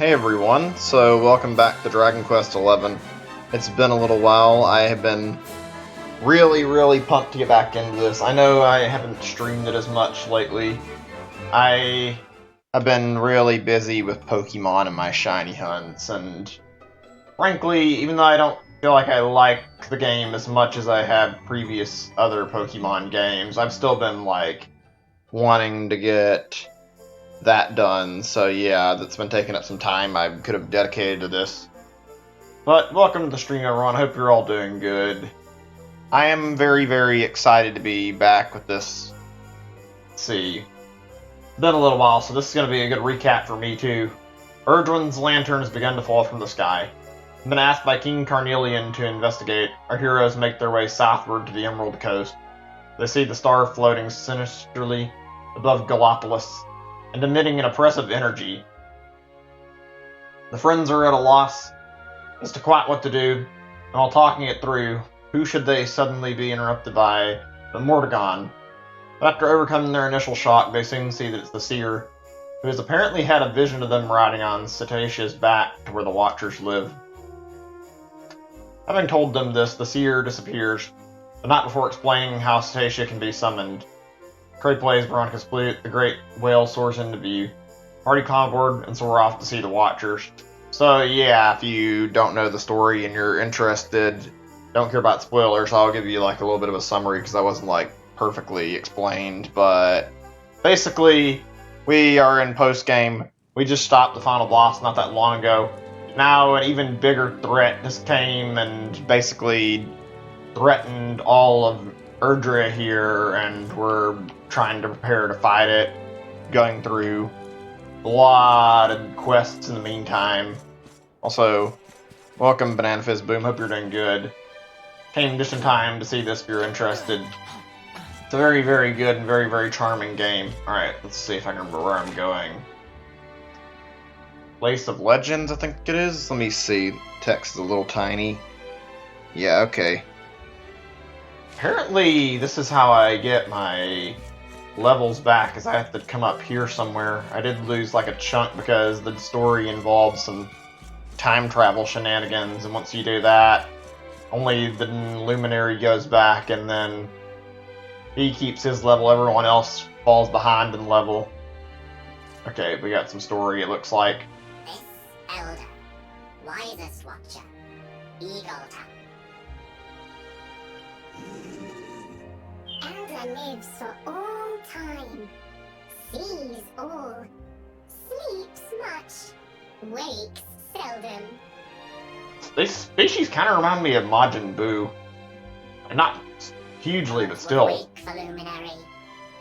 Hey everyone, so welcome back to Dragon Quest XI. It's been a little while. I have been really pumped to get back into this. I know I haven't streamed it as much lately. I have been really busy with Pokemon and my shiny hunts, and frankly, even though I don't feel like I like the game as much as I have previous other Pokemon games, I've still been, wanting to get that done, so yeah, that's been taking up some time I could have dedicated to this. But welcome to the stream, everyone. I hope you're all doing good. I am very excited to be back with this. Let's see. It's been a little while, so this is going to be a good recap for me, too. Erdwin's lantern has begun to fall from the sky. I've been asked by King Carnelian to investigate. Our heroes make their way southward to the Emerald Coast. They see the star floating sinisterly above Gallopolis and emitting an oppressive energy. The friends are at a loss as to quite what to do, and while talking it through, who should they suddenly be interrupted by but Mordegon? But after overcoming their initial shock, they soon see that it's the Seer, who has apparently had a vision of them riding on Cetacea's back to where the Watchers live. Having told them this, the Seer disappears, but not before explaining how Cetacea can be summoned. Cray plays Veronica's flute, the great whale soars into view. Party come aboard, and so we're off to see the Watchers. So yeah, if you don't know the story and you're interested, don't care about spoilers, I'll give you a little bit of a summary because that wasn't perfectly explained, but basically we are in post-game. We just stopped the final boss not that long ago. Now an even bigger threat just came and basically threatened all of Erdrea here, and we're trying to prepare to fight it, going through a lot of quests in the meantime. Also, welcome Banana Fizz Boom, hope you're doing good. Came just in time to see this if you're interested. It's a very good and very charming game. Alright, let's see if I can remember where I'm going. Place of Legends, I think it is? Let me see. Text is a little tiny. Yeah, okay. Apparently, this is how I get my levels back, is I have to come up here somewhere. I did lose a chunk because the story involves some time travel shenanigans, and once you do that, only the Luminary goes back, and then he keeps his level, everyone else falls behind in level. Okay, we got some story, it looks like. This elder, wisest watcher, Eagle Elder lives for all time, sees all, sleeps much, wakes seldom. This species kind of remind me of Majin Buu. Not hugely, but still. Wake for Luminary,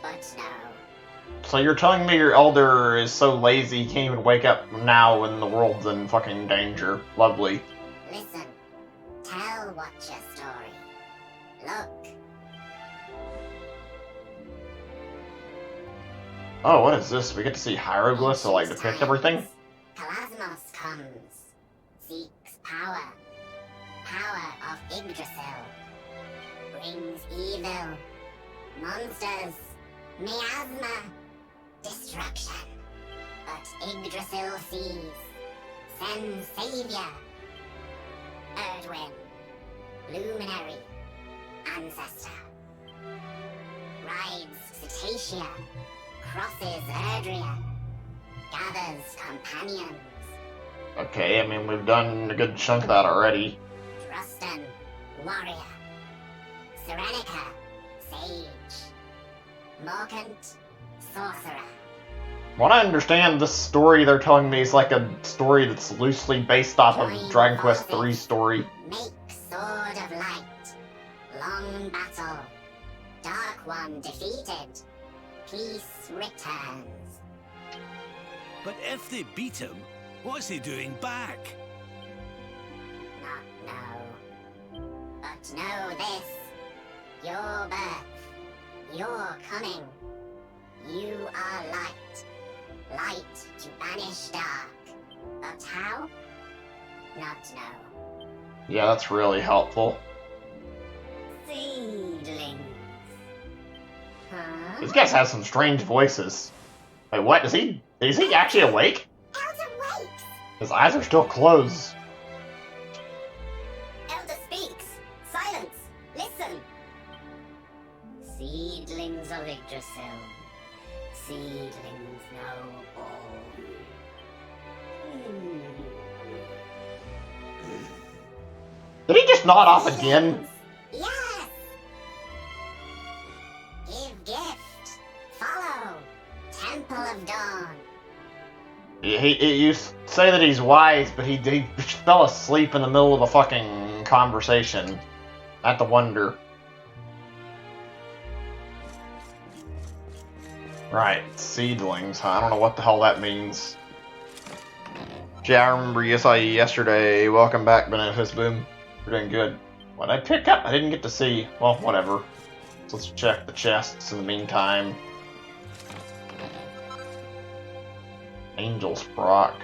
but no. So you're telling me your elder is so lazy he can't even wake up now when the world's in fucking danger. Lovely. Listen, tell Watcher story. Look. Oh, what is this? We get to see hieroglyphs to depict everything? Kalasmos comes, seeks power. Power of Yggdrasil. Brings evil, monsters, miasma, destruction. But Yggdrasil sees, sends savior. Erdwin, luminary, ancestor. Rides Cetacea. Crosses Erdrea, gathers companions. Okay, I mean, we've done a good chunk of that already. Drustan, warrior. Serenica, sage. Morkant, sorcerer. What I understand, this story they're telling me is a story that's loosely based off of Dragon Quest III story. Make sword of light. Long battle. Dark one defeated. Peace returns. But if they beat him, what's he doing back? Not know. But know this. Your birth. Your coming. You are light. Light to banish dark. But how? Not know. Yeah, that's really helpful. Seedlings. Huh? These guys have some strange voices. Wait, what? Is he actually awake? Elder wakes! His eyes are still closed. Elder speaks. Silence. Listen. Seedlings of Yggdrasil. Seedlings no born. Did he just nod off again? Yes. Give gift. Follow. Temple of Dawn. You say that he's wise, but he fell asleep in the middle of a fucking conversation. I have to wonder. Right, seedlings, huh? I don't know what the hell that means. Yeah, I remember you saw you yesterday. Welcome back, Beneficus Boom. We're doing good. What did I pick up? I didn't get to see. Well, whatever. So let's check the chests in the meantime. Angel's Brock.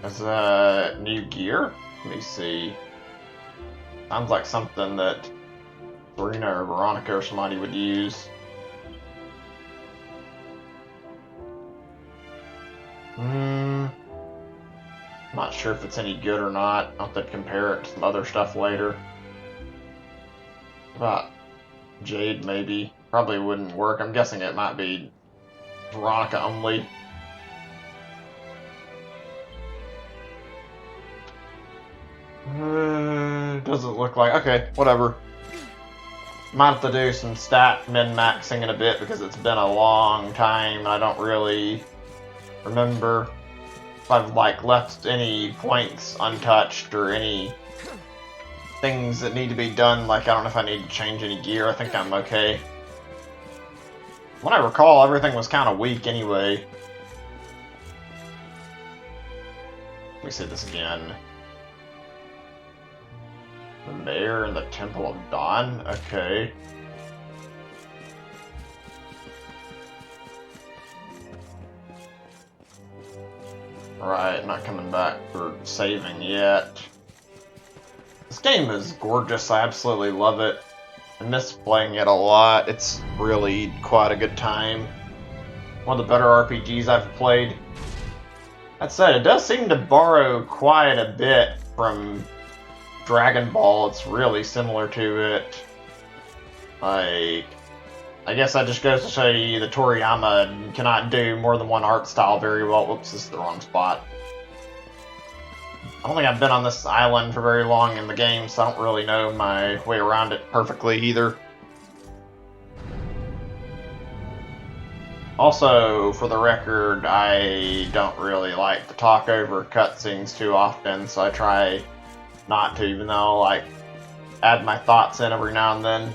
Is that new gear? Let me see. Sounds like something that Serena or Veronica or somebody would use. Not sure if it's any good or not. I'll have to compare it to some other stuff later. About Jade, maybe. Probably wouldn't work. I'm guessing it might be Veronica only. Doesn't look like... Okay, whatever. Might have to do some stat min-maxing in a bit because it's been a long time and I don't really remember if I've like left any points untouched or any things that need to be done. Like, I don't know if I need to change any gear. I think I'm okay. When I recall, everything was kind of weak anyway. Let me say this again. The Mayor and the Temple of Dawn? Okay. Right, not coming back for saving yet. This game is gorgeous. I absolutely love it. I miss playing it a lot. It's really quite a good time. One of the better RPGs I've played. That said, it does seem to borrow quite a bit from Dragon Ball. It's really similar to it. Like, I guess that just goes to show you that Toriyama cannot do more than one art style very well. Whoops, this is the wrong spot. I don't think I've been on this island for very long in the game, so I don't really know my way around it perfectly either. Also, for the record, I don't really like to talk over cutscenes too often, so I try not to, even though I'll, like, add my thoughts in every now and then.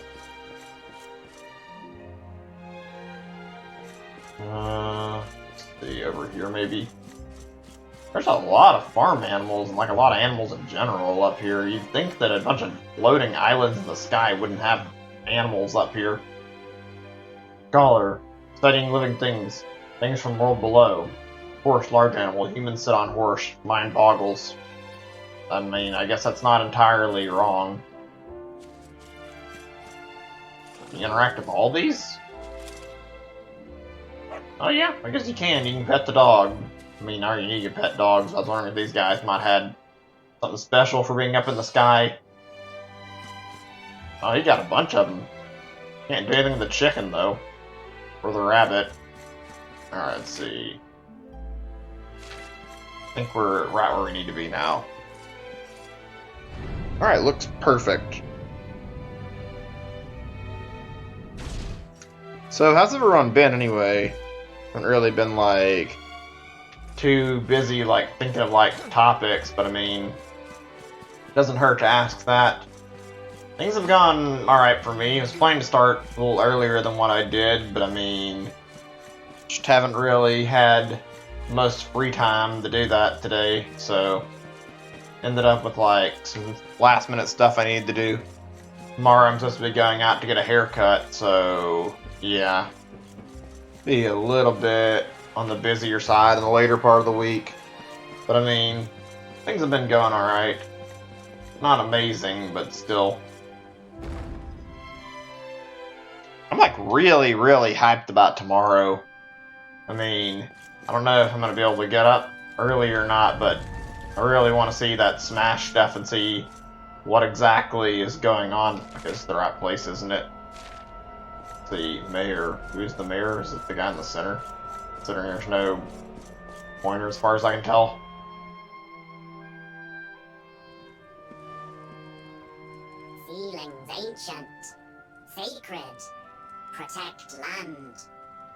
Let's see, over here maybe. There's a lot of farm animals and like a lot of animals in general up here. You'd think that a bunch of floating islands in the sky wouldn't have animals up here. Scholar, studying living things. Things from world below. Horse, large animal. Humans sit on horse. Mind boggles. I mean, I guess that's not entirely wrong. Can you interact with all these? Oh yeah, I guess you can. You can pet the dog. I mean, I already knew you pet dogs. I was wondering if these guys might have had something special for being up in the sky. Oh, you got a bunch of them. Can't do anything with the chicken, though. Or the rabbit. Alright, let's see. I think we're right where we need to be now. Alright, looks perfect. So, how's everyone been anyway? Haven't really been, like, too busy, like, thinking of, like, topics, but I mean, it doesn't hurt to ask that. Things have gone alright for me. I was planning to start a little earlier than what I did, but I mean, just haven't really had most free time to do that today, so ended up with, like, some last minute stuff I needed to do. Tomorrow I'm supposed to be going out to get a haircut, so yeah. Be a little bit on the busier side in the later part of the week. But I mean, things have been going alright. Not amazing, but still. I'm like really, really hyped about tomorrow. I mean, I don't know if I'm going to be able to get up early or not, but I really want to see that smash stuff and see what exactly is going on. Because the right place, isn't it? The mayor. Who's the mayor? Is it the guy in the center? Considering there's no pointer as far as I can tell. Feelings ancient, sacred, protect land,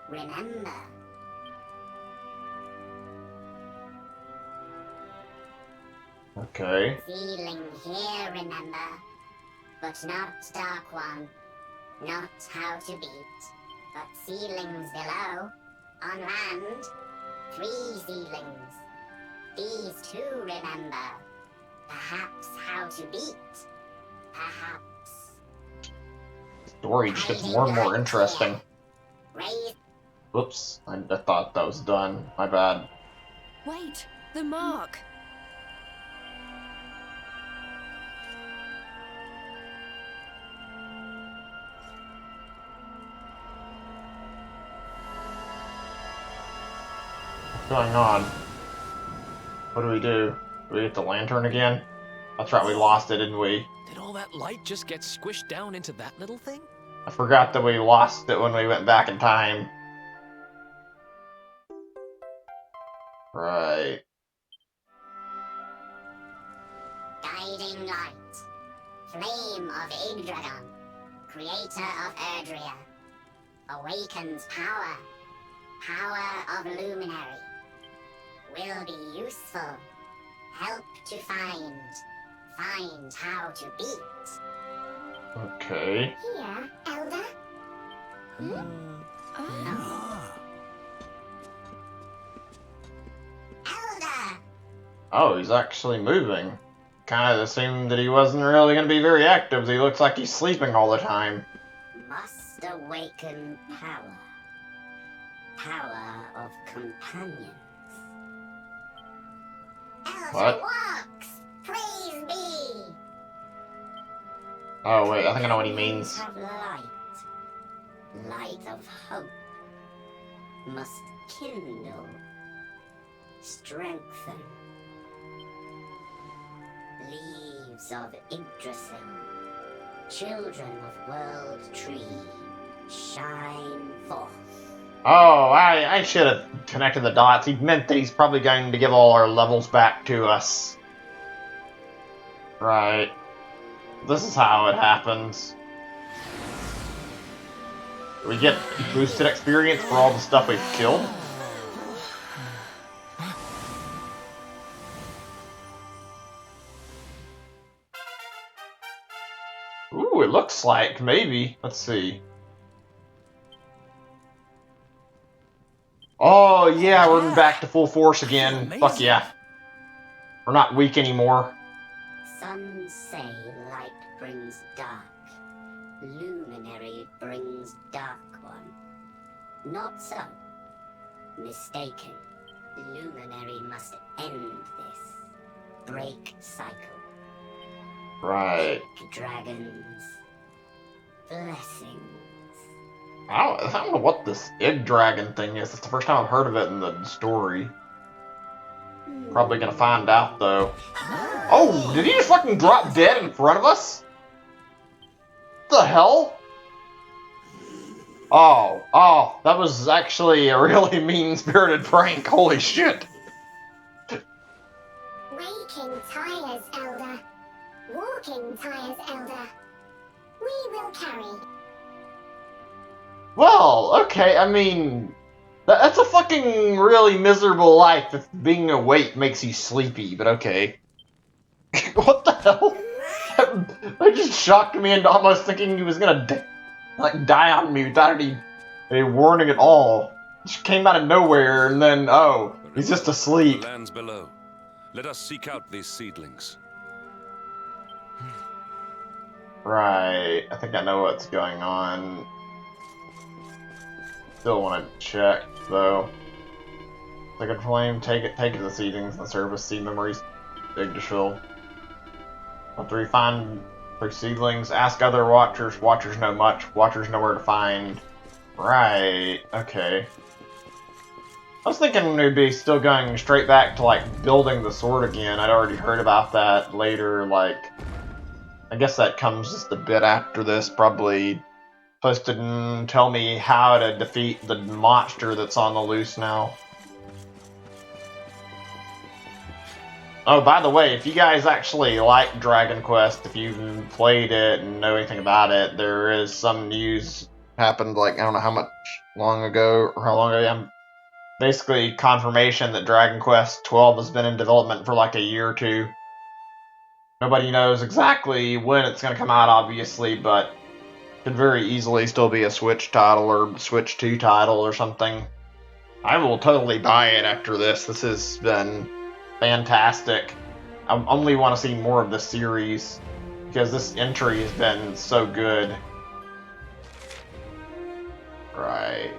remember. Okay. Feeling here, remember, but not Dark One, not how to beat, but ceilings below, on land, 3 ceilings. These 2 remember, perhaps how to beat, perhaps. Story just gets more and more interesting. Raise. Whoops, I thought that was done. My bad. Wait, the mark. What's going on? What do we do? Do we get the lantern again? That's right, we lost it, didn't we? Did all that light just get squished down into that little thing? I forgot that we lost it when we went back in time. Right. Guiding light, flame of Yggdragon, creator of Erdrea, awakens power, power of luminary, will be useful, help to find how to beat. Okay. Here, Elder. Ah. Elder! Oh, he's actually moving. Kinda assumed that he wasn't really gonna be very active. He looks like he's sleeping all the time. Must awaken power. Power of companions. Elder What? walks! Praise be! Oh wait, I think I know what he means. Have light. Light of hope. Must kindle. Strengthen. Leaves of Yggdrasil. Children of World Tree. Shine forth. Oh, I should have connected the dots. He meant that he's probably going to give all our levels back to us. Right. This is how it happens. We get boosted experience for all the stuff we've killed. Ooh, it looks like, maybe. Let's see. Oh, yeah, we're back to full force again. Amazing. Fuck yeah. We're not weak anymore. Some say light brings dark. Luminary brings dark one. Not so. Mistaken. Luminary must end this. Break cycle. Right. Dragons. Blessings. I don't know what this Yggdragon thing is. It's the first time I've heard of it in the story. Probably gonna find out, though. Oh, did he just fucking drop dead in front of us? The hell? Oh, that was actually a really mean-spirited prank. Holy shit. Waking tires, Elder. Walking tires, Elder. We will carry. Well, okay, I mean... That's a fucking really miserable life if being awake makes you sleepy, but okay. What the hell? That just shocked me into almost thinking he was gonna die on me without any warning at all. Just came out of nowhere, and then, oh, he's just asleep. The lands below. Let us seek out these seedlings. Right, I think I know what's going on. Still want to check, though. Sacred Flame, take it to the seedlings in the service. Seed memories, Yggdrasil. After we find 3 seedlings, ask other watchers. Watchers know much. Watchers know where to find. Right, okay. I was thinking we'd be still going straight back to, like, building the sword again. I'd already heard about that later, like... I guess that comes just a bit after this, probably supposed to tell me how to defeat the monster that's on the loose now. Oh, by the way, if you guys actually like Dragon Quest, if you've played it and know anything about it, there is some news happened, like, I don't know how much long ago, or how long ago, basically confirmation that Dragon Quest 12 has been in development for like a year or two. Nobody knows exactly when it's going to come out, obviously, but could very easily still be a Switch title or Switch 2 title or something. I will totally buy it after this. This has been fantastic. I only want to see more of this series because this entry has been so good. Right.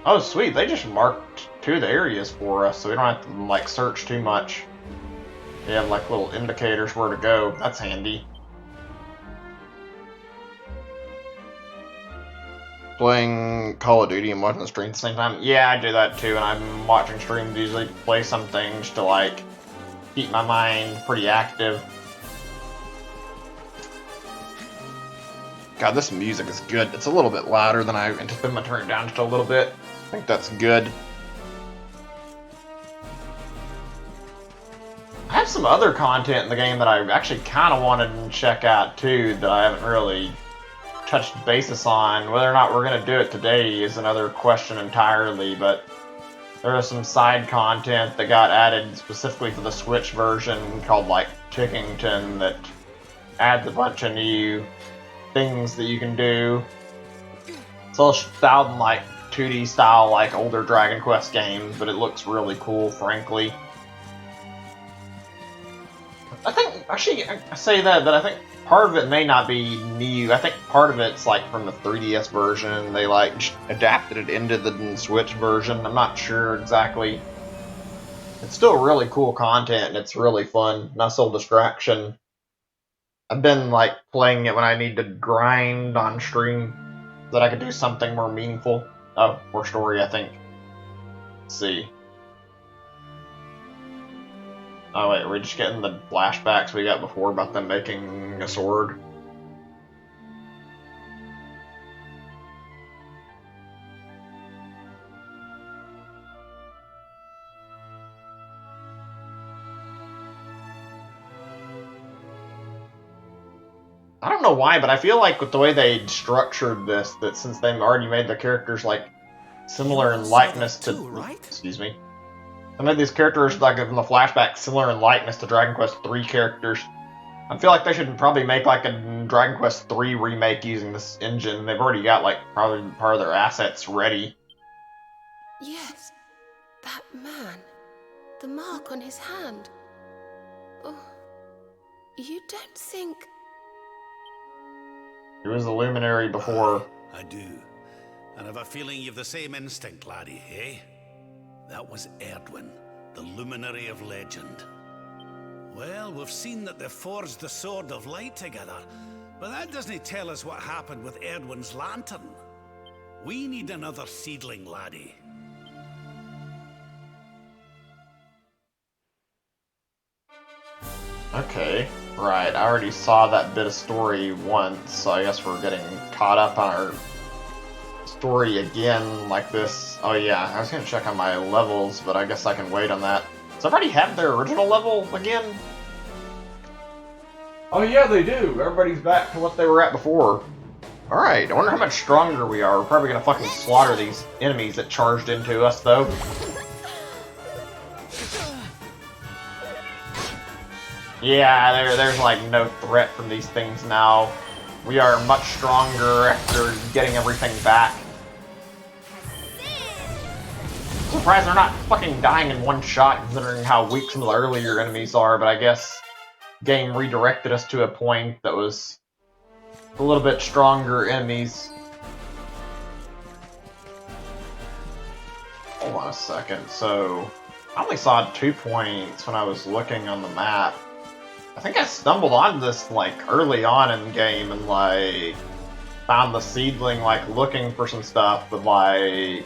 Oh, sweet. They just marked 2 of the areas for us, so we don't have to, like, search too much. They have, like, little indicators where to go. That's handy. Playing Call of Duty and watching the stream at the same time? Yeah, I do that too, and I'm watching streams usually play some things to, like, keep my mind pretty active. God, this music is good. It's a little bit louder than I anticipated. I'm gonna turn it down just a little bit. I think that's good. I have some other content in the game that I actually kind of wanted to check out too that I haven't really touched basis on. Whether or not we're going to do it today is another question entirely, but there is some side content that got added specifically for the Switch version called, like, Tickington that adds a bunch of new things that you can do. It's all styled in, like, 2D style, like older Dragon Quest games, but it looks really cool, frankly. I think, actually, I say that, but I think part of it may not be new. I think part of it's, like, from the 3DS version. They, like, adapted it into the Switch version. I'm not sure exactly. It's still really cool content, and it's really fun. Nice little distraction. I've been, like, playing it when I need to grind on stream so that I could do something more meaningful. Oh, more story, I think. Let's see. Oh wait, we're just getting the flashbacks we got before about them making a sword. I don't know why, but I feel like with the way they structured this, that since they've already made the characters, like, similar in likeness to... too, right? Excuse me. They made these characters, like, in the flashback, similar in likeness to Dragon Quest III characters. I feel like they should probably make, like, a Dragon Quest III remake using this engine. They've already got, like, probably part of their assets ready. Yes, that man. The mark on his hand. Oh, you don't think... He was the Luminary before. I do. And I've a feeling you've the same instinct, laddie, eh? That was Erdwin, the Luminary of Legend. Well, we've seen that they forged the Sword of Light together, but that doesn't tell us what happened with Erdwin's lantern. We need another seedling, laddie. Okay, right, I already saw that bit of story once, so I guess we're getting caught up on our story again like this. Oh yeah, I was gonna check on my levels, but I guess I can wait on that. Does everybody have their original level again? Oh yeah, they do! Everybody's back to what they were at before. Alright, I wonder how much stronger we are. We're probably gonna fucking slaughter these enemies that charged into us, though. Yeah, there's like no threat from these things now. We are much stronger after getting everything back. Surprised they're not fucking dying in one shot, considering how weak some of the earlier enemies are, but I guess the game redirected us to a point that was a little bit stronger enemies. Hold on a second, so I only saw 2 points when I was looking on the map. I think I stumbled onto this, like, early on in the game and, like, found the seedling, like, looking for some stuff, but, like,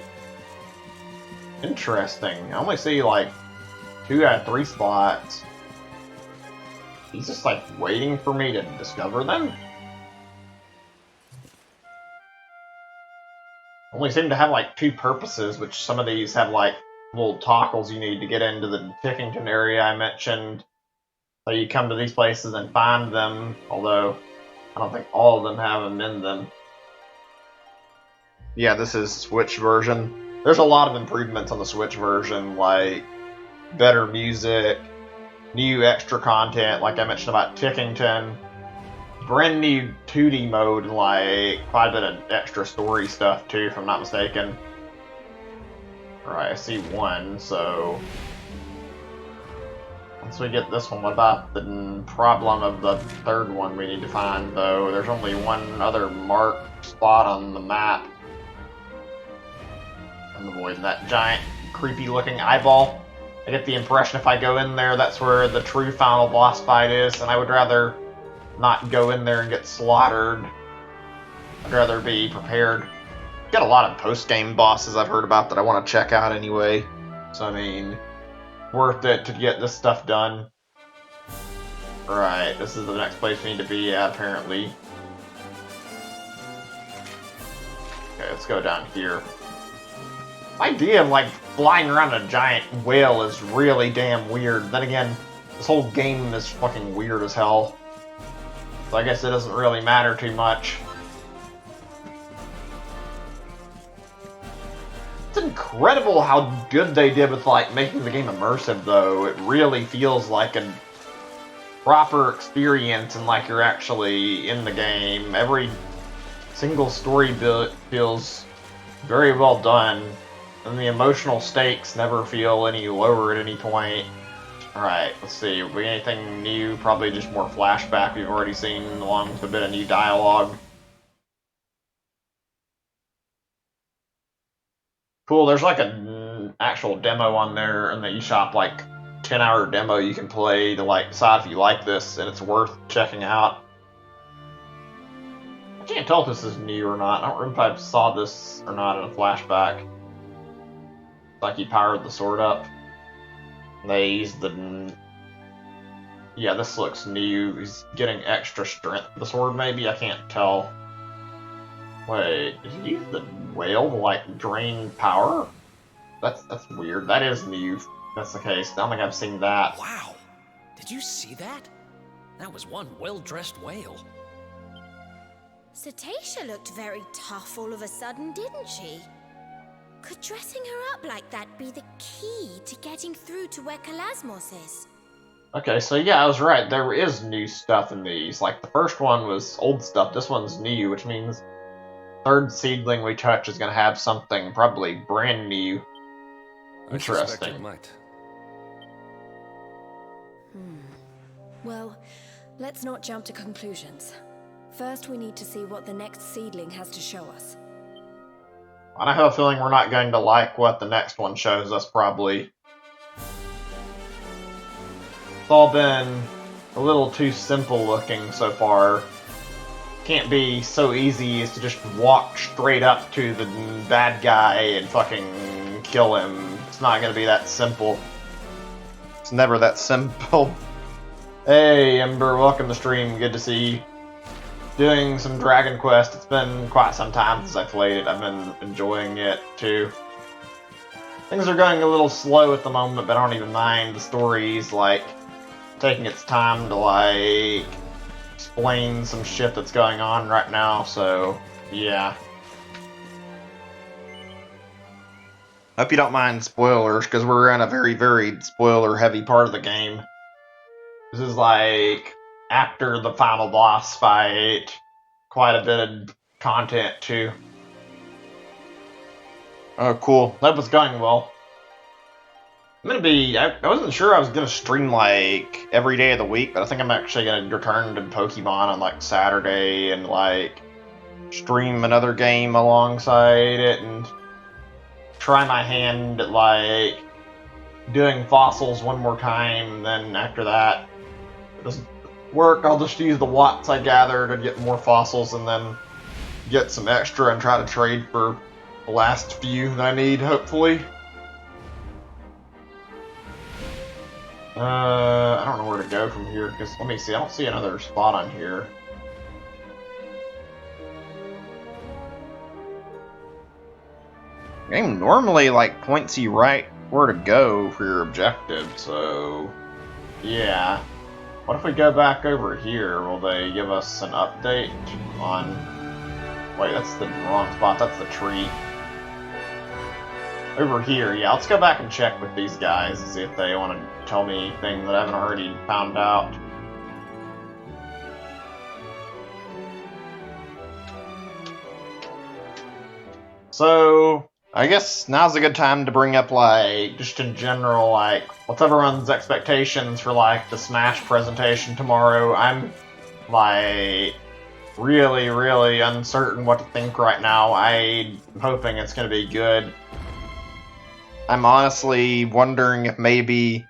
Interesting. I only see like 2 out of 3 spots. He's just like waiting for me to discover them? Only seem to have like 2 purposes, which some of these have like little toggles you need to get into the Tickington area I mentioned. So you come to these places and find them, although I don't think all of them have them in them. Yeah, this is Switch version. There's a lot of improvements on the Switch version, like better music, new extra content, like I mentioned about Tickington, brand new 2D mode, and like quite a bit of extra story stuff too, if I'm not mistaken. Alright, I see 1, so once we get this one, what about the problem of the 3rd one we need to find, though? There's only 1 other marked spot on the map. I'm avoiding that giant, creepy-looking eyeball. I get the impression if I go in there, that's where the true final boss fight is, and I would rather not go in there and get slaughtered. I'd rather be prepared. Got a lot of post-game bosses I've heard about that I want to check out anyway. So, I mean, worth it to get this stuff done. Right, this is the next place we need to be at, apparently. Okay, let's go down here. The idea of, like, flying around a giant whale is really damn weird. Then again, this whole game is fucking weird as hell. So I guess it doesn't really matter too much. It's incredible how good they did with, like, making the game immersive, though. It really feels like a proper experience and like you're actually in the game. Every single story bit feels very well done, and the emotional stakes never feel any lower at any point. Alright, let's see. Will be anything new? Probably just more flashback we've already seen, along with a bit of new dialogue. Cool, there's like an actual demo on there in the eShop, like 10-hour demo you can play to like decide if you like this, and it's worth checking out. I can't tell if this is new or not. I don't remember if I saw this or not in a flashback. It's like he powered the sword up. They used the... Yeah, this looks new. He's getting extra strength with the sword, maybe? I can't tell. Wait, did he use the whale to, like, drain power? That's weird. That is new, if that's the case. I don't think I've seen that. Wow! Did you see that? That was one well-dressed whale. Cetacea looked very tough all of a sudden, didn't she? Could dressing her up like that be the key to getting through to where Kalasmos is? Okay, so yeah, I was right. There is new stuff in these. Like, the first one was old stuff. This one's new, which means third seedling we touch is going to have something probably brand new. I suspect Interesting. it might. Well, let's not jump to conclusions. First, we need to see what the next seedling has to show us. I have a feeling we're not going to like what the next one shows us, probably. It's all been a little too simple looking so far. Can't be so easy as to just walk straight up to the bad guy and fucking kill him. It's not going to be that simple. It's never that simple. Hey, Ember, welcome to stream. Good to see you. Doing some Dragon Quest. It's been quite some time since I played it. I've been enjoying it, too. Things are going a little slow at the moment, but I don't even mind. The story's, like, taking its time to, like, explain some shit that's going on right now, so, yeah. Hope you don't mind spoilers, because we're in a very, very spoiler-heavy part of the game. This is, like, after the final boss fight, quite a bit of content, too. Oh, cool. That was going well. I'm gonna be... I wasn't sure I was gonna stream, like, every day of the week, but I think I'm actually gonna return to Pokemon on, like, Saturday and, like, stream another game alongside it and try my hand at, like, doing fossils one more time, and then after that, if it doesn't work, I'll just use the watts I gather to get more fossils and then get some extra and try to trade for the last few that I need, hopefully. I don't know where to go from here, because, let me see, I don't see another spot on here. Game normally, like, points you right where to go for your objective, so... yeah. What if we go back over here? Will they give us an update on... wait, that's the wrong spot, that's the tree. Over here, yeah, let's go back and check with these guys and see if they want to tell me anything that I haven't already found out. So, I guess now's a good time to bring up, like, just in general, like, what's everyone's expectations for, like, the Smash presentation tomorrow? I'm, like, really, really uncertain what to think right now. I'm hoping it's going to be good. I'm honestly wondering if maybe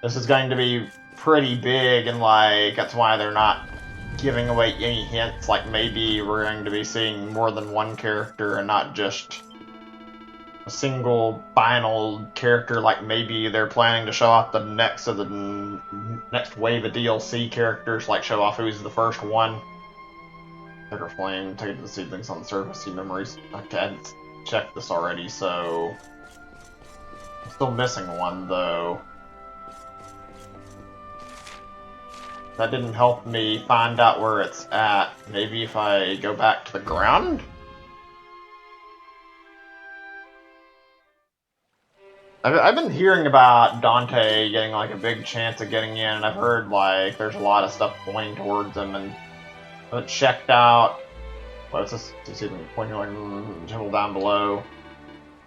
this is going to be pretty big and, like, that's why they're not giving away any hints. Like, maybe we're going to be seeing more than one character and not just a single final character. Like, maybe they're planning to show off the next wave of DLC characters, like show off who's the first one. Trigger Flame, take the seedlings on the surface, see memories. Okay, I checked this already, so... I'm still missing one, though. That didn't help me find out where it's at. Maybe if I go back to the ground? I've been hearing about Dante getting, like, a big chance of getting in, and I've heard, like, there's a lot of stuff pointing towards him, and I checked out... what's this? You see them pointing, like, temple down below.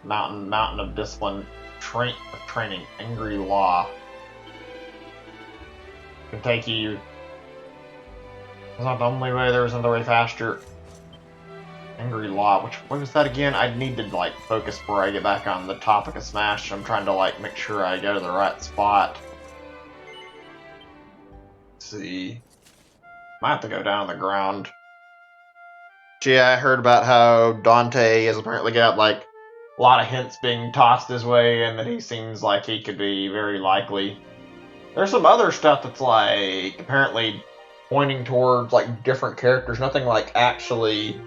Mountain of Discipline. Training. Angry Law. Can take you... It's not the only way, there's another way faster. Angry Law. What was that again? I need to, like, focus before I get back on the topic of Smash. I'm trying to, like, make sure I go to the right spot. Let's see. Might have to go down on the ground. Yeah, I heard about how Dante has apparently got, like, a lot of hints being tossed his way, and that he seems like he could be very likely. There's some other stuff that's, like, apparently pointing towards, like, different characters. Nothing, like, actually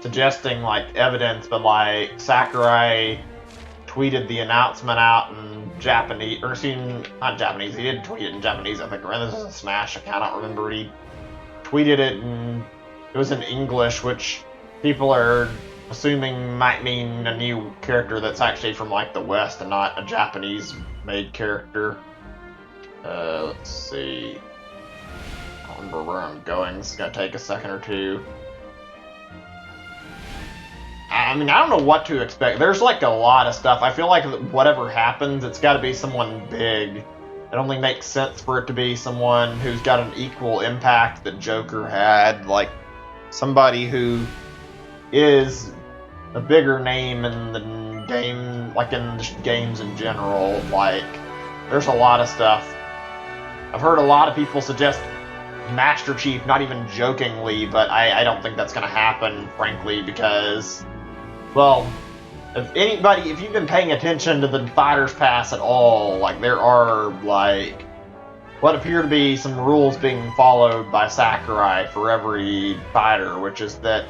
suggesting, like, evidence, but, like, Sakurai tweeted the announcement out in Japanese, or not Japanese, he did tweet it in Japanese, I think. This is a Smash account, I don't remember, but he tweeted it, and it was in English, which people are assuming might mean a new character that's actually from, like, the West and not a Japanese-made character. Let's see. I don't remember where I'm going. This is gonna take a second or two. I mean, I don't know what to expect. There's, like, a lot of stuff. I feel like whatever happens, it's gotta be someone big. It only makes sense for it to be someone who's got an equal impact that Joker had. Like, somebody who is a bigger name in the game, like in just games in general. Like, there's a lot of stuff. I've heard a lot of people suggest Master Chief, not even jokingly, but I don't think that's gonna happen, frankly, because, well, if you've been paying attention to the Fighter's Pass at all, like, there are, like, what appear to be some rules being followed by Sakurai for every fighter, which is that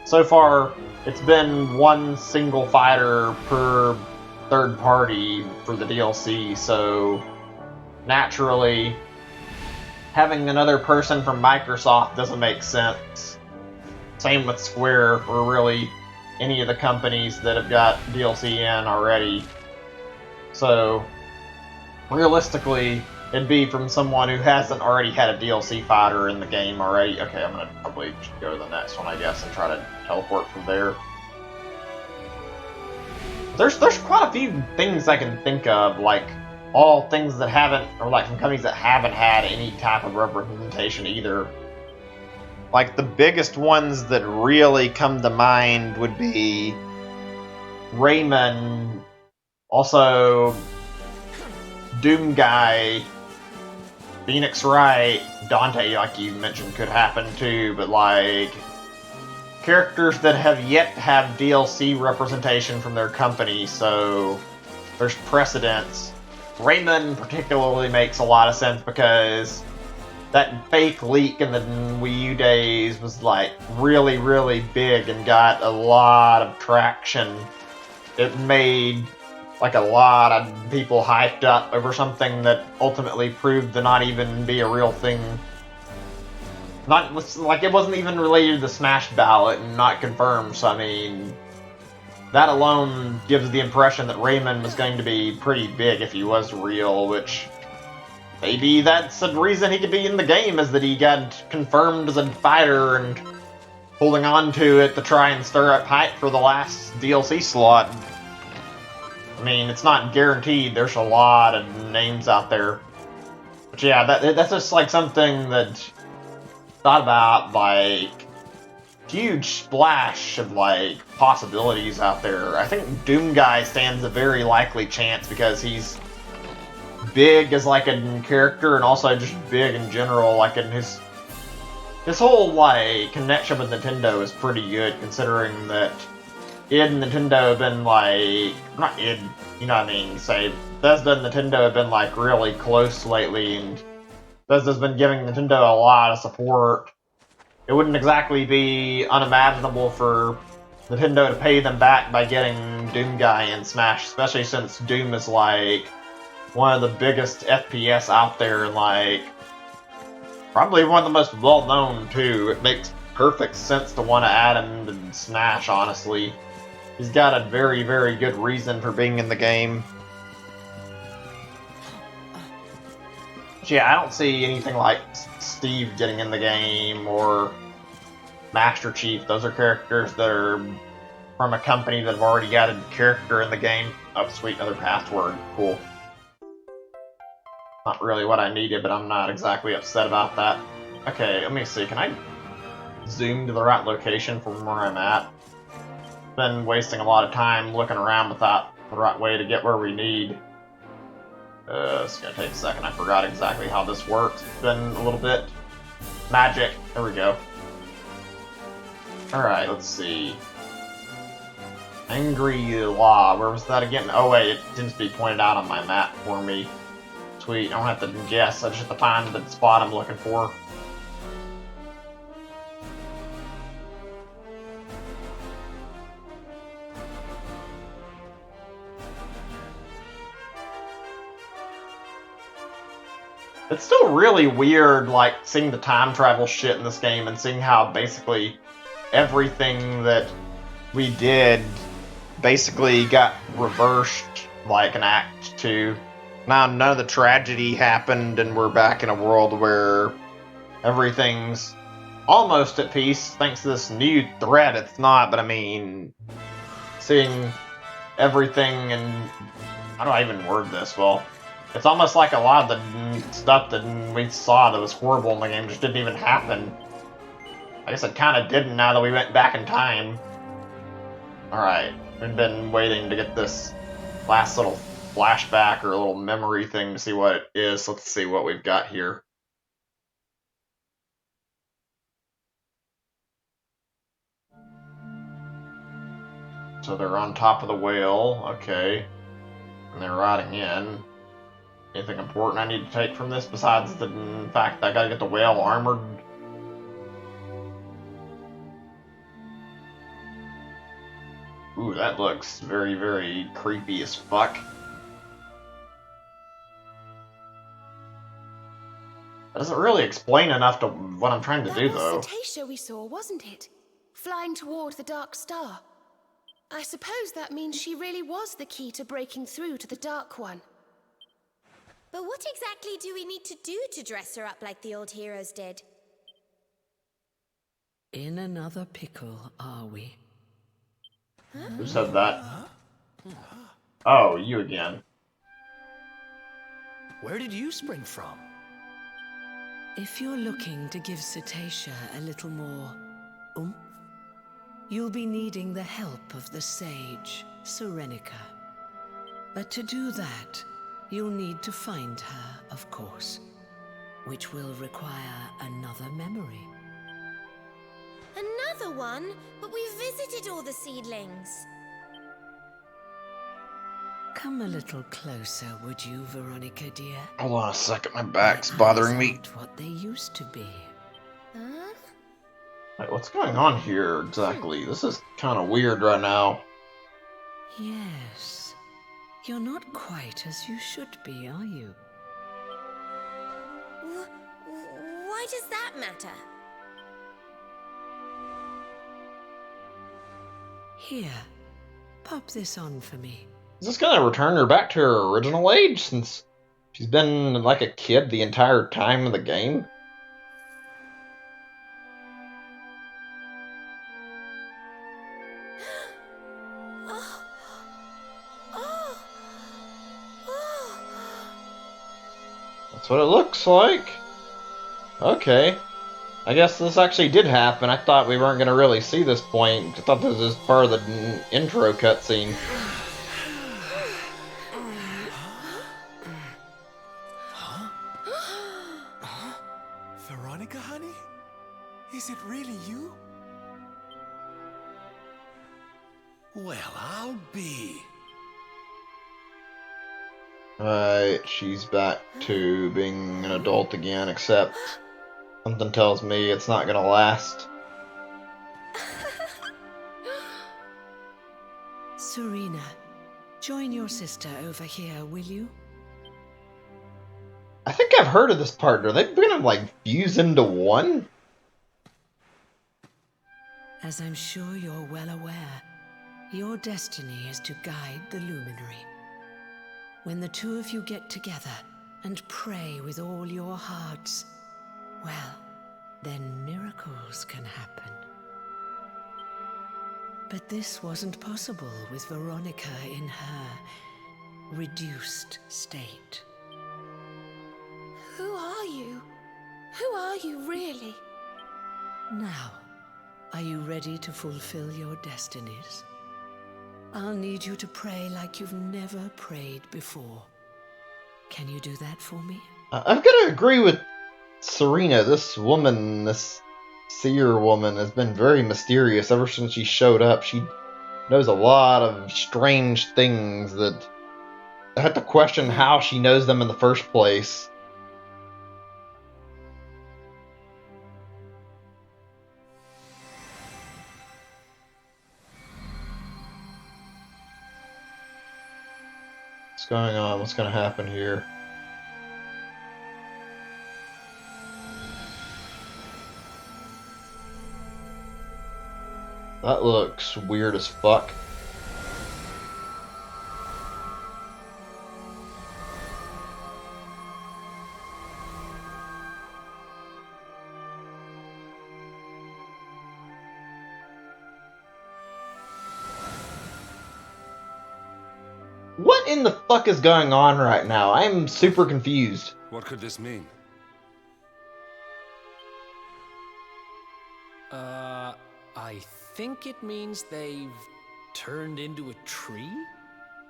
so far it's been one single fighter per third party for the DLC, so naturally having another person from Microsoft doesn't make sense. Same with Square, or really any of the companies that have got DLC in already. So realistically, it'd be from someone who hasn't already had a DLC fighter in the game already. Okay, I'm gonna probably go to the next one, I guess, and try to teleport from there. There's quite a few things I can think of, like, all things that haven't, or like from companies that haven't had any type of representation either. Like, the biggest ones that really come to mind would be Rayman, also Doom Guy, Phoenix Wright, Dante, like you mentioned, could happen too, but, like, characters that have yet to have DLC representation from their company, so there's precedence. Raymond particularly makes a lot of sense because that fake leak in the Wii U days was like really, really big and got a lot of traction. It made like a lot of people hyped up over something that ultimately proved to not even be a real thing. Not like it wasn't even related to the Smash ballot and not confirmed. So I mean, that alone gives the impression that Raymond was going to be pretty big if he was real, which maybe that's the reason he could be in the game, is that he got confirmed as a fighter and holding on to it to try and stir up hype for the last DLC slot. I mean, it's not guaranteed. There's a lot of names out there. But yeah, that's just like something that thought about, like, huge splash of like possibilities out there. I think Doom Guy stands a very likely chance because he's big as like a character and also just big in general. Like in his whole like connection with Nintendo is pretty good, considering that id and Nintendo have been like, not id, you know what I mean, say Bethesda and Nintendo have been like really close lately, and Bethesda's been giving Nintendo a lot of support. It wouldn't exactly be unimaginable for Nintendo to pay them back by getting Doom Guy in Smash, especially since Doom is like one of the biggest FPS out there, and like probably one of the most well known too. It makes perfect sense to want to add him to Smash, honestly. He's got a very, very good reason for being in the game. But yeah, I don't see anything like Steve getting in the game or Master Chief. Those are characters that are from a company that have already got a character in the game. Oh, sweet, another password. Cool. Not really what I needed, but I'm not exactly upset about that. Okay, let me see. Can I zoom to the right location from where I'm at? Been wasting a lot of time looking around without the right way to get where we need. It's gonna take a second. I forgot exactly how this works. It's been a little bit. Magic. There we go. Alright, let's see. Angry Law. Where was that again? Oh wait, it tends to be pointed out on my map for me. Sweet. I don't have to guess. I just have to find the spot I'm looking for. It's still really weird, like, seeing the time travel shit in this game and seeing how basically everything that we did basically got reversed like an Act 2. Now none of the tragedy happened and we're back in a world where everything's almost at peace thanks to this new threat. It's not, but I mean, seeing everything and... how do I even word this? Well, it's almost like a lot of the stuff that we saw that was horrible in the game just didn't even happen. I guess it kind of didn't now that we went back in time. Alright, we've been waiting to get this last little flashback or a little memory thing to see what it is. Let's see what we've got here. So they're on top of the whale, okay. And they're riding in. Anything important I need to take from this besides the fact that I gotta get the whale armored? Ooh, that looks very, very creepy as fuck. That doesn't really explain enough to what I'm trying to do, though. That was Cetacea we saw, wasn't it? Flying toward the Dark Star. I suppose that means she really was the key to breaking through to the Dark One. But what exactly do we need to do to dress her up like the old heroes did? In another pickle, are we? Who said that? Oh, you again. Where did you spring from? If you're looking to give Cetacea a little more oomph, you'll be needing the help of the sage, Serenica. But to do that, you'll need to find her, of course, which will require another memory. Another one? But we've visited all the seedlings. Come a little closer, would you, Veronica, dear? Hold on a second, my back's My bothering eyes me. aren't what they used to be. Huh? Wait, what's going on here exactly? This is kind of weird right now. Yes. You're not quite as you should be, are you? Why does that matter? Here, pop this on for me. Is this gonna return her back to her original age, since she's been like a kid the entire time of the game? Oh. Oh. Oh. That's what it looks like. Okay. I guess this actually did happen. I thought we weren't gonna really see this point. I thought this was part of the intro cutscene. Veronica, honey? Is it really you? Well, I'll be. Right, she's back to being an adult again, except something tells me it's not gonna last. Serena, join your sister over here, will you? I think I've heard of this part. Are they gonna, like, fuse into one? As I'm sure you're well aware, your destiny is to guide the Luminary. When the two of you get together and pray with all your hearts, well, then miracles can happen. But this wasn't possible with Veronica in her reduced state. Who are you? Who are you, really? Now, are you ready to fulfill your destinies? I'll need you to pray like you've never prayed before. Can you do that for me? I've got to agree with Serena. This woman, this seer woman, has been very mysterious ever since she showed up. She knows a lot of strange things that I had to question how she knows them in the first place. What's going on? What's going to happen here? That looks weird as fuck. What in the fuck is going on right now? I'm super confused. What could this mean? I think it means they've turned into a tree?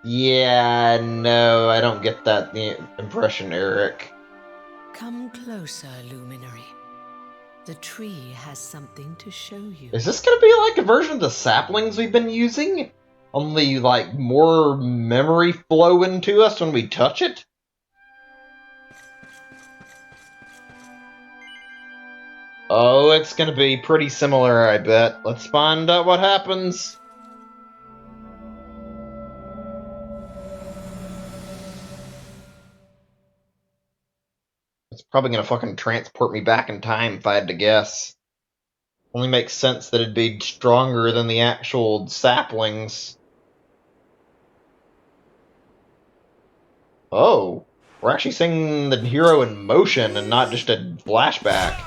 Yeah, no, I don't get that impression, Eric. Come closer, Luminary. The tree has something to show you. Is this gonna be like a version of the saplings we've been using? Only, like, more memory flow into us when we touch it? Oh, it's gonna be pretty similar, I bet. Let's find out what happens. It's probably gonna fucking transport me back in time if I had to guess. Only makes sense that it'd be stronger than the actual saplings. Oh, we're actually seeing the hero in motion and not just a flashback.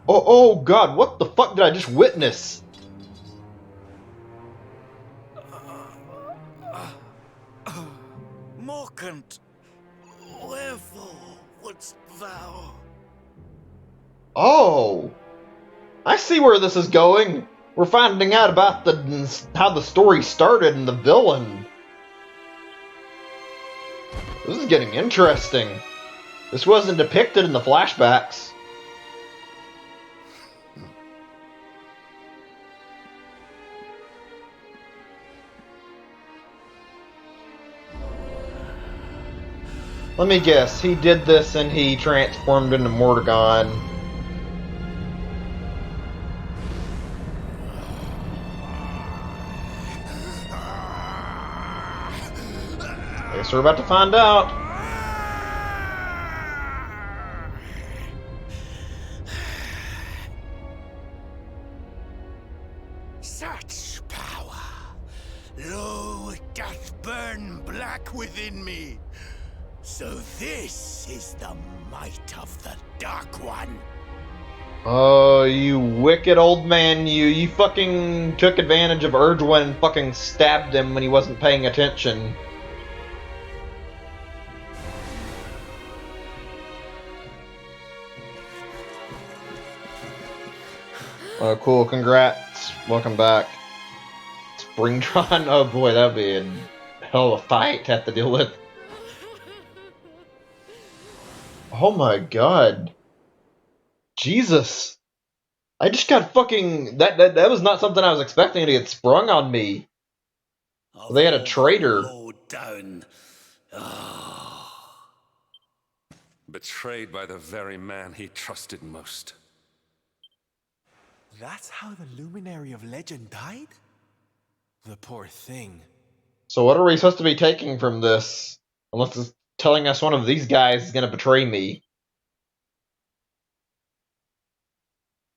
Oh god, what the fuck did I just witness? Morkant, wherefore wouldst thou? Oh, I see where this is going. We're finding out about how the story started and the villain. This is getting interesting. This wasn't depicted in the flashbacks. Let me guess, he did this and he transformed into Mordegon. I guess we're about to find out. Such power! Lo, it doth burn black within me. So this is the might of the Dark One. Oh, you wicked old man, you. You fucking took advantage of Erdwin and fucking stabbed him when he wasn't paying attention. Oh, cool. Congrats. Welcome back. Springtron? Oh boy, that'd be a hell of a fight to have to deal with. Oh my god. Jesus. I just got fucking... That was not something I was expecting to get sprung on me. Of They had a all the traitor. low down. Betrayed by the very man he trusted most. That's how the Luminary of Legend died? The poor thing. So what are we supposed to be taking from this? Unless it's telling us one of these guys is gonna betray me.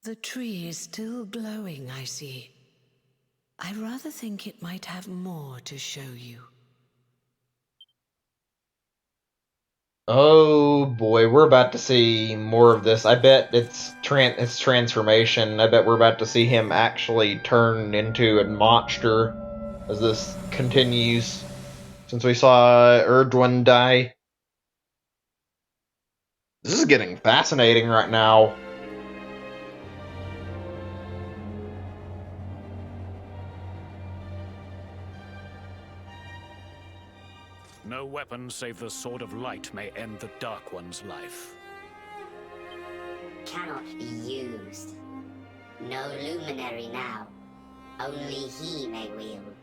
The tree is still glowing, I see. I rather think it might have more to show you. Oh boy, we're about to see more of this. I bet it's transformation. I bet we're about to see him actually turn into a monster as this continues. Since we saw Erdwin die. This is getting fascinating right now. No weapon save the Sword of Light may end the Dark One's life. Cannot be used. No luminary now. Only he may wield.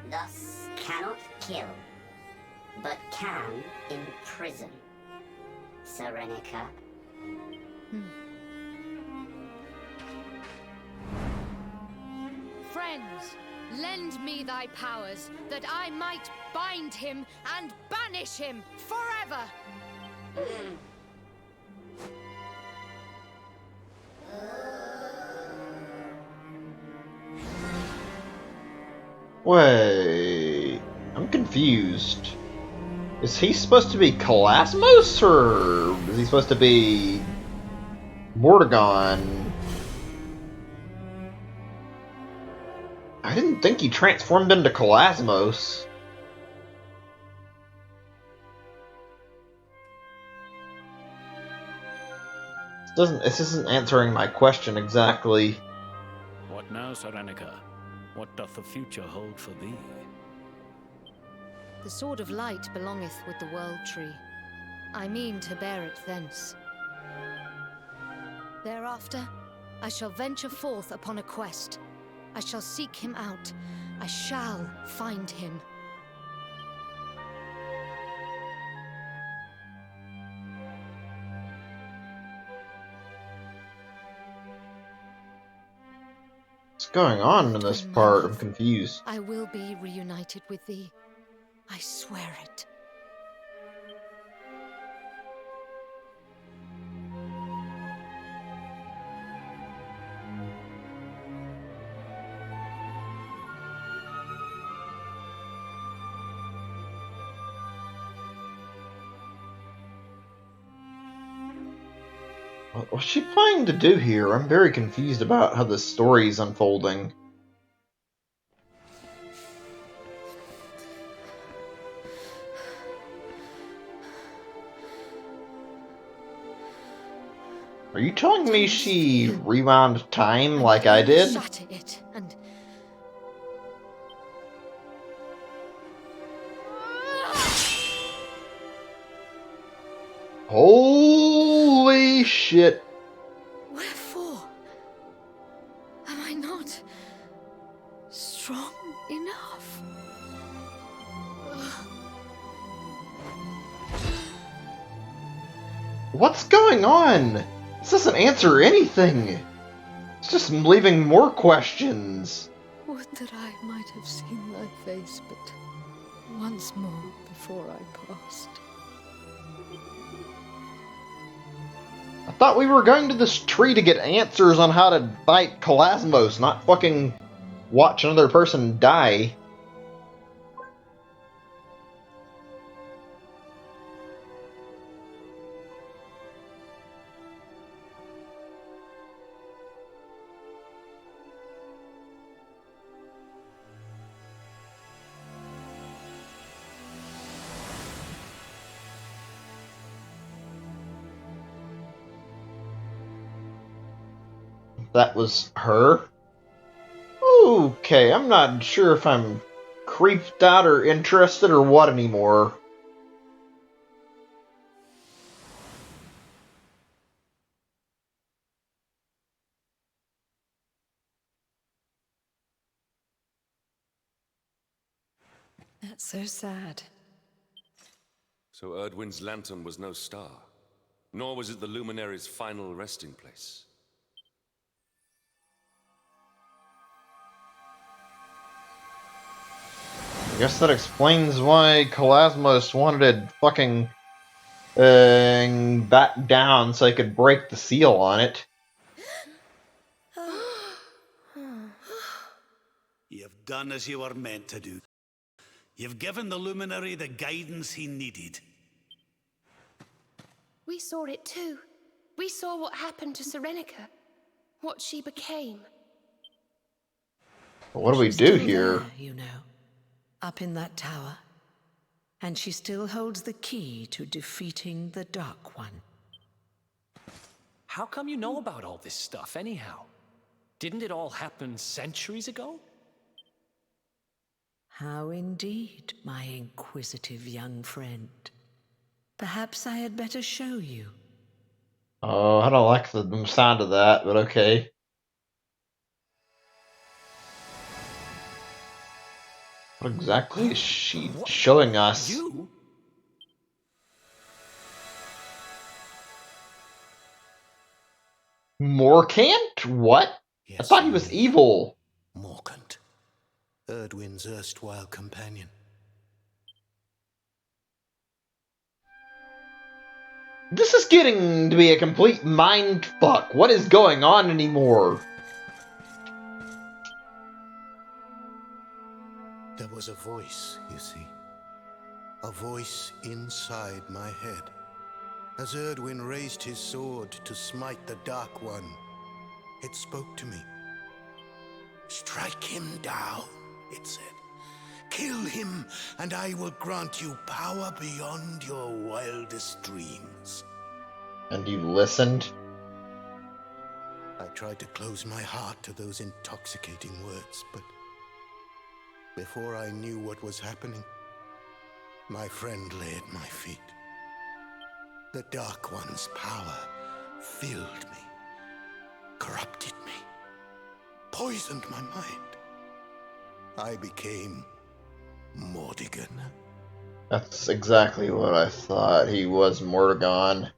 Thus cannot kill, but can imprison. Serenica. Friends, lend me thy powers, that I might bind him and banish him forever! Wait, I'm confused. Is he supposed to be Calasmos, or is he supposed to be Mordegon? I didn't think he transformed into Calasmos. This isn't answering my question exactly. What now, Serenica? What doth the future hold for thee? The Sword of Light belongeth with the World Tree. I mean to bear it thence. Thereafter, I shall venture forth upon a quest. I shall seek him out. I shall find him. What's going on in this part? I'm confused. I will be reunited with thee. I swear it. What's she planning to do here? I'm very confused about how this story is unfolding. Are you telling me she rewound time like I did? Shatter it and... Holy shit. Wherefore? Am I not strong enough? What's going on? This doesn't answer anything. It's just leaving more questions. Would that I might have seen thy face but once more before I passed. I thought we were going to this tree to get answers on how to fight Kalasmos, not fucking watch another person die. That was her? Okay, I'm not sure if I'm creeped out or interested or what anymore. That's so sad. So Erdwin's lantern was no star, nor was it the Luminary's final resting place. I guess that explains why Kalasmos wanted fucking back down so he could break the seal on it. You've done as you were meant to do. You've given the Luminary the guidance he needed. We saw it too. We saw what happened to Serenica. What she became. What do we She's do still here? there, you know, up in that tower. And she still holds the key to defeating the Dark One. How come you know about all this stuff, anyhow? Didn't it all happen centuries ago? How indeed, my inquisitive young friend. Perhaps I had better show you. Oh, I don't like the sound of that, but okay. What exactly is she showing us? You? Morkant? What? Yes, I thought he was evil. Morkant, Erdwin's erstwhile companion. This is getting to be a complete mind fuck. What is going on anymore? There was a voice, you see. A voice inside my head. As Erdwin raised his sword to smite the Dark One, it spoke to me. Strike him down, it said. Kill him, and I will grant you power beyond your wildest dreams. And you listened? I tried to close my heart to those intoxicating words, but before I knew what was happening, my friend lay at my feet. The Dark One's power filled me, corrupted me, poisoned my mind. I became Mordigan. That's exactly what I thought. He was Mordegon.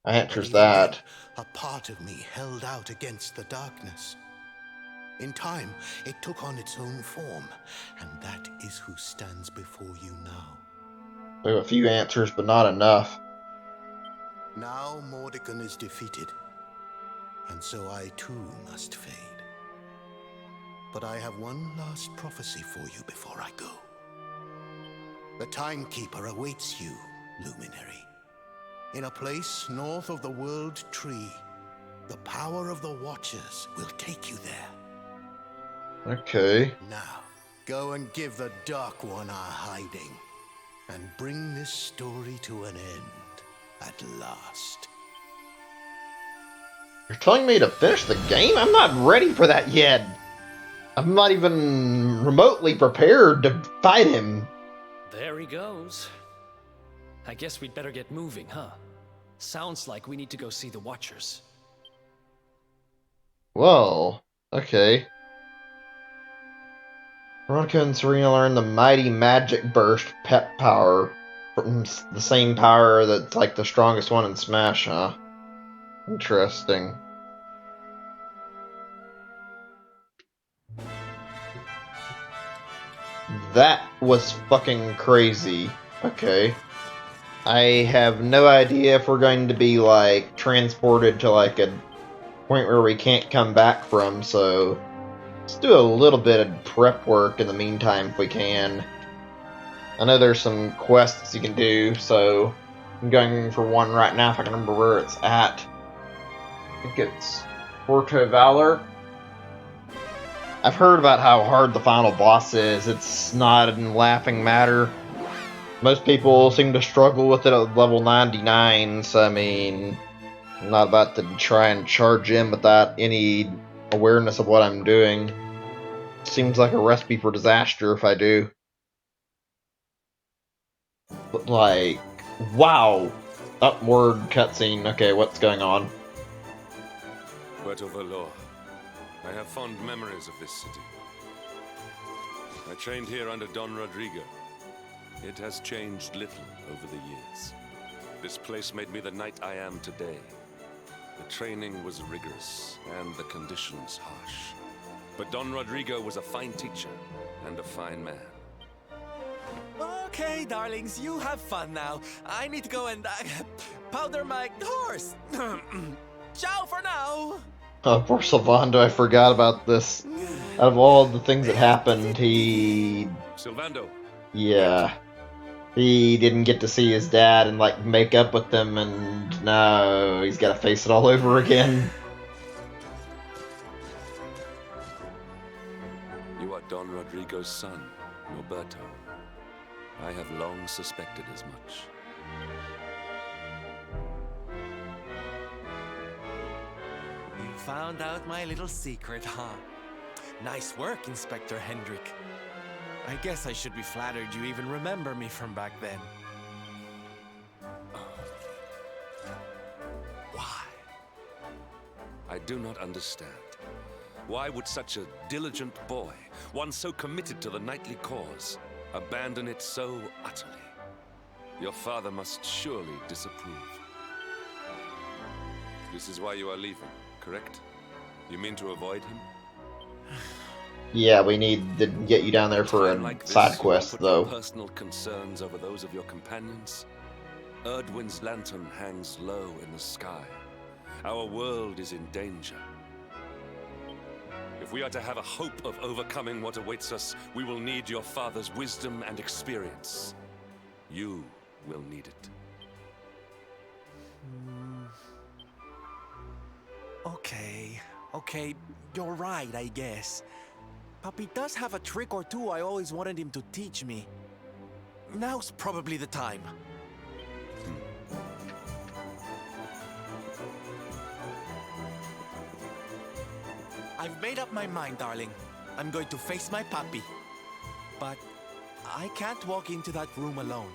Answers that. A part of me held out against the darkness. In time, it took on its own form, and that is who stands before you now. We have a few answers, but not enough. Now Mordigan is defeated, and so I too must fade. But I have one last prophecy for you before I go. The Timekeeper awaits you, Luminary. In a place north of the World Tree, the power of the Watchers will take you there. Okay. Now, go and give the Dark One our hiding, and bring this story to an end at last. You're telling me to finish the game? I'm not ready for that yet. I'm not even remotely prepared to fight him. There he goes. I guess we'd better get moving, huh? Sounds like we need to go see the Watchers. Well, okay. Veronica and Serena learn the Mighty Magic Burst pet power. from the same power that's like the strongest one in Smash, huh? Interesting. That was fucking crazy. Okay. I have no idea if we're going to be, like, transported to, like, a point where we can't come back from, so let's do a little bit of prep work in the meantime if we can. I know there's some quests you can do, so I'm going for one right now if I can remember where it's at. I think it's Porto Valor. I've heard about how hard the final boss is. It's not a laughing matter. Most people seem to struggle with it at level 99, so I mean, I'm not about to try and charge in without any awareness of what I'm doing. Seems like a recipe for disaster if I do. But like, wow! Upward cutscene. Okay, what's going on? Puerto Valor. I have fond memories of this city. I trained here under Don Rodrigo. It has changed little over the years. This place made me the knight I am today. The training was rigorous, and the conditions harsh. But Don Rodrigo was a fine teacher, and a fine man. Okay, darlings, you have fun now. I need to go and powder my horse. Ciao for now! Oh, poor Sylvando, I forgot about this. Out of all the things that happened, Sylvando! Yeah. He didn't get to see his dad and, like, make up with them, and now he's gotta face it all over again. You are Don Rodrigo's son, Roberto. I have long suspected as much. You found out my little secret, huh? Nice work, Inspector Hendrik. I guess I should be flattered you even remember me from back then. Why? I do not understand. Why would such a diligent boy, one so committed to the knightly cause, abandon it so utterly? Your father must surely disapprove. This is why you are leaving, correct? You mean to avoid him? Yeah, we need to get you down there for a side quest, though. Personal concerns over those of your companions. Erdwin's lantern hangs low in the sky. Our world is in danger. If we are to have a hope of overcoming what awaits us, we will need your father's wisdom and experience. You will need it. Okay, you're right, I guess. Papi does have a trick or two I always wanted him to teach me. Now's probably the time. I've made up my mind, darling. I'm going to face my papi. But I can't walk into that room alone.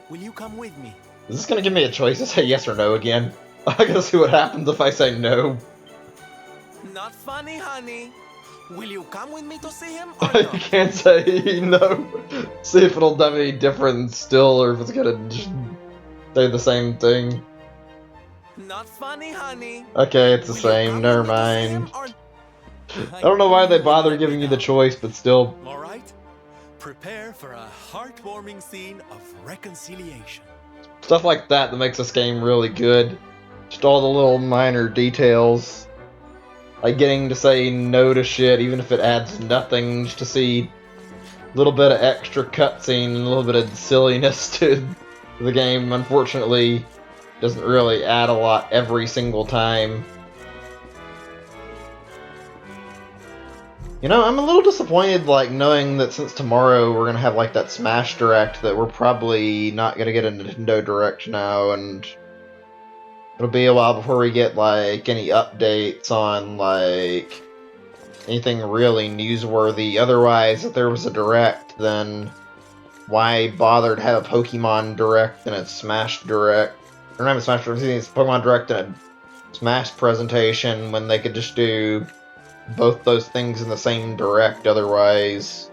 Will you come with me? Is this gonna give me a choice to say yes or no again? I gotta see what happens if I say no. Not funny, honey. Will you come with me to see him or I not? can't say no. See if it'll have any difference still, or if it's gonna just say the same thing. Not funny, honey. Okay, it's the same. Never mind. I don't know why they bother giving you the choice, but still. All right. Prepare for a heartwarming scene of reconciliation. Stuff like that makes this game really good. Just all the little minor details. Like getting to say no to shit, even if it adds nothing, just to see a little bit of extra cutscene and a little bit of silliness to the game. Unfortunately, doesn't really add a lot every single time. You know, I'm a little disappointed, like, knowing that since tomorrow we're gonna have, like, that Smash Direct, that we're probably not gonna get a Nintendo Direct now, and it'll be a while before we get, like, any updates on, like, anything really newsworthy. Otherwise, if there was a Direct, then why bother to have a Pokemon Direct and a Smash Direct? Or not a Smash Direct, it's a Pokemon Direct and a Smash presentation when they could just do both those things in the same Direct otherwise.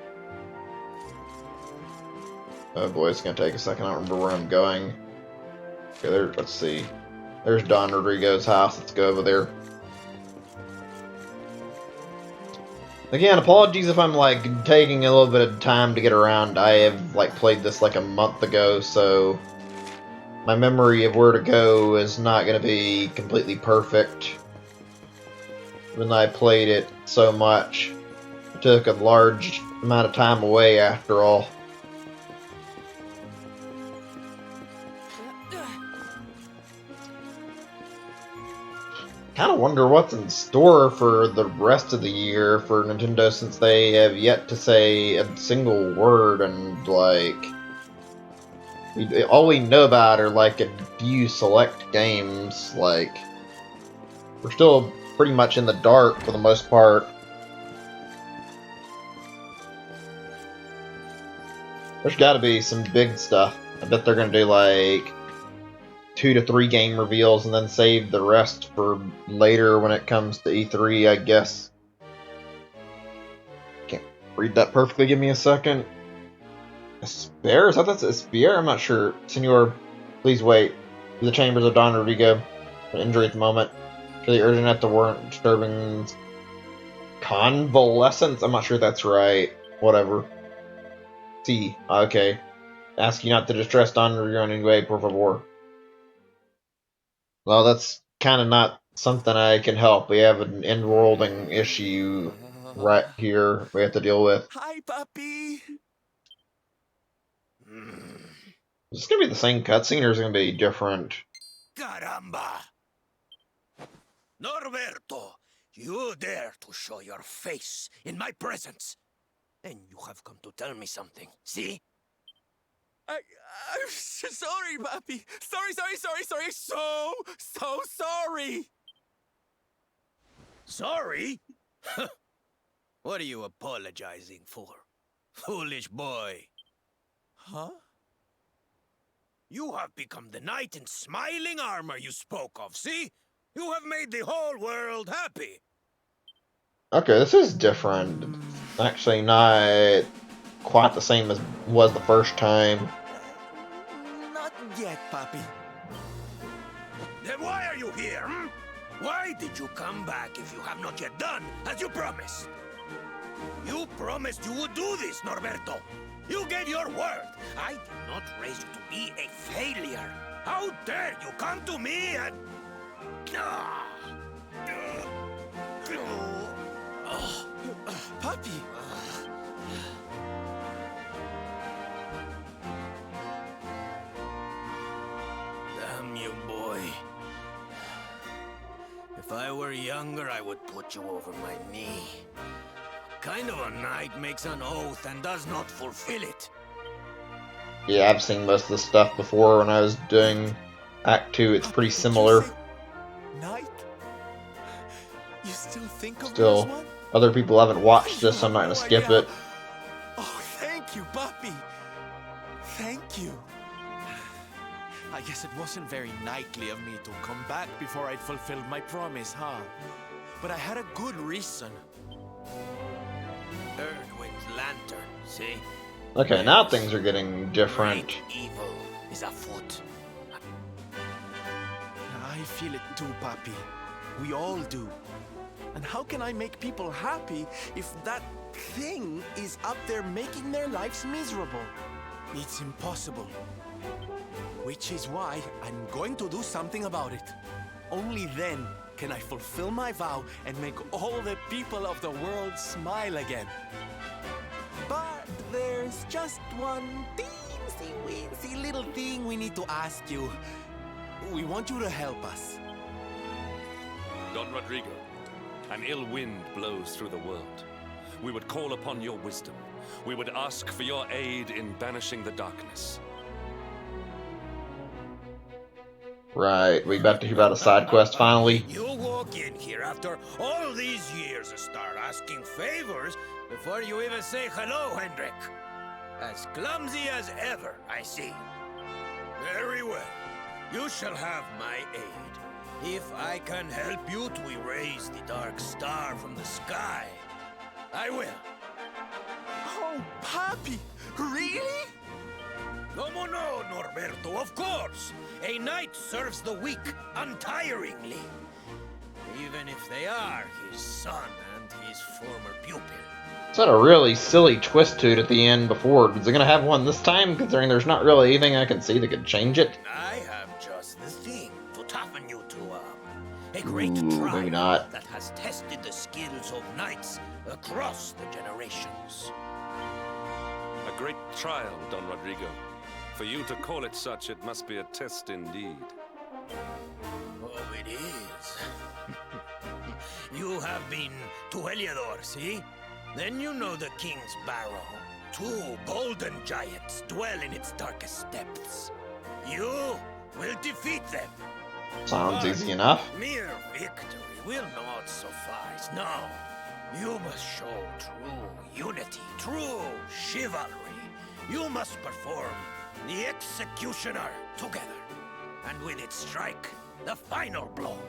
Oh boy, it's gonna take a second. I don't remember where I'm going. Okay, there. Let's see. There's Don Rodrigo's house. Let's go over there. Again, apologies if I'm like taking a little bit of time to get around. I have like played this like a month ago, so my memory of where to go is not going to be completely perfect. When I played it so much, it took a large amount of time away after all. Kind of wonder what's in store for the rest of the year for Nintendo, since they have yet to say a single word, and like all we know about are like a few select games. Like we're still pretty much in the dark for the most part. There's got to be some big stuff. I bet they're gonna do like 2 to 3 game reveals and then save the rest for later when it comes to E3, I guess. Can't read that perfectly. Give me a second. Esper? Is that that's Esper? I'm not sure. Senor, please wait. To the chambers of Don Rodrigo. An injury at the moment. To the urgent at the warrant disturbing convalescence? I'm not sure if that's right. Whatever. See. Okay. Ask you not to distress Don Rodrigo in any way, por favor. Well, that's kind of not something I can help. We have an in-worlding issue right here we have to deal with. Hi, puppy. Is this going to be the same cutscene, or is it going to be different? Caramba! Norberto, you dare to show your face in my presence. And you have come to tell me something, see? I'm sorry, puppy. Sorry. So sorry. Sorry? What are you apologizing for? Foolish boy. Huh? You have become the knight in smiling armor you spoke of, see? You have made the whole world happy. Okay, this is different. Actually, not quite the same as was the first time. Not yet, puppy. Then why are you here, hmm? Why did you come back if you have not yet done as you promised? You promised you would do this, Norberto. You gave your word. I did not raise you to be a failure. How dare you come to me and... Puppy! Damn you, boy. If I were younger, I would put you over my knee. What kind of a knight makes an oath and does not fulfill it? Yeah, I've seen most of this stuff before when I was doing Act 2. It's pretty similar. Knight? You still think of Still, this one? other people haven't watched this, so I'm not going to skip it. Oh, thank you, puppy. Thank you. I guess it wasn't very knightly of me to come back before I'd fulfilled my promise, huh? But I had a good reason. Erdwin's lantern, see? Okay, now things are getting different. Great evil is afoot. I feel it too, Papi. We all do. And how can I make people happy if that thing is up there making their lives miserable? It's impossible. Which is why I'm going to do something about it. Only then can I fulfill my vow and make all the people of the world smile again. But there's just one teensy-weensy little thing we need to ask you. We want you to help us. Don Rodrigo, an ill wind blows through the world. We would call upon your wisdom. We would ask for your aid in banishing the darkness. Right, we about to hear about a side quest finally. You walk in here after all these years and start asking favors before you even say hello, Hendrik. As clumsy as ever, I see. Very well. You shall have my aid. If I can help you to erase the dark star from the sky, I will. Oh, Papi! Really? No, Norberto, of course. A knight serves the weak untiringly. Even if they are his son and his former pupil. It's had a really silly twist to it at the end before. Is it gonna have one this time, considering there's not really anything I can see that could change it? I have just the thing to toughen you to a great Ooh, trial maybe not. that has tested the skills of knights across the generations. A great trial, Don Rodrigo. For you to call it such, it must be a test indeed. Oh, it is. You have been to Heliodor, see? Then you know the King's Barrow. 2 golden giants dwell in its darkest depths. You will defeat them. Sounds easy enough. Mere victory will not suffice. No, you must show true unity, true chivalry. You must perform the executioner together, and with it strike the final blow.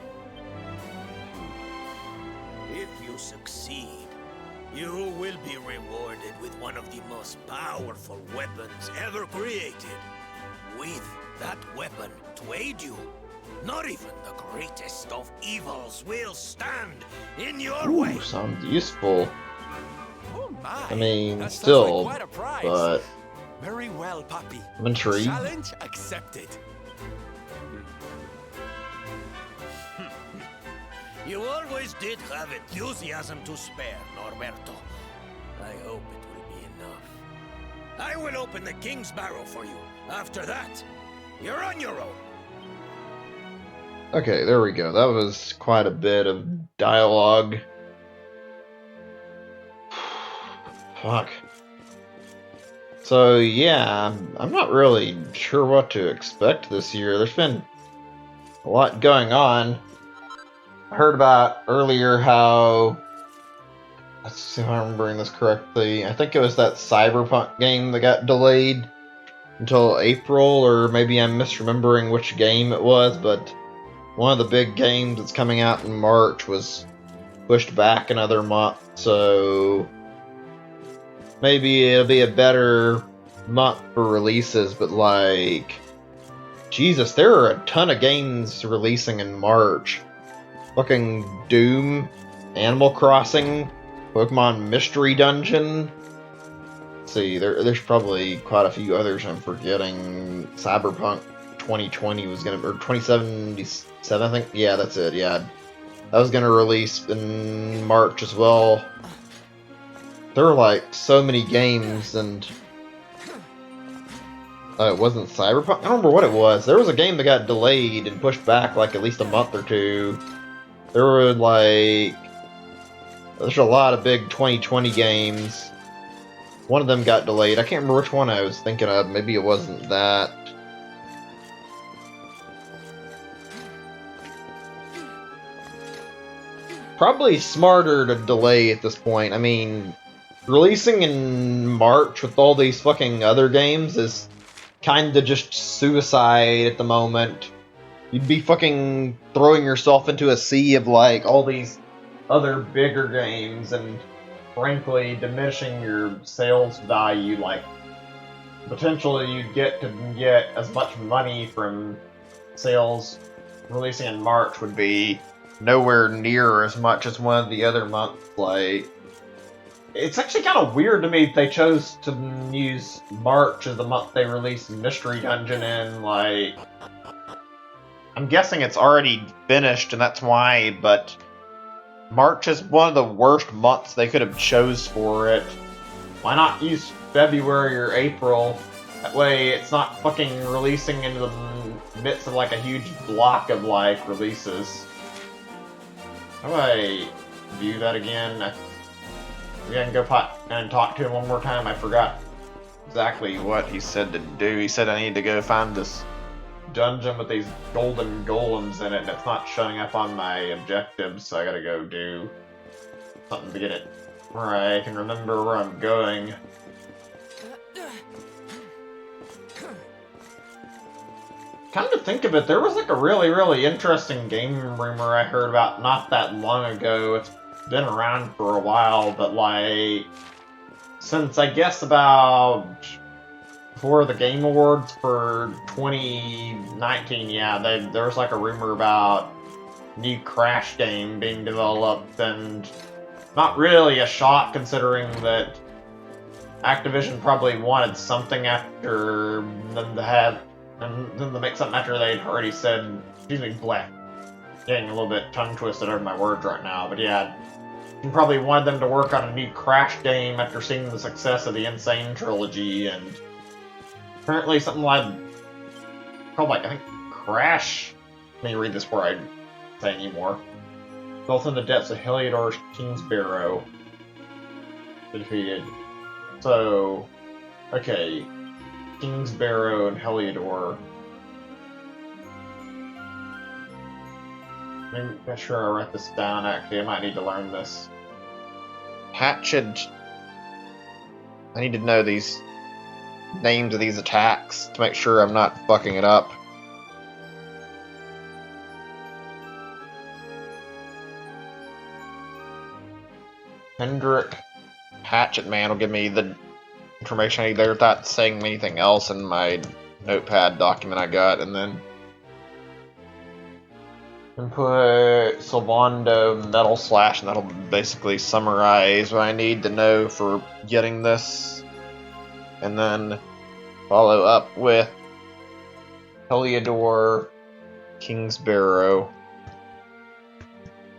If you succeed, you will be rewarded with one of the most powerful weapons ever created. With that weapon to aid you, not even the greatest of evils will stand in your way. Ooh, sounds useful. Oh my! I mean, that sounds still, like quite a prize. but Very well, Papi. I'm intrigued. Challenge accepted. You always did have enthusiasm to spare, Norberto. I hope it will be enough. I will open the King's Barrow for you. After that, you're on your own. Okay, there we go. That was quite a bit of dialogue. Fuck. So yeah, I'm not really sure what to expect this year. There's been a lot going on. I heard about earlier how, let's see if I'm remembering this correctly, I think it was that Cyberpunk game that got delayed until April, or maybe I'm misremembering which game it was, but one of the big games that's coming out in March was pushed back another month, so maybe it'll be a better month for releases, but like, Jesus, there are a ton of games releasing in March. Fucking Doom, Animal Crossing, Pokemon Mystery Dungeon. Let's see, there's probably quite a few others I'm forgetting. Cyberpunk 2020 was gonna, or 2077, I think. Yeah, that's it. Yeah, that was gonna release in March as well. There were like so many games, and it wasn't Cyberpunk. I don't remember what it was. There was a game that got delayed and pushed back like at least a month or two. There were like, there's a lot of big 2020 games. One of them got delayed. I can't remember which one I was thinking of. Maybe it wasn't that. Probably smarter to delay at this point. I mean, releasing in March with all these fucking other games is kinda just suicide at the moment. You'd be fucking throwing yourself into a sea of like all these other bigger games and frankly diminishing your sales value. Like, potentially you'd get as much money from sales releasing in March would be nowhere near as much as one of the other months. Like, it's actually kind of weird to me that they chose to use March as the month they released Mystery Dungeon in. Like, I'm guessing it's already finished and that's why, but March is one of the worst months they could have chose for it. Why not use February or April? That way it's not fucking releasing into the midst of like a huge block of like releases. How do I view that again? Maybe I can go and talk to him one more time. I forgot exactly what he said to do. He said I need to go find this dungeon with these golden golems in it, and it's not showing up on my objectives, so I gotta go do something to get it where I can remember where I'm going. Come to think of it, there was like a really, really interesting game rumor I heard about not that long ago. It's been around for a while, but like, since I guess about before the Game Awards for 2019, yeah, there was like a rumor about new Crash game being developed, and not really a shock considering that Activision probably wanted something after them to have, and them to make something after they'd already said, excuse me, bleh. Getting a little bit tongue twisted over my words right now, but yeah, you probably wanted them to work on a new Crash game after seeing the success of the Insane trilogy, and apparently something like, called like, I think, Crash? Let me read this before I say anymore. Both in the depths of Heliodor's King's Barrow. Defeated. So, okay, King's Barrow and Heliodor. I'm not sure I write this down, actually. I might need to learn this. Hatched. I need to know these names of these attacks to make sure I'm not fucking it up. Hendrik Hatchet Man will give me the information I need there without saying anything else in my notepad document I got, and then input Sylvando Metal Slash, and that'll basically summarize what I need to know for getting this. And then follow up with Heliodor King's Barrow.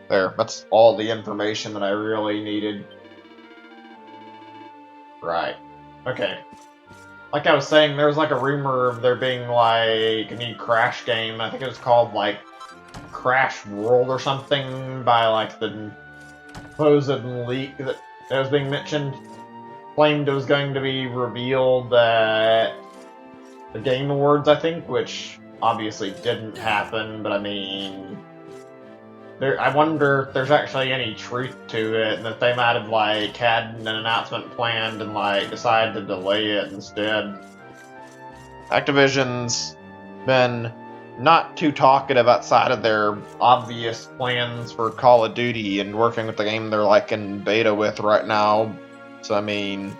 There, that's all the information that I really needed. Right. Okay. Like I was saying, there was like a rumor of there being like a new Crash game. I think it was called like Crash World or something by like the supposed leak that was being mentioned. Claimed it was going to be revealed at the Game Awards, I think, which obviously didn't happen, but I mean, I wonder if there's actually any truth to it, and that they might have like had an announcement planned and like decided to delay it instead. Activision's been not too talkative outside of their obvious plans for Call of Duty and working with the game they're like in beta with right now. So I mean,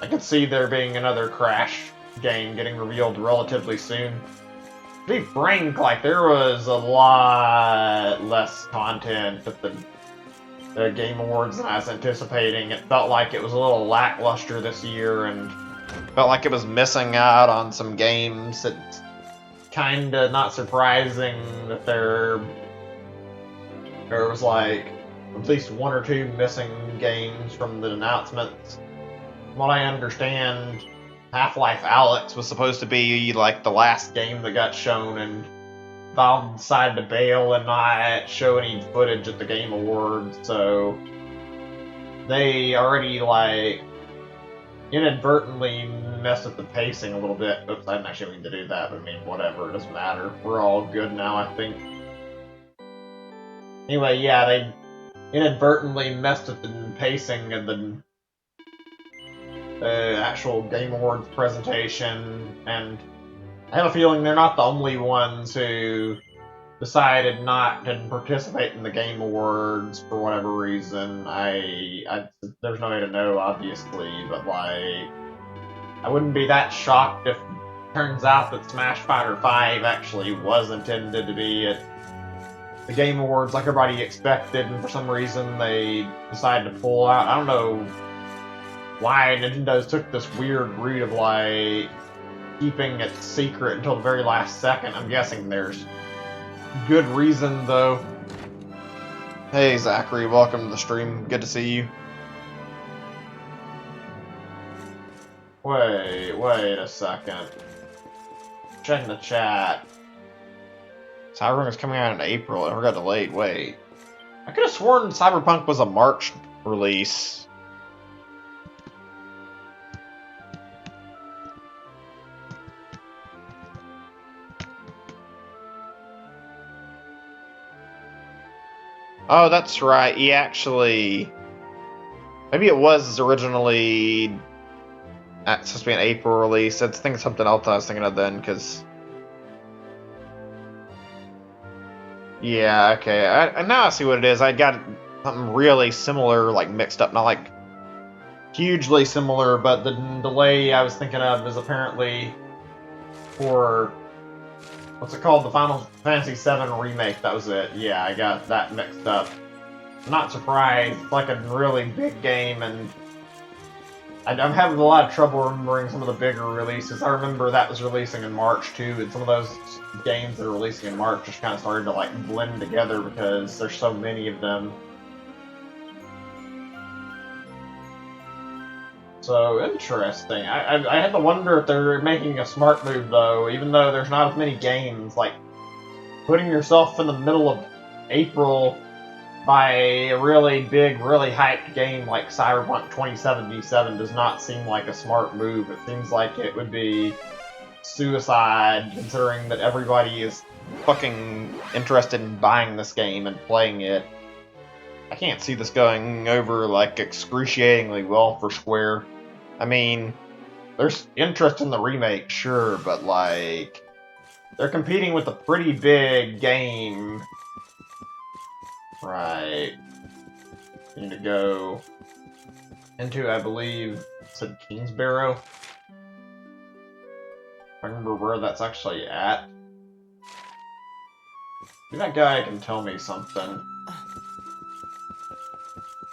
I could see there being another Crash game getting revealed relatively soon. To be frank, like there was a lot less content at the Game Awards than I was anticipating. It felt like it was a little lackluster this year, and felt like it was missing out on some games. It's kinda not surprising that there was like at least one or two missing games from the announcements. From what I understand, Half-Life Alyx was supposed to be like the last game that got shown, and Valve decided to bail and not show any footage at the Game Awards, so they already like inadvertently messed with the pacing a little bit. Oops, I didn't actually mean to do that, but I mean, whatever, it doesn't matter. We're all good now, I think. Anyway, yeah, they inadvertently messed with the pacing of the actual Game Awards presentation, and I have a feeling they're not the only ones who decided not to participate in the Game Awards for whatever reason. There's no way to know, obviously, but like, I wouldn't be that shocked if it turns out that Smash Fighter 5 actually was intended to be at the Game Awards like everybody expected, and for some reason they decided to pull out. I don't know why Nintendo's took this weird route of like keeping it secret until the very last second. I'm guessing there's good reason though. Hey Zachary, welcome to the stream. Good to see you. Wait a second. Checking the chat. Cyberpunk is coming out in April. It never got delayed. Wait. I could have sworn Cyberpunk was a March release. Oh, that's right. He actually... Maybe it was originally supposed to be an April release. I think it's something else I was thinking of then, because... Yeah, okay. Now I see what it is. I got something really similar, like, mixed up. Not like hugely similar, but the delay I was thinking of is apparently for, what's it called? The Final Fantasy VII Remake. That was it. Yeah, I got that mixed up. I'm not surprised. It's like a really big game, and I'm having a lot of trouble remembering some of the bigger releases. I remember that was releasing in March too, and some of those games that are releasing in March just kind of started to like blend together because there's so many of them. So interesting. I had to wonder if they're making a smart move though, even though there's not as many games. Like putting yourself in the middle of April by a really big, really hyped game like Cyberpunk 2077 does not seem like a smart move. It seems like it would be suicide, considering that everybody is fucking interested in buying this game and playing it. I can't see this going over like excruciatingly well for Square. I mean, there's interest in the remake, sure, but like they're competing with a pretty big game. Right. You need to go into, I believe, it said Kingsbarrow. I remember where that's actually at. Maybe that guy can tell me something.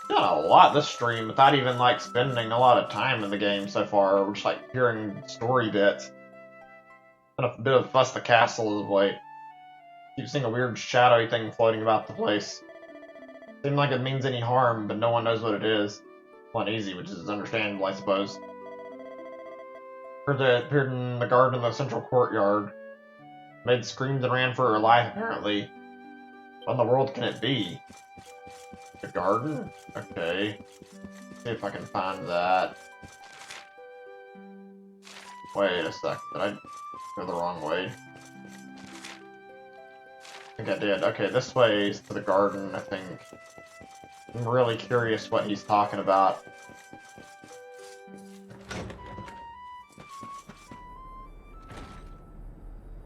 Done a lot this stream without even like spending a lot of time in the game so far. We're just like hearing story bits. Been a bit of fuss the castle of late. Keep seeing a weird shadowy thing floating about the place. Seems like it means any harm, but no one knows what it is. Uneasy, which is understandable, I suppose. Heard that it appeared in the garden of the central courtyard. Made screams and ran for her life, apparently. What in the world can it be? The garden? Okay. See if I can find that. Wait a sec. Did I go the wrong way? I think I did. Okay, this way is to the garden, I think. I'm really curious what he's talking about.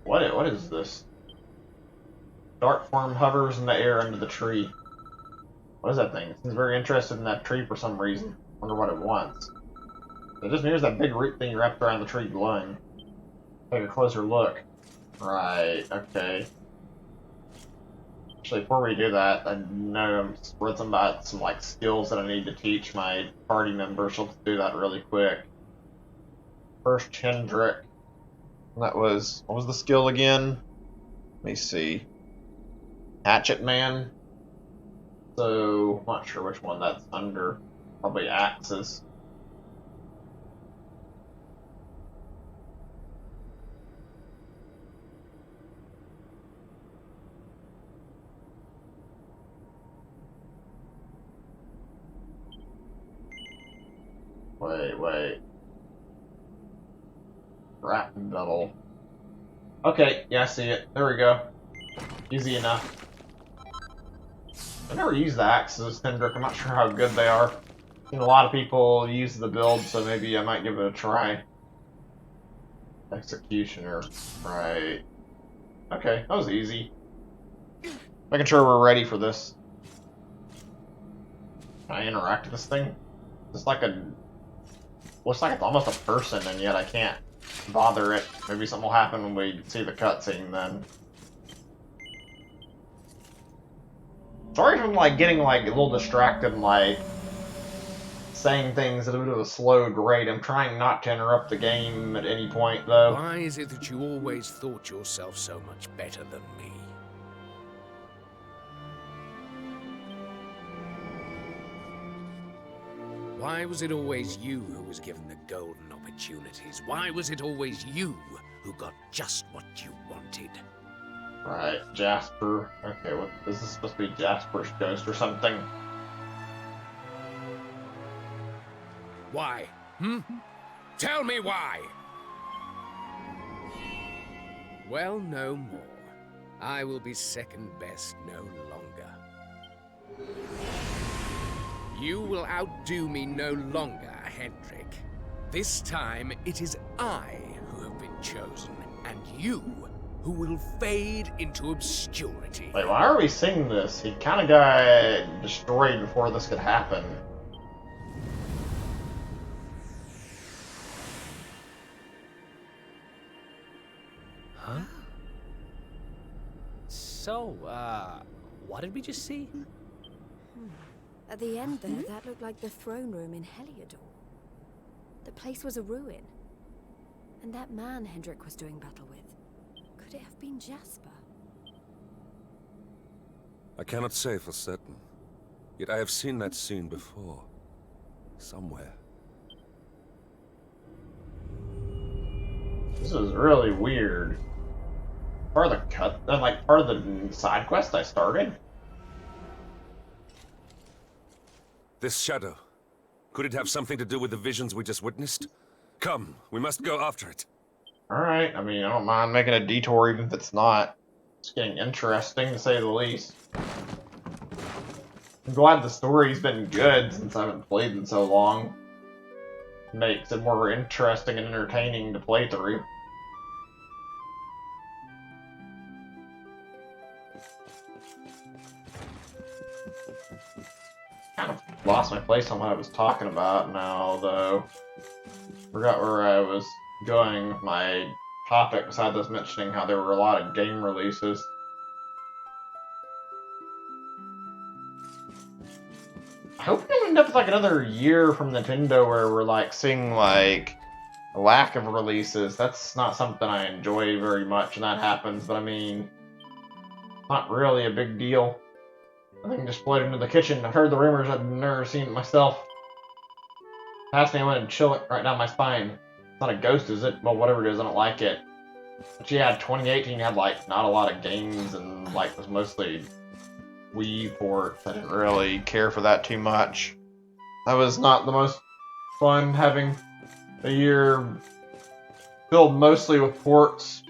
What is this? Dark form hovers in the air under the tree. What is that thing? It seems very interested in that tree for some reason. Wonder what it wants. It just nears that big root thing wrapped around the tree glowing. Take a closer look. Right, okay. Actually, before we do that, I know I'm read some about some like skills that I need to teach my party members. So let's do that really quick. First, Hendrick. That was, what was the skill again? Let me see. Hatchet Man. So, I'm not sure which one that's under. Probably axes. Wait. Rap battle. Okay, yeah, I see it. There we go. Easy enough. I've never used the axes, Hendrick. I'm not sure how good they are. I've seen a lot of people use the build, so maybe I might give it a try. Executioner. Right. Okay, that was easy. Making sure we're ready for this. Can I interact with this thing? It's like a... Looks like it's almost a person, and yet I can't bother it. Maybe something will happen when we see the cutscene then. Sorry if I'm like getting like a little distracted and like saying things at a bit of a slowed rate. I'm trying not to interrupt the game at any point though. Why is it that you always thought yourself so much better than me? Why was it always you who was given the golden opportunities? Why was it always you who got just what you wanted? Right, Jasper. Okay, what is this supposed to be? Jasper's ghost or something? Why? Tell me why! Well, no more. I will be second best no longer. You will outdo me no longer, Hendrick. This time, it is I who have been chosen, and you who will fade into obscurity. Wait, why are we seeing this? He kind of got destroyed before this could happen. Huh? So, what did we just see? At the end there, that looked like the throne room in Heliodor. The place was a ruin. And that man Hendrik was doing battle with, could it have been Jasper? I cannot say for certain. Yet I have seen that scene before. Somewhere. This is really weird. Part of the cut, like part of the side quest I started. This shadow. Could it have something to do with the visions we just witnessed? Come, we must go after it. Alright, I mean, I don't mind making a detour even if it's not. It's getting interesting, to say the least. I'm glad the story's been good since I haven't played in so long. Makes it more interesting and entertaining to play through. Kind of lost my place on what I was talking about now, though. Forgot where I was going with my topic, besides us mentioning how there were a lot of game releases. I hope we don't end up with like another year from Nintendo where we're like seeing like a lack of releases. That's not something I enjoy very much when that happens, but I mean, not really a big deal. I think just float into the kitchen. I've heard the rumors, I've never seen it myself. Pass me, I went and chill it right down my spine. It's not a ghost, is it? Well, whatever it is, I don't like it. But yeah, 2018 had like not a lot of games and like was mostly Wii ports. I didn't really care for that too much. That was not the most fun having a year filled mostly with ports.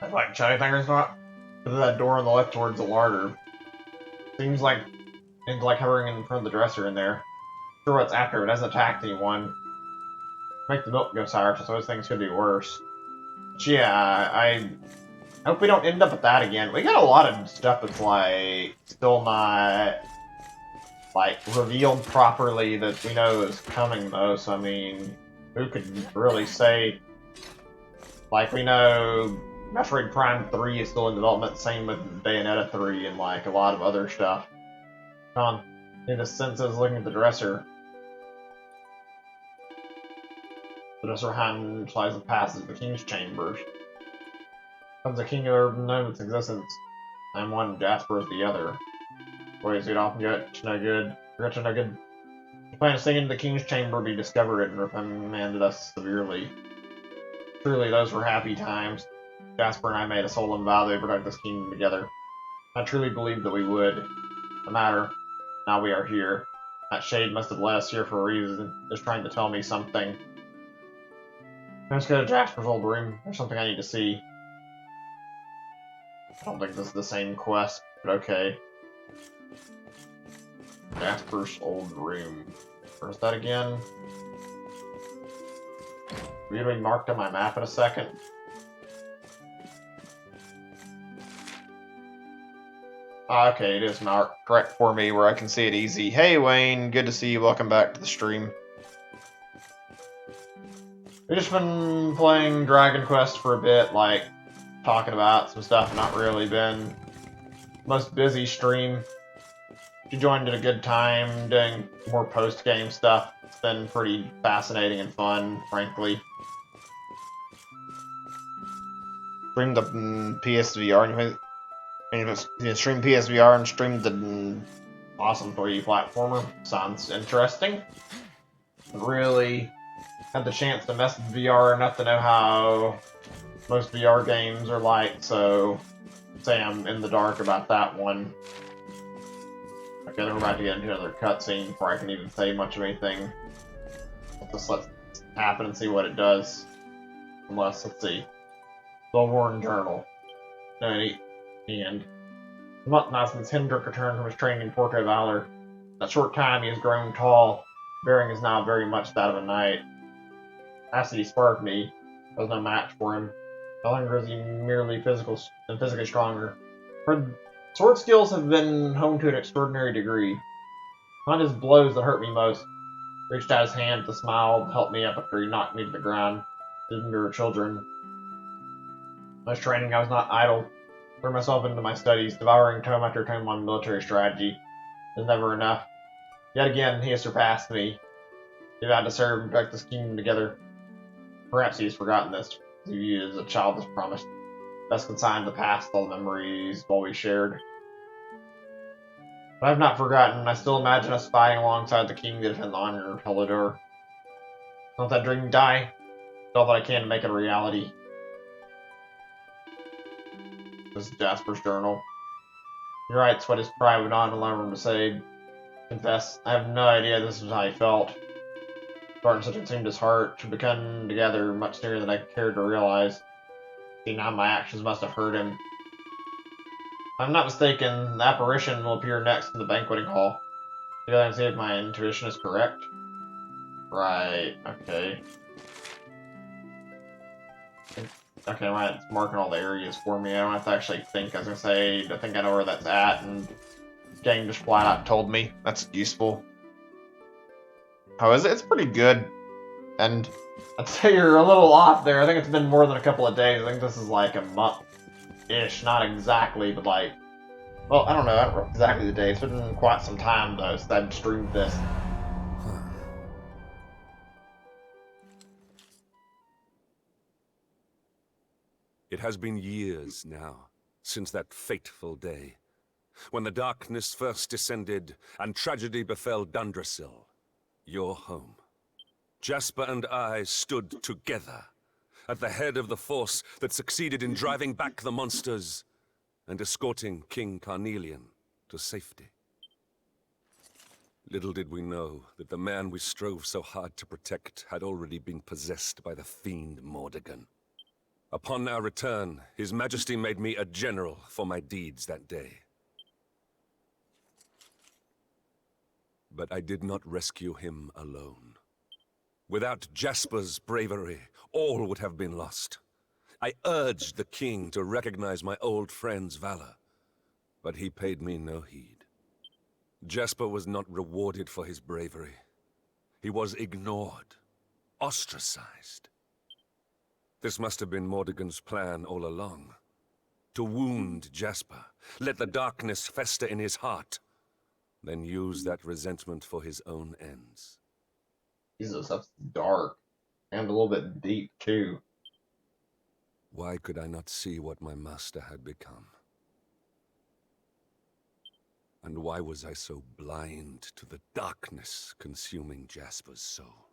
I like China Fingers not. Because of that door on the left towards the larder. Seems like it's like hovering in front of the dresser in there. Sure what's after, it hasn't attacked anyone. Make the milk go sour, so those things could be worse. But yeah, I hope we don't end up with that again. We got a lot of stuff that's like still not like revealed properly that we know is coming though, so I mean, who could really say? Like we know Metroid Prime 3 is still in development, same with Bayonetta 3 and like a lot of other stuff. Come on, in the senses looking at the dresser. The dresser behind implies the passage of the King's Chambers. Comes a king who knows its existence. I'm one, Jasper is the other. Ways we'd often get to no good. Forget to no good. The plan to sing into the King's Chamber be discovered and reprimanded us severely. Truly, those were happy times. Jasper and I made a solemn vow that we protect this kingdom together. I truly believed that we would. No matter. Now we are here. That shade must have led us here for a reason. Just trying to tell me something. Let's go to Jasper's old room. There's something I need to see. I don't think this is the same quest, but okay. Jasper's old room. Where's that again? Will be marked on my map in a second. Okay, it is marked correct for me where I can see it easy. Hey Wayne, good to see you. Welcome back to the stream. We've just been playing Dragon Quest for a bit, like talking about some stuff, not really been most busy stream. You joined at a good time, doing more post-game stuff. It's been pretty fascinating and fun, frankly. Streamed the PSVR, and stream PSVR and streamed the awesome 3D platformer. Sounds interesting. Really had the chance to mess with VR enough to know how most VR games are like, so say I'm in the dark about that one. Okay, then we're about to get into another cutscene before I can even say much of anything. Let's just let it happen and see what it does. Unless, let's see. Soulborn Journal. No, and a month now since Hendrik returned from his training in Porto Valor. In a short time he has grown tall. Bearing is now very much that of a knight. As he sparred me, I was no match for him. No longer is he merely physically stronger. Her sword skills have been honed to an extraordinary degree. Not his blows that hurt me most. Reached out his hand with a smile to help me up after he knocked me to the ground. Didn't mirror children. I was training, I was not idle. Threw myself into my studies, devouring tome after tome on military strategy. It was never enough. Yet again, he has surpassed me. He vowed to serve and protect this kingdom together. Perhaps he has forgotten this. He viewed as a childish promise. Best consigned the past, all the memories always shared. But I have not forgotten. I still imagine us fighting alongside the king to defend the honor of Helidor. Don't let that dream die. Do all that I can to make it a reality. This is Jasper's journal. He writes what his pride would not allow him to say. Confess, I have no idea this is how he felt. Spartan such it seemed his heart to become together much sooner than I cared to realize. See, now my actions must have hurt him. If I'm not mistaken, the apparition will appear next in the banqueting hall. Together and see if my intuition is correct. Right, okay. Okay, right, it's marking all the areas for me. I don't have to actually think. I was gonna say, I think I know where that's at, and the game just flat out told me. That's useful. How is it? It's pretty good. And I'd say you're a little off there. I think it's been more than a couple of days. I think this is like a month-ish. Not exactly, but like... Well, I don't know exactly the day. It's been quite some time, though, since I've streamed this. It has been years now, since that fateful day, when the darkness first descended and tragedy befell Dundrasil, your home. Jasper and I stood together, at the head of the force that succeeded in driving back the monsters and escorting King Carnelian to safety. Little did we know that the man we strove so hard to protect had already been possessed by the fiend Mordegon. Upon our return, His Majesty made me a general for my deeds that day. But I did not rescue him alone. Without Jasper's bravery, all would have been lost. I urged the king to recognize my old friend's valor, but he paid me no heed. Jasper was not rewarded for his bravery. He was ignored, ostracized. This must have been Mordegon's plan all along. To wound Jasper, let the darkness fester in his heart, then use that resentment for his own ends. Jesus, that's dark. And a little bit deep, too. Why could I not see what my master had become? And why was I so blind to the darkness consuming Jasper's soul?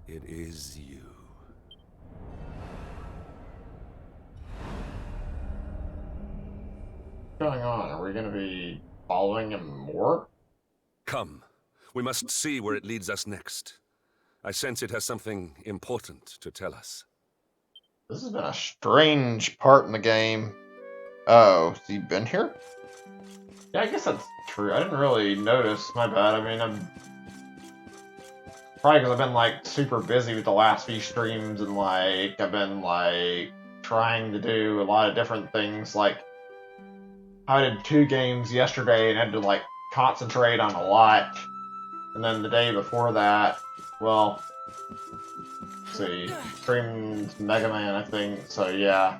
It is you. What's going on? Are we going to be following him more? Come. We must see where it leads us next. I sense it has something important to tell us. This has been a strange part in the game. Oh, has he been here? Yeah, I guess that's true. I didn't really notice. My bad. I mean, I'm... Probably because I've been, like, super busy with the last few streams, and, like, I've been, like, trying to do a lot of different things. Like, I did 2 games yesterday and had to, like, concentrate on a lot. And then the day before that, well, let's see, streamed Mega Man, I think, so yeah.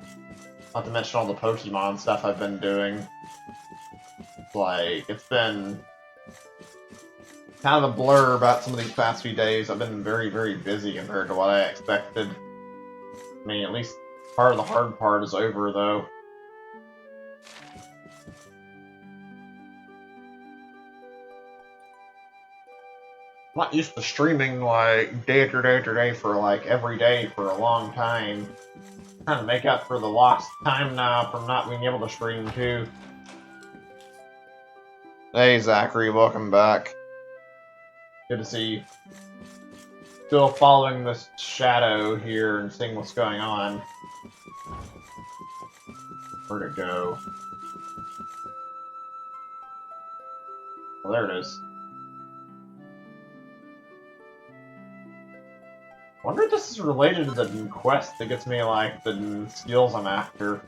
Not to mention all the Pokemon stuff I've been doing. Like, it's been kind of a blur about some of these past few days. I've been very, very busy compared to what I expected. I mean, at least part of the hard part is over, though. I'm not used to streaming, like, day after day after day for, like, every day for a long time. I'm trying to make up for the lost time now from not being able to stream, too. Hey, Zachary, welcome back. Good to see you. Still following this shadow here and seeing what's going on. Where'd it go? Well, there it is. I wonder if this is related to the quest that gets me, like, the skills I'm after.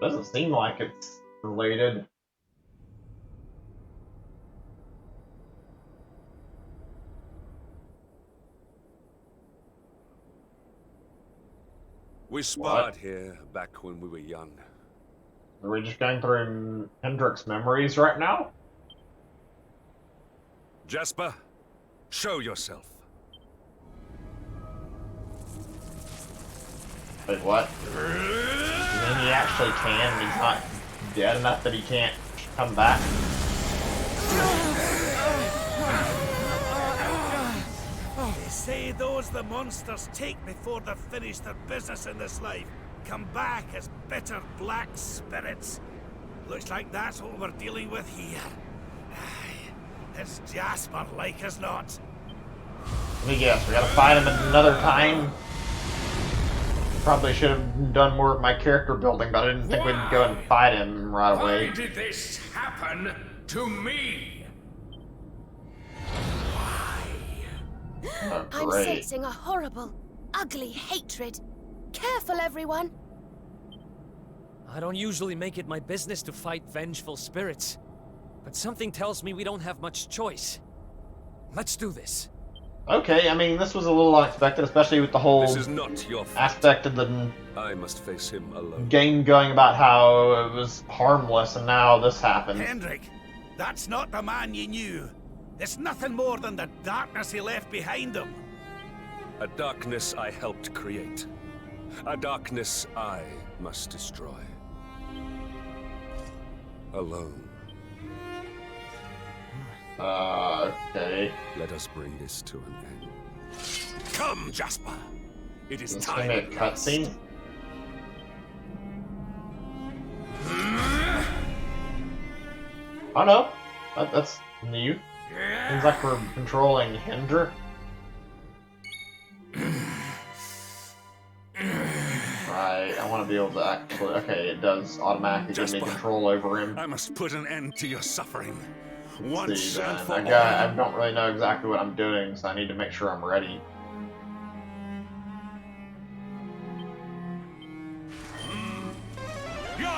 Doesn't seem like it's related. We sparred here back when we were young. Are we just going through Hendrik's memories right now? Jasper, show yourself. Wait, what? You mean he actually can and he's not dead enough that he can't come back? They say those the monsters take before they've finished their business in this life come back as bitter black spirits. Looks like that's what we're dealing with here. Aye, it's Jasper like as not. Let me guess, we gotta fight him another time? Probably should have done more of my character building, but I didn't think we'd go and fight him right away. Why did this happen to me? Oh, I'm great. sensing a horrible, ugly hatred. Careful, everyone. I don't usually make it my business to fight vengeful spirits, but something tells me we don't have much choice. Let's do this. Okay, I mean, this was a little unexpected, especially with the whole This is not your fault. aspect of the I must face him alone. game going about how it was harmless, and now this happens. Hendrik, that's not the man you knew. It's nothing more than the darkness he left behind him. A darkness I helped create. A darkness I must destroy. Alone. Okay. Let us bring this to an end. Come, Jasper. It is This time. gonna be a cutscene? Oh no, that's new. Seems like we're controlling Hendrik. Right, I want to be able to actually. Okay, it does automatically give me Jasper, control over him. I must put an end to your suffering. Let's Once see, and then. for I don't really know exactly what I'm doing, so I need to make sure I'm ready.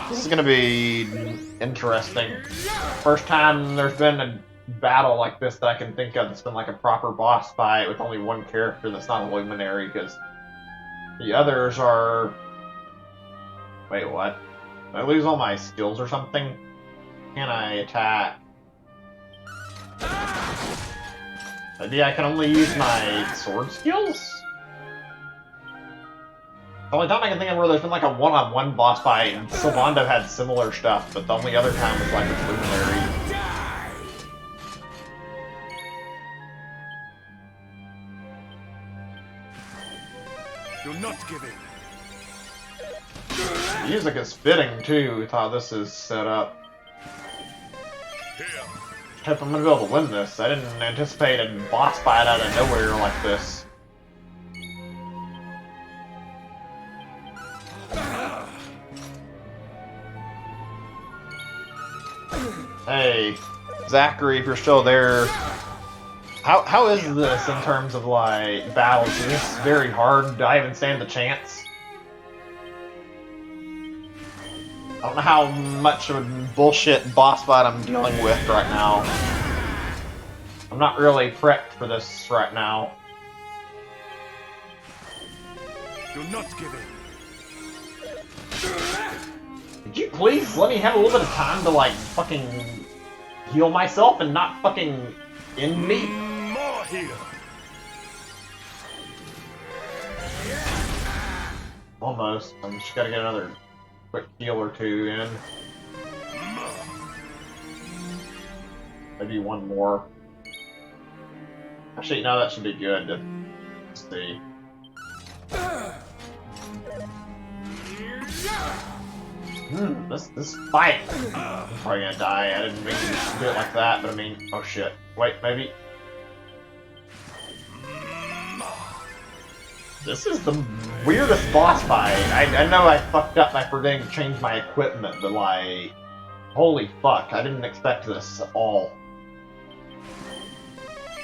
This is gonna be interesting. First time there's been a battle like this that I can think of that's been like a proper boss fight with only one character that's not a luminary, because the others are... Wait, what? Did I lose all my skills or something? Can I attack? Maybe I can only use my sword skills? The only time I can think of where there's been like a one-on-one boss fight, and Sylvando had similar stuff, but the only other time was like with Luminary. Do not give in. The music is fitting too with how this is set up. Hope I'm gonna be able to win this. I didn't anticipate a boss fight out of nowhere like this. Hey, Zachary, if you're still there, how is this in terms of like battles? Is this very hard? Do I even stand a chance? I don't know how much of a bullshit boss fight I'm dealing with right now. I'm not really prepped for this right now. Do not give in. Could you please let me have a little bit of time to like fucking heal myself and not fucking end me? More here. Almost. I'm just gotta get another quick heal or two in. Maybe one more. Actually, no, that should be good. Let's see. This fight. I'm probably gonna die. I didn't mean to do it like that, but I mean, oh shit. Wait, maybe. This is the weirdest boss fight. I know I fucked up by forgetting to change my equipment, but like, holy fuck, I didn't expect this at all.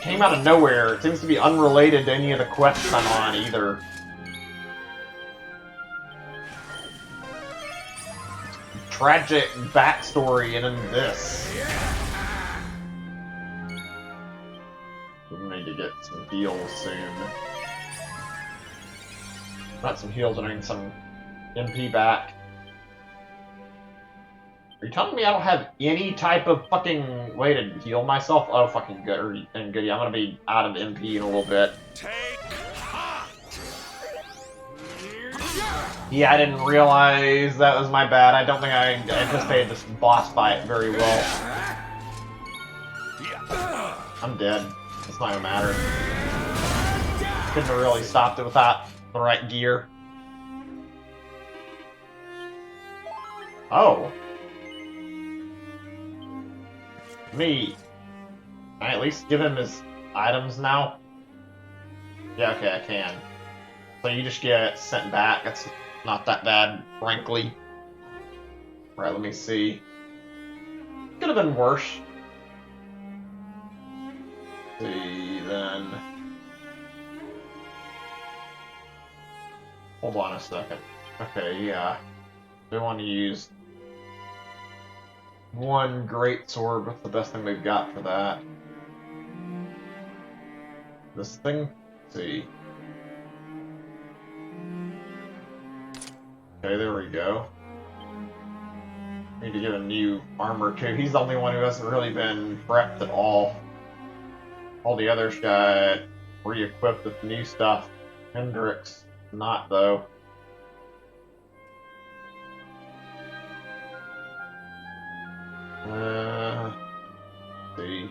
Came out of nowhere. It seems to be unrelated to any of the quests I'm on either. tragic backstory and then this. We need to get some heals soon. Not some heals, I mean some MP back. Are you telling me I don't have any type of fucking way to heal myself? Oh, fucking good. And goody, I'm gonna be out of MP in a little bit. Yeah, I didn't realize that was my bad. I don't think I anticipated this boss fight very well. I'm dead. It's not gonna matter. Couldn't have really stopped it without the right gear. Oh. Me. Can I at least give him his items now? Yeah, okay, I can. So you just get sent back. That's not that bad, frankly. Right, let me see. Could have been worse. Let's see, then. Hold on a second. Okay, yeah. We want to use one great sword. What's the best thing we've got for that? This thing? Let's see. Okay, there we go. Need to get a new armor too. He's the only one who hasn't really been prepped at all. All the others got re-equipped with new stuff. Hendrix, not though. Let's see.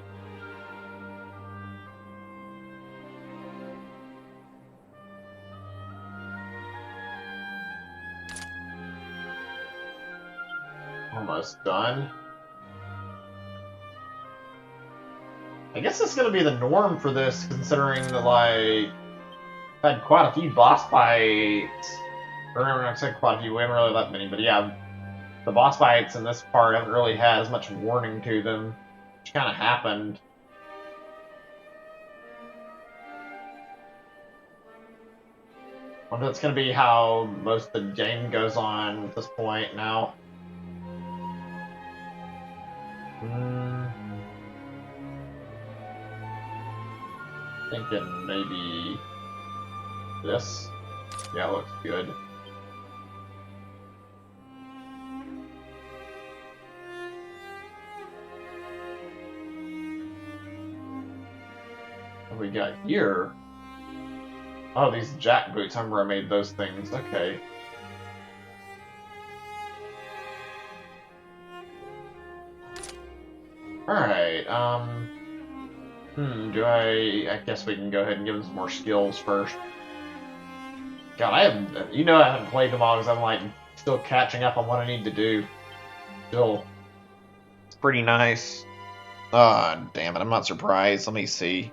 Almost done. I guess it's gonna be the norm for this, considering that, like, I've had quite a few boss fights. Remember, I said quite a few, we haven't really that many, but yeah, the boss fights in this part haven't really had as much warning to them, which kind of happened. I wonder if it's gonna be how most of the game goes on at this point now. Thinking maybe this. Yeah, looks good. What we got here? Oh, these jack boots. I remember I made those things. Okay. Alright, do I guess we can go ahead and give him some more skills first. God, I haven't played them all because I'm, like, still catching up on what I need to do. Still. It's pretty nice. Ah, damn it, I'm not surprised. Let me see.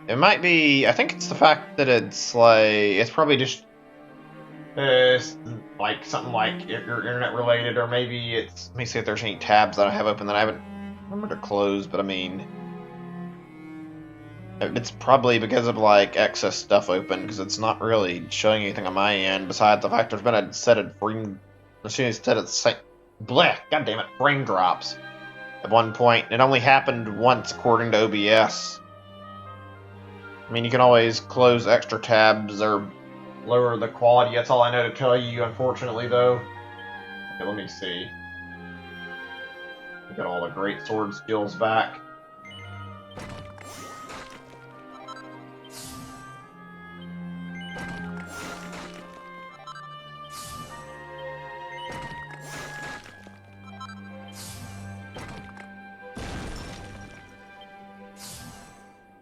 It might be, I think it's the fact that it's, like, it's probably just, like, something like your internet related, or maybe it's, let me see if there's any tabs that I have open that I haven't remembered to close, but I mean, it's probably because of, like, excess stuff open, because it's not really showing anything on my end, besides the fact there's been a set of frame, as soon as it said it's, bleh, god damn it, frame drops at one point. It only happened once according to OBS. I mean, you can always close extra tabs or lower the quality, that's all I know to tell you, unfortunately, though. Okay, let me see. Got all the great sword skills back.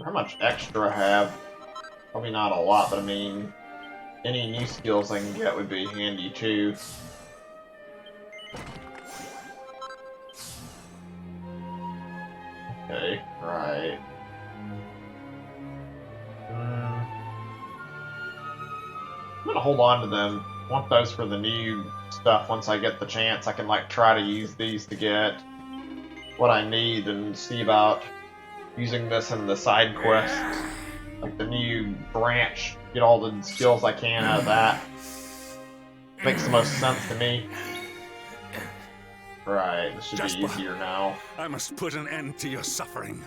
How much extra I have? Probably not a lot, but I mean, any new skills I can get would be handy too. Okay, right. I'm gonna hold on to them. I want those for the new stuff once I get the chance. I can, like, try to use these to get what I need and see about using this in the side quests. Like the new branch, get all the skills I can out of that. Makes the most sense to me. Right, this should Jasper, be easier now. I must put an end to your suffering,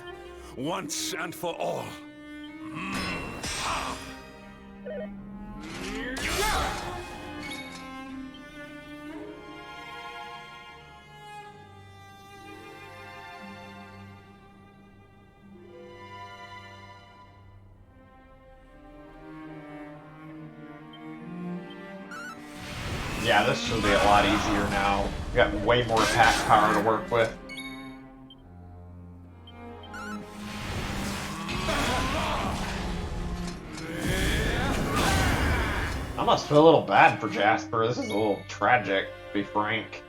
once and for all. Yeah, this should be a lot easier now. We got way more attack power to work with. I must feel a little bad for Jasper. This is a little tragic, to be frank.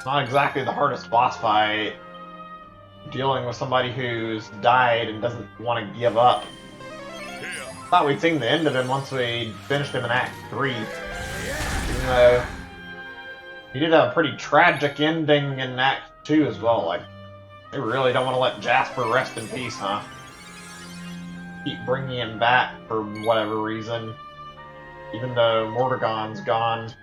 Not exactly the hardest boss fight. Dealing with somebody who's died and doesn't want to give up. Thought we'd seen the end of him once we finished him in Act 3. Even though he did a pretty tragic ending in Act 2 as well. Like, they really don't want to let Jasper rest in peace, huh? Keep bringing him back for whatever reason. Even though Mordegon's gone.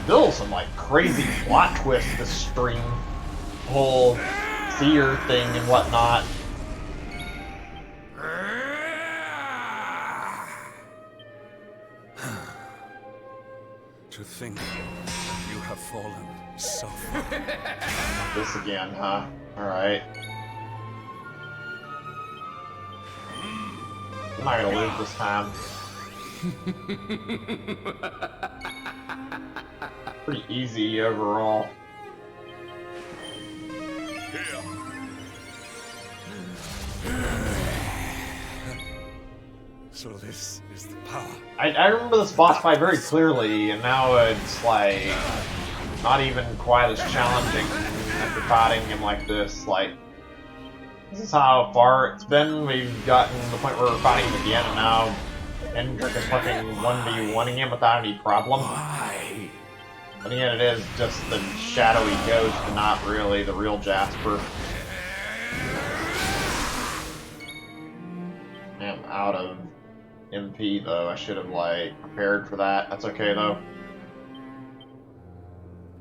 Still some, like, crazy plot twist this stream. Whole seer thing and whatnot. To think you have fallen so far. This again, huh? Alright. I'm not gonna lose this time. Pretty easy overall. So this is the power. I remember this boss fight very clearly, and now it's like not even quite as challenging after fighting him like this. Like, this is how far it's been. We've gotten to the point where we're fighting him again, and now Hendrik is fucking 1v1ing him without any problem. But again, it is just the shadowy ghost, and not really the real Jasper. I'm out of MP though. I should have like prepared for that. That's okay though.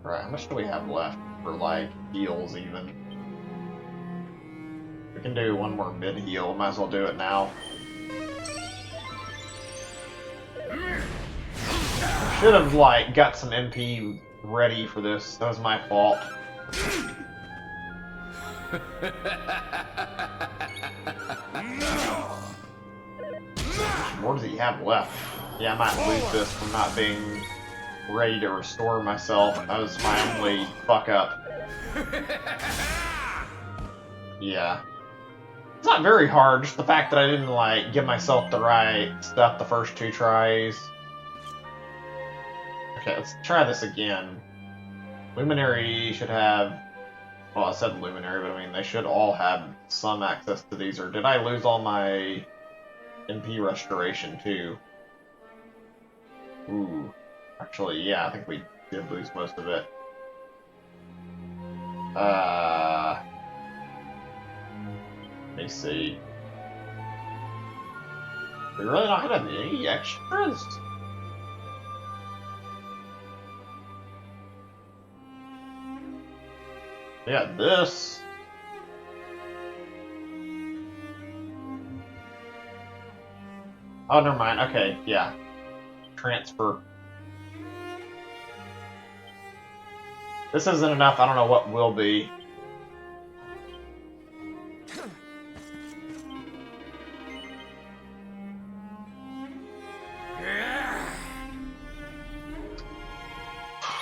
Alright, how much do we have left for like heals even? We can do one more mid heal. Might as well do it now. Should have like got some MP ready for this. That was my fault. What does he have left? Yeah, I might lose this from not being ready to restore myself. That was my only fuck up. Yeah. It's not very hard, just the fact that I didn't like give myself the right stuff the first 2 tries. Okay, let's try this again. Luminary should have... Well, I said Luminary, but I mean, they should all have some access to these, or did I lose all my MP restoration too? Ooh. Actually, yeah, I think we did lose most of it. Let me see. We really not have any extras? We got this. Oh, never mind. Okay, yeah. Transfer. This isn't enough. I don't know what will be.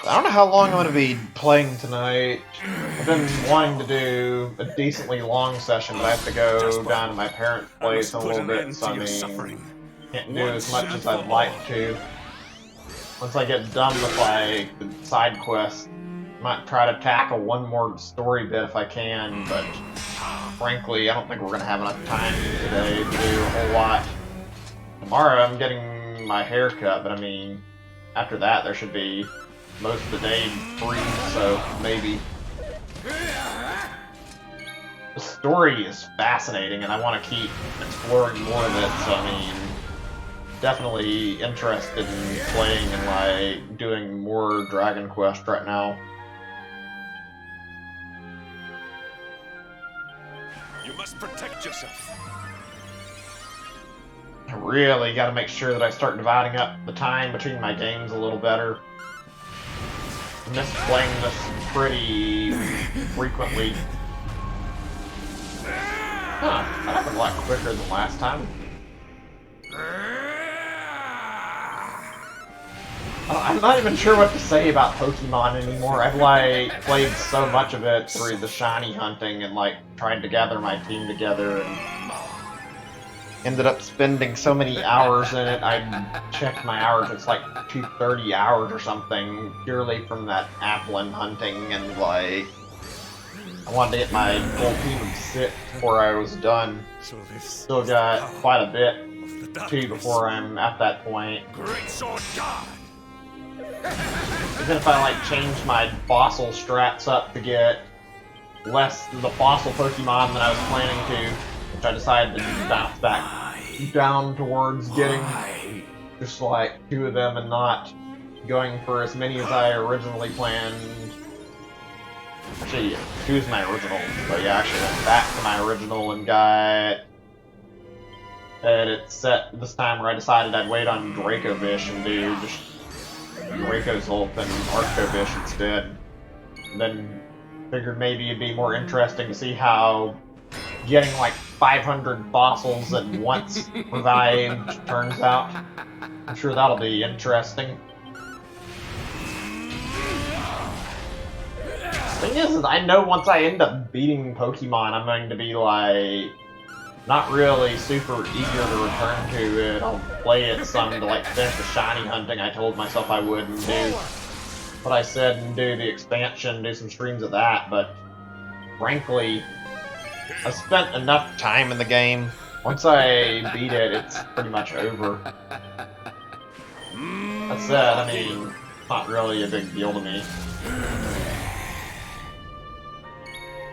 I don't know how long I'm going to be playing tonight. I've been wanting to do a decently long session, but I have to go down to my parents' place in a little bit, so I mean, can't do as much as I'd like to. Once I get done with like the side quest, I might try to tackle one more story bit if I can, but frankly, I don't think we're going to have enough time today to do a whole lot. Tomorrow I'm getting my hair cut, but I mean, after that there should be most of the day free, so maybe. the story is fascinating, and I want to keep exploring more of it. So I mean, definitely interested in playing and like doing more Dragon Quest right now. You must protect yourself. I really got to make sure that I start dividing up the time between my games a little better. I miss playing this pretty frequently. Huh, that happened a lot quicker than last time. I'm not even sure what to say about Pokemon anymore. I've like played so much of it through the shiny hunting and like tried to gather my team together and ended up spending so many hours in it. I checked my hours, it's like 230 hours or something, purely from that Applin hunting, and like I wanted to get my full team of 6 before I was done. Still got quite a bit too before I'm at that point. Great sword god! Even if I like change my fossil strats up to get less of the fossil Pokemon than I was planning to, which I decided to bounce back down towards getting just like 2 of them and not going for as many as I originally planned. Actually, 2 is my original, but yeah, I actually went back to my original and got it set this time where I decided I'd wait on Dracovish and do just Draco's ult and Arctovish instead. And then figured maybe it'd be more interesting to see how getting like 500 fossils at once revived turns out. I'm sure that'll be interesting. Thing is, I know once I end up beating Pokemon, I'm going to be like not really super eager to return to it. I'll play it some to like finish the shiny hunting I told myself I would and do what I said and do the expansion, do some streams of that, but frankly, I've spent enough time in the game. Once I beat it, it's pretty much over. That said, I mean, it's not really a big deal to me.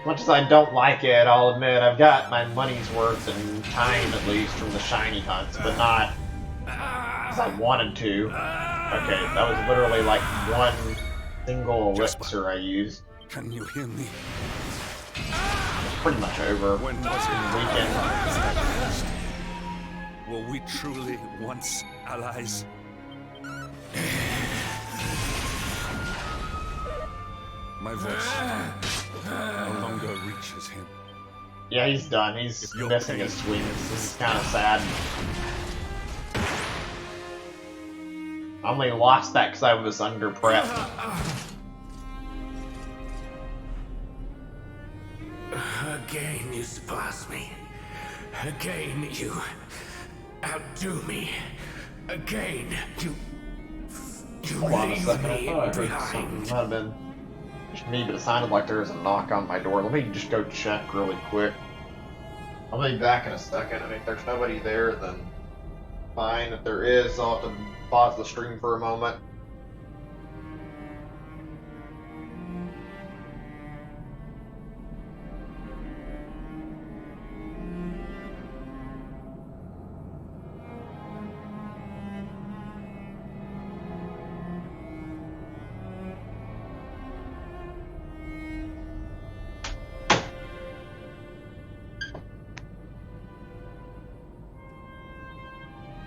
As much as I don't like it, I'll admit I've got my money's worth in time at least from the shiny hunts, but not as I wanted to. Okay, that was literally like 1 single elixir I used. Can you hear me? It's pretty much over. When was the weekend? Were we truly once allies? My voice no longer reaches him. Yeah, he's done. He's missing his swings. This is kind of sad. I only lost that because I was under prep. Again you surpass me. Again you outdo me. Again you Hold on a leave second, I me thought I heard something. behind. Might have been just me, but it sounded like there was a knock on my door. Let me just go check really quick. I'll be back in a second. I mean, if there's nobody there, then fine. If there is, I'll have to pause the stream for a moment.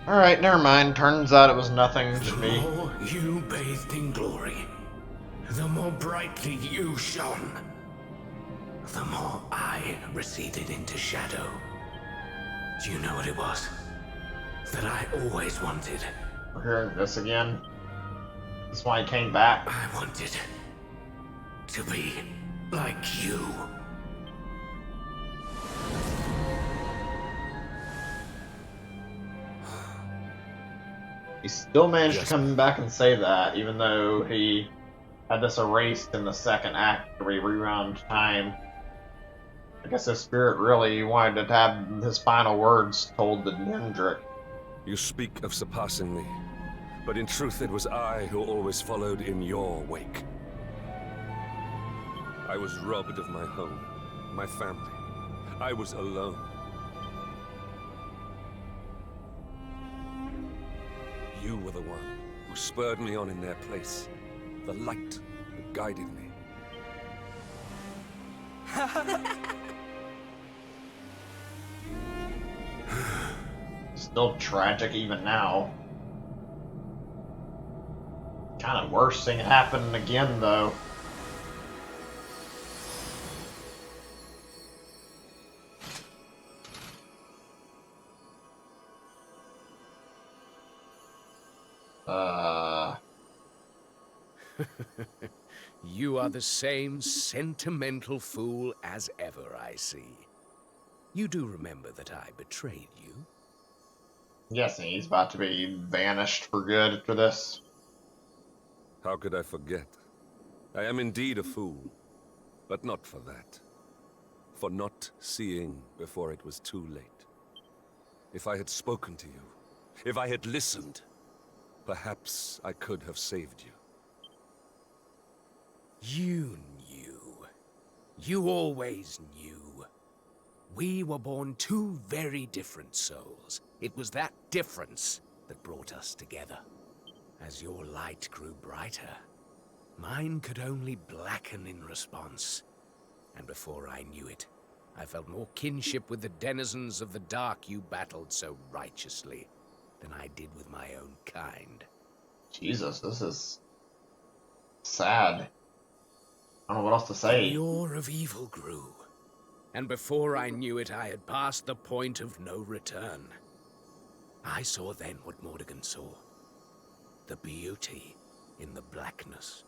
Alright, never mind. Turns out it was nothing to me. The more you bathed in glory, the more brightly you shone, the more I receded into shadow. Do you know what it was that I always wanted? We're hearing this again. That's why he came back. I wanted to be like you. He still managed to come back and say that, even though he had this erased in the second act where he rewound time. I guess his spirit really wanted to have his final words told to Hendrik. You speak of surpassing me, but in truth it was I who always followed in your wake. I was robbed of my home, my family, I was alone. You were the one who spurred me on in their place. The light that guided me. Still tragic even now. Kind of worse thing happening again, though. You are the same sentimental fool as ever, I see. You do remember that I betrayed you? I'm guessing he's about to be vanished for good after this. How could I forget? I am indeed a fool, but not for that. For not seeing before it was too late. If I had spoken to you, if I had listened, perhaps I could have saved you. You knew. You always knew. We were born two very different souls. It was that difference that brought us together. As your light grew brighter, mine could only blacken in response. And before I knew it, I felt more kinship with the denizens of the dark you battled so righteously than I did with my own kind. Jesus, this is sad. I don't know what else to The say. lure of evil grew, and before I knew it, I had passed the point of no return. I saw then what Mordegon saw. The beauty in the blackness.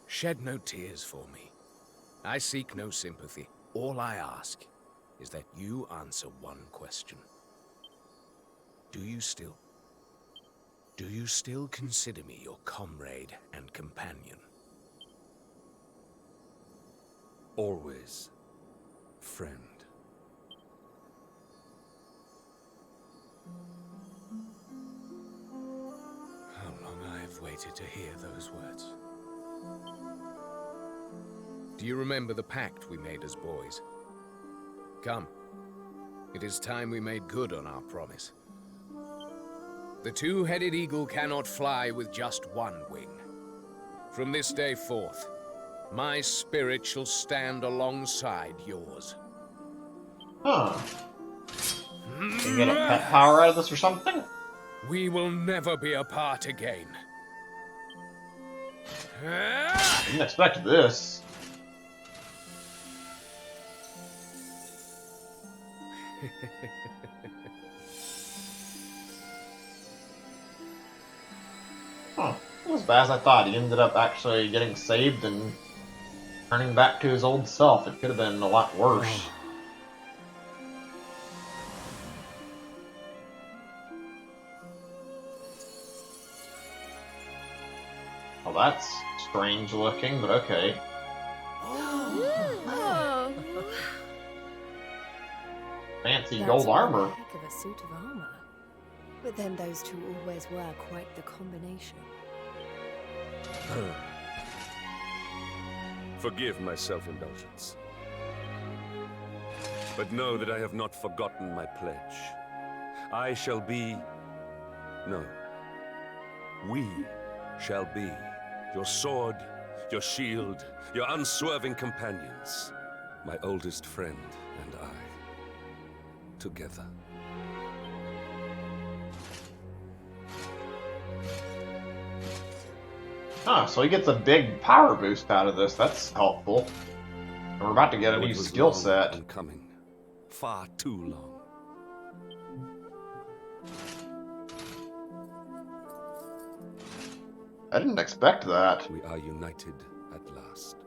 Shed no tears for me. I seek no sympathy. All I ask is that you answer one question. Do you still consider me your comrade and companion? Always, friend. How long I have waited to hear those words. Do you remember the pact we made as boys? Come. It is time we made good on our promise. The two-headed eagle cannot fly with just one wing. From this day forth, my spirit shall stand alongside yours. Huh. You get a pet power out of this or something? We will never be apart again. Didn't expect this. Huh. It was as bad as I thought. He ended up actually getting saved and turning back to his old self. It could have been a lot worse. Well, that's strange looking, but okay. Oh. Fancy That's gold one armor. heck of a suit of armor. But then those two always were quite the combination. Forgive my self-indulgence. But know that I have not forgotten my pledge. I shall be... No. We shall be your sword, your shield, your unswerving companions. My oldest friend and I. Together. Ah, so he gets a big power boost out of this. That's helpful. And we're about to get a new skill set. Coming. Far too long. I didn't expect that. We are united at last.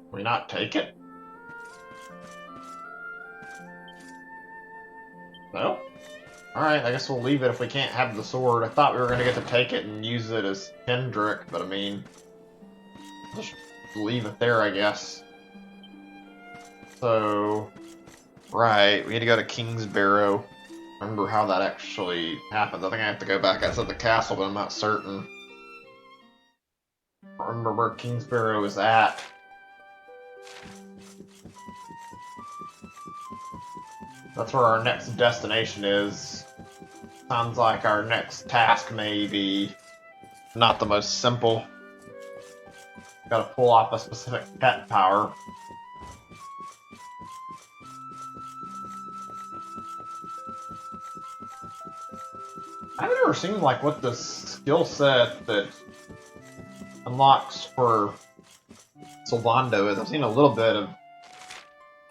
Can we not take it? No? Alright, I guess we'll leave it if we can't have the sword. I thought we were gonna get to take it and use it as Hendrik, but I mean... just leave it there, I guess. So, right, we need to go to Kingsbarrow. I remember how that actually happens. I think I have to go back outside the castle, but I'm not certain. I don't remember where Kingsbarrow is at. That's where our next destination is. Sounds like our next task may be not the most simple. Gotta pull off a specific pet power. I've never seen like what the skill set that unlocks for Sylvando is. I've seen a little bit of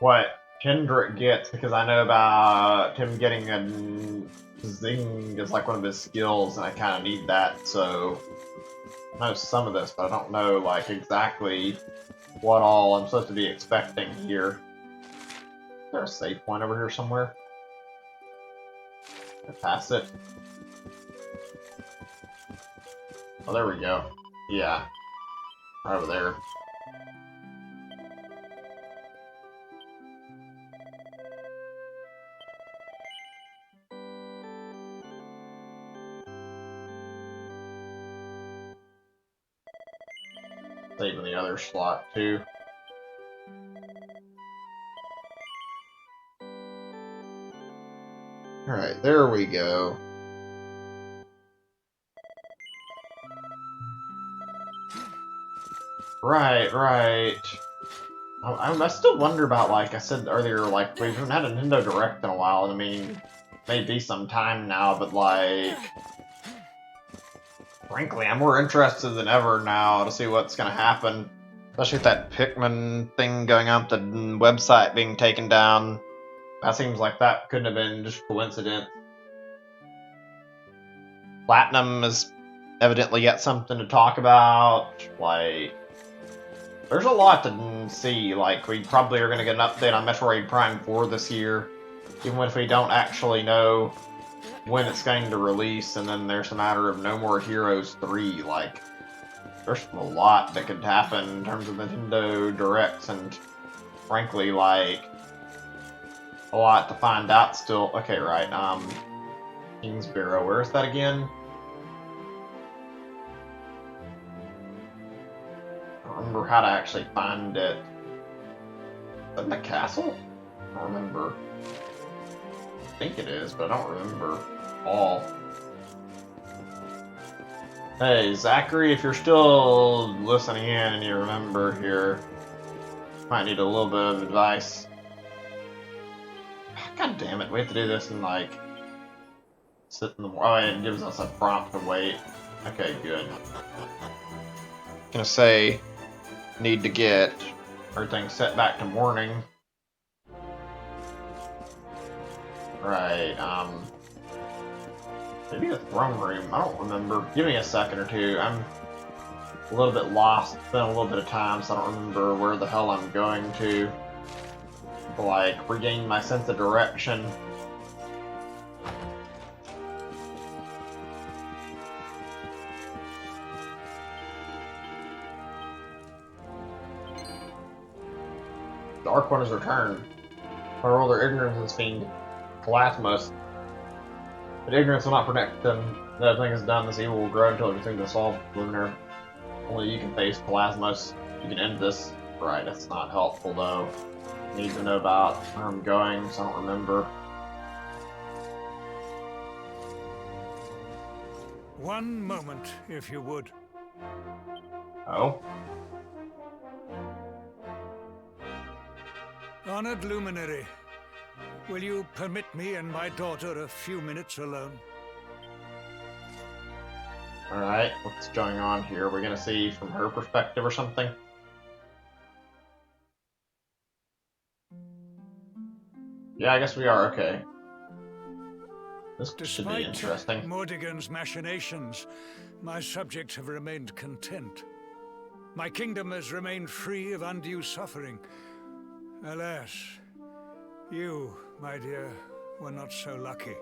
what Hendrik gets because I know about him getting a zing is like one of his skills, and I kind of need that. So I know some of this, but I don't know like exactly what all I'm supposed to be expecting here. Is there a save point over here somewhere? Can I pass it? Oh, there we go. Yeah. Right over there. Saving the other slot, too. Alright, there we go. Right. I still wonder about, like I said earlier, like, we haven't had a Nintendo Direct in a while, and I mean, maybe some time now, but, like, frankly, I'm more interested than ever now to see what's gonna happen. Especially with that Pikmin thing going on, the website being taken down. That seems like that couldn't have been just coincidence. Platinum has evidently got something to talk about, like... There's a lot to see, like, we probably are going to get an update on Metroid Prime 4 this year, even if we don't actually know when it's going to release, and then there's a matter of No More Heroes 3, like, there's a lot that could happen in terms of Nintendo Directs, and frankly, like, a lot to find out still. Okay, right, Kingsbarrow, where is that again? I don't remember how to actually find it. Is that in the castle? I don't remember. I think it is, but I don't remember all. Hey, Zachary, if you're still listening in and you remember here, might need a little bit of advice. God damn it, we have to do this and, like, sit in the... Oh, it gives us a prompt to wait. Okay, good. Gonna say, need to get everything set back to morning. Right, maybe the throne room, I don't remember. Give me a second or two, I'm a little bit lost. It's been a little bit of time, so I don't remember where the hell I'm going to like, regain my sense of direction. Dark One has returned. My ruler ignorance is fiend, Calasmos. But ignorance will not protect them. That everything is done, this evil will grow until everything is solved. Luminar. Only you can face Calasmos. You can end this. Right, that's not helpful though. I need to know about where I'm going, so I don't remember. One moment, if you would. Oh? Honored Luminary, will you permit me and my daughter a few minutes alone? Alright, what's going on here? We're gonna see from her perspective or something? Yeah, I guess we are, okay. This should be interesting. Despite Mordigan's machinations, my subjects have remained content. My kingdom has remained free of undue suffering. Alas, you, my dear, were not so lucky.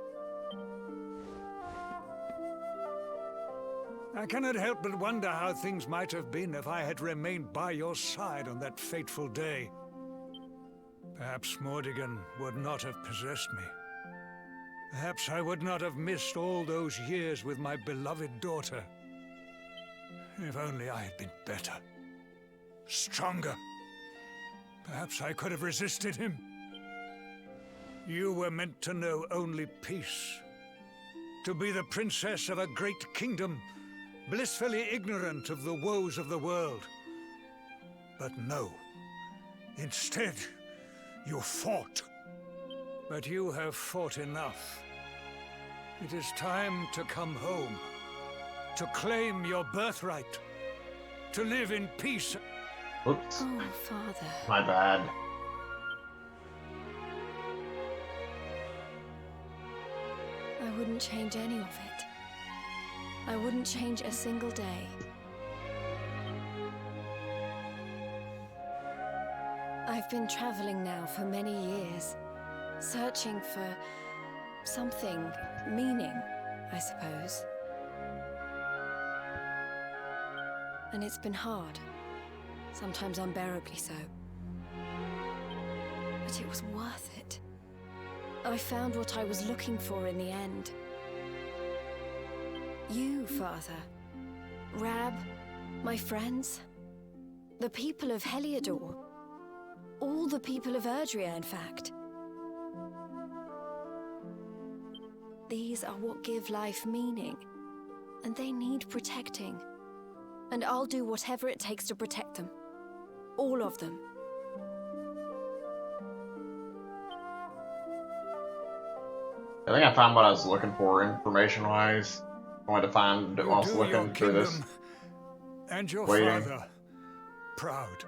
I cannot help but wonder how things might have been if I had remained by your side on that fateful day. Perhaps Mordigan would not have possessed me. Perhaps I would not have missed all those years with my beloved daughter. If only I had been better. Stronger. Perhaps I could have resisted him. You were meant to know only peace. To be the princess of a great kingdom, blissfully ignorant of the woes of the world. But no. Instead, you fought. But you have fought enough. It is time to come home. To claim your birthright. To live in peace. Oops. Oh, Father. My bad. I wouldn't change any of it. I wouldn't change a single day. I've been traveling now for many years, searching for something, meaning, I suppose. And it's been hard, sometimes unbearably so. But it was worth it. I found what I was looking for in the end. You, Father. Rab, my friends. The people of Heliodor. All the people of Erdrea, in fact. These are what give life meaning. And they need protecting. And I'll do whatever it takes to protect them. All of them. I think I found what I was looking for information-wise. I wanted to find it while I was looking through this. And your waiting. father proud.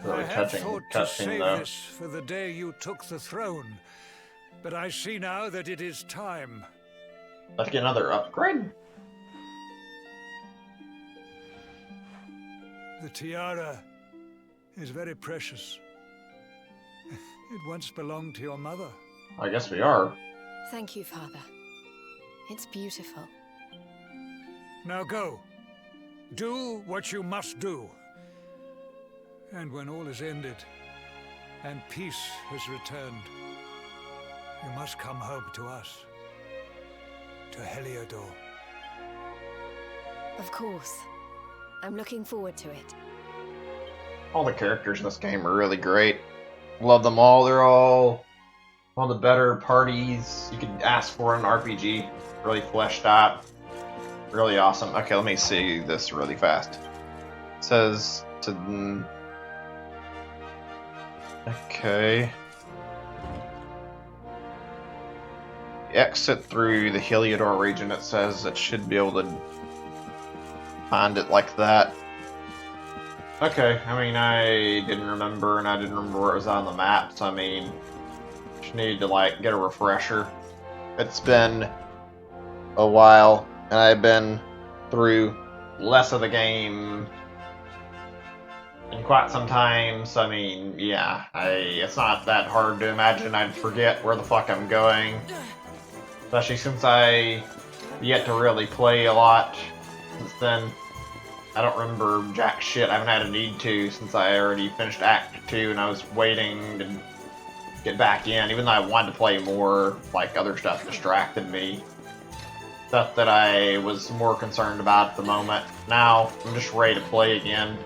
Really I had touching thought to cutscene save though. this for the day you took the throne, but I see now that it is time. Let's get another upgrade. The tiara is very precious. It once belonged to your mother. I guess we are. Thank you, Father. It's beautiful. Now go. Do what you must do. And when all is ended, and peace has returned, you must come home to us. To Heliodor. Of course. I'm looking forward to it. All the characters in this game are really great. Love them all. They're all one of the better parties you could ask for in an RPG. Really fleshed out. Really awesome. Okay, let me see this really fast. It says to... Okay. Exit through the Heliodor region. It says it should be able to find it like that. Okay, I mean, I didn't remember, and I didn't remember where it was on the map, so I mean, just need to, like, get a refresher. It's been a while, and I've been through less of the game in quite some time, so I mean, yeah, it's not that hard to imagine I'd forget where the fuck I'm going. Especially since I yet to really play a lot since then. I don't remember jack shit. I haven't had a need to since I already finished Act 2 and I was waiting to get back in. Even though I wanted to play more, like, other stuff distracted me. Stuff that I was more concerned about at the moment. Now, I'm just ready to play again.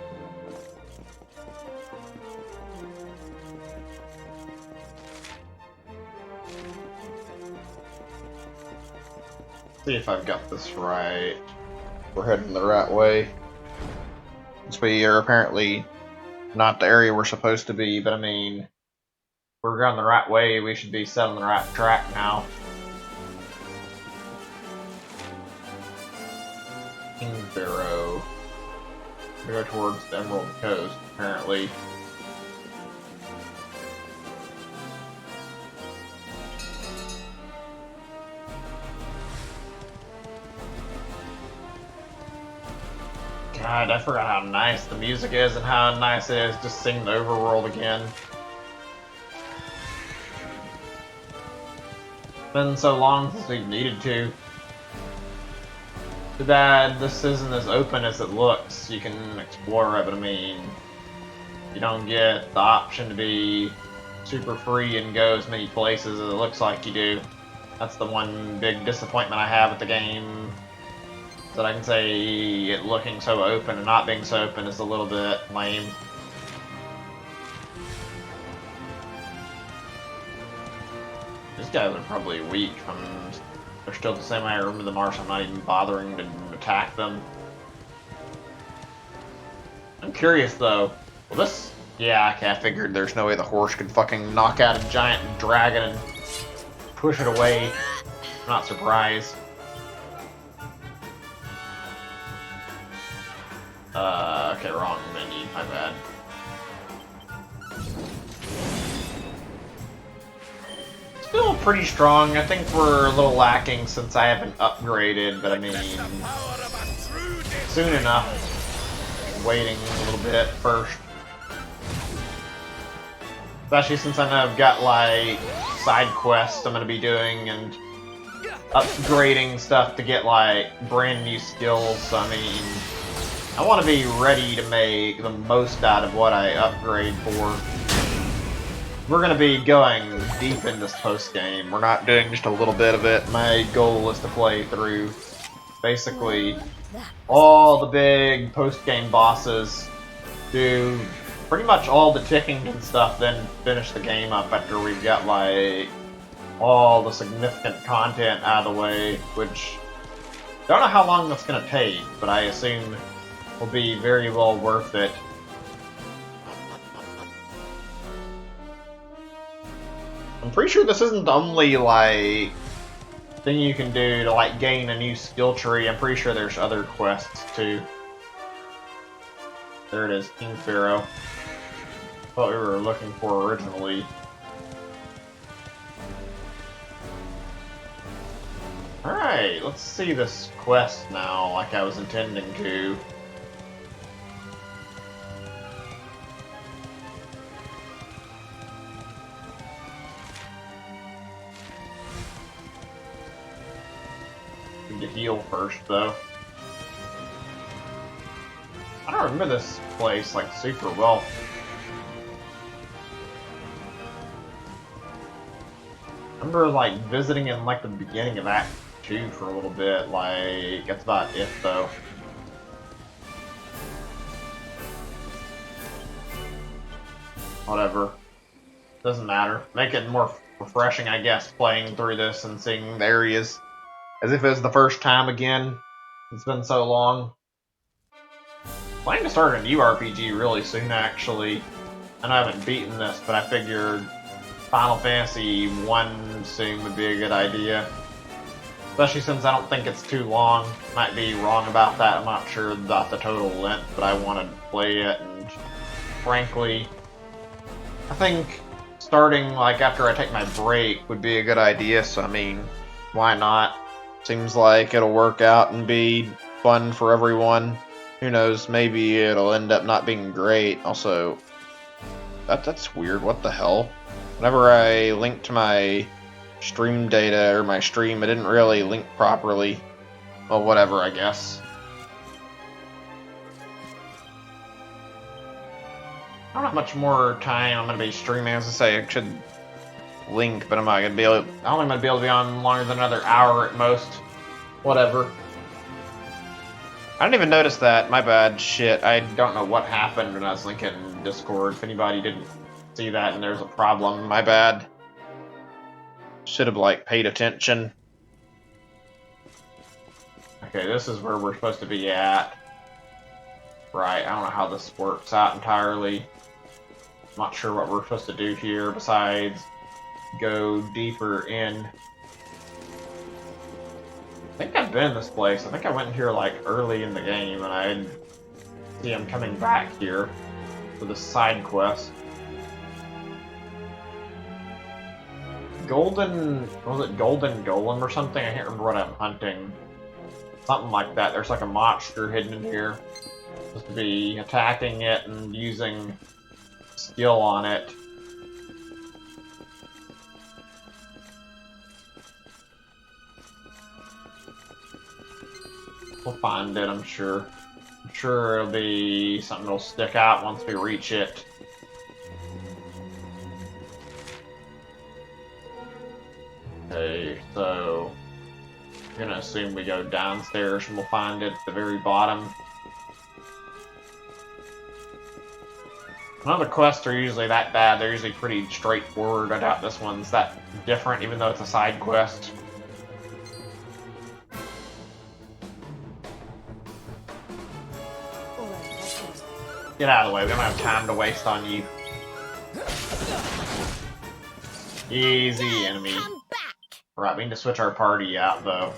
See if I've got this right. We're heading the right way. Since we are apparently not the area we're supposed to be, but I mean, if we're going the right way, we should be set on the right track now. Kingbarrow. We go towards the Emerald Coast, apparently. God, I forgot how nice the music is and how nice it is just seeing the overworld again. It's been so long since we've needed to. Too bad this isn't as open as it looks. You can explore it, but I mean, You don't get the option to be super free and go as many places as it looks like you do. That's the one big disappointment I have with the game. That I can say it looking so open and not being so open is a little bit lame. These guys are probably weak from... They're still the same way I remember them are, so I'm not even bothering to attack them. I'm curious though, will this... Yeah, okay, I figured there's no way the horse could fucking knock out a giant dragon and push it away. I'm not surprised. Okay, wrong menu, my bad. Still pretty strong. I think we're a little lacking since I haven't upgraded, but I mean, soon enough. Waiting a little bit first. Especially since I know I've got like side quests I'm gonna be doing and upgrading stuff to get like brand new skills. So I mean, I want to be ready to make the most out of what I upgrade for. We're going to be going deep in this post-game. We're not doing just a little bit of it. My goal is to play through basically all the big post-game bosses, do pretty much all the ticking and stuff, then finish the game up after we've got like all the significant content out of the way, which don't know how long that's going to take, but I assume will be very well worth it. I'm pretty sure this isn't the only like thing you can do to like gain a new skill tree. I'm pretty sure there's other quests too. There it is, King Pharaoh. What we were looking for originally. Alright, let's see this quest now like I was intending to. To heal first, though. I don't remember this place like super well. I remember like visiting in like the beginning of Act 2 for a little bit. Like that's about it, though. Whatever. Doesn't matter. Make it more refreshing, I guess, playing through this and seeing the areas. As if it was the first time again. It's been so long. Planning to start a new RPG really soon, actually. I know I haven't beaten this, but I figured Final Fantasy 1 soon would be a good idea. Especially since I don't think it's too long. Might be wrong about that. I'm not sure about the total length, but I wanted to play it, and frankly, I think starting like after I take my break would be a good idea, so I mean, why not? Seems like it'll work out and be fun for everyone. Who knows, maybe it'll end up not being great. Also, that's weird, what the hell? Whenever I linked to my stream data, or my stream, it didn't really link properly. Well, whatever, I guess. I don't have much more time I'm going to be streaming. As I say, I should link, but I'm not going to be able to, I don't think I'm going to be able to be on longer than another hour at most. Whatever. I didn't even notice that. My bad. Shit. I don't know what happened when I was linking Discord. If anybody didn't see that and there's a problem, my bad. Should have, like, paid attention. Okay, this is where we're supposed to be at. Right, I don't know how this works out entirely. I'm not sure what we're supposed to do here besides go deeper in. I think I've been in this place. I think I went here like early in the game and I see I'm coming back here for the side quest. Golden, was it Golden Golem or something? I can't remember what I'm hunting. Something like that. There's like a monster hidden in here. Supposed to be attacking it and using skill on it. We'll find it, I'm sure. I'm sure it'll be something that'll stick out once we reach it. Okay, so I'm gonna assume we go downstairs and we'll find it at the very bottom. None of the quests are usually that bad, they're usually pretty straightforward. I doubt this one's that different, even though it's a side quest. Get out of the way, we don't have time to waste on you. Easy, enemy. Right, we need to switch our party out, though.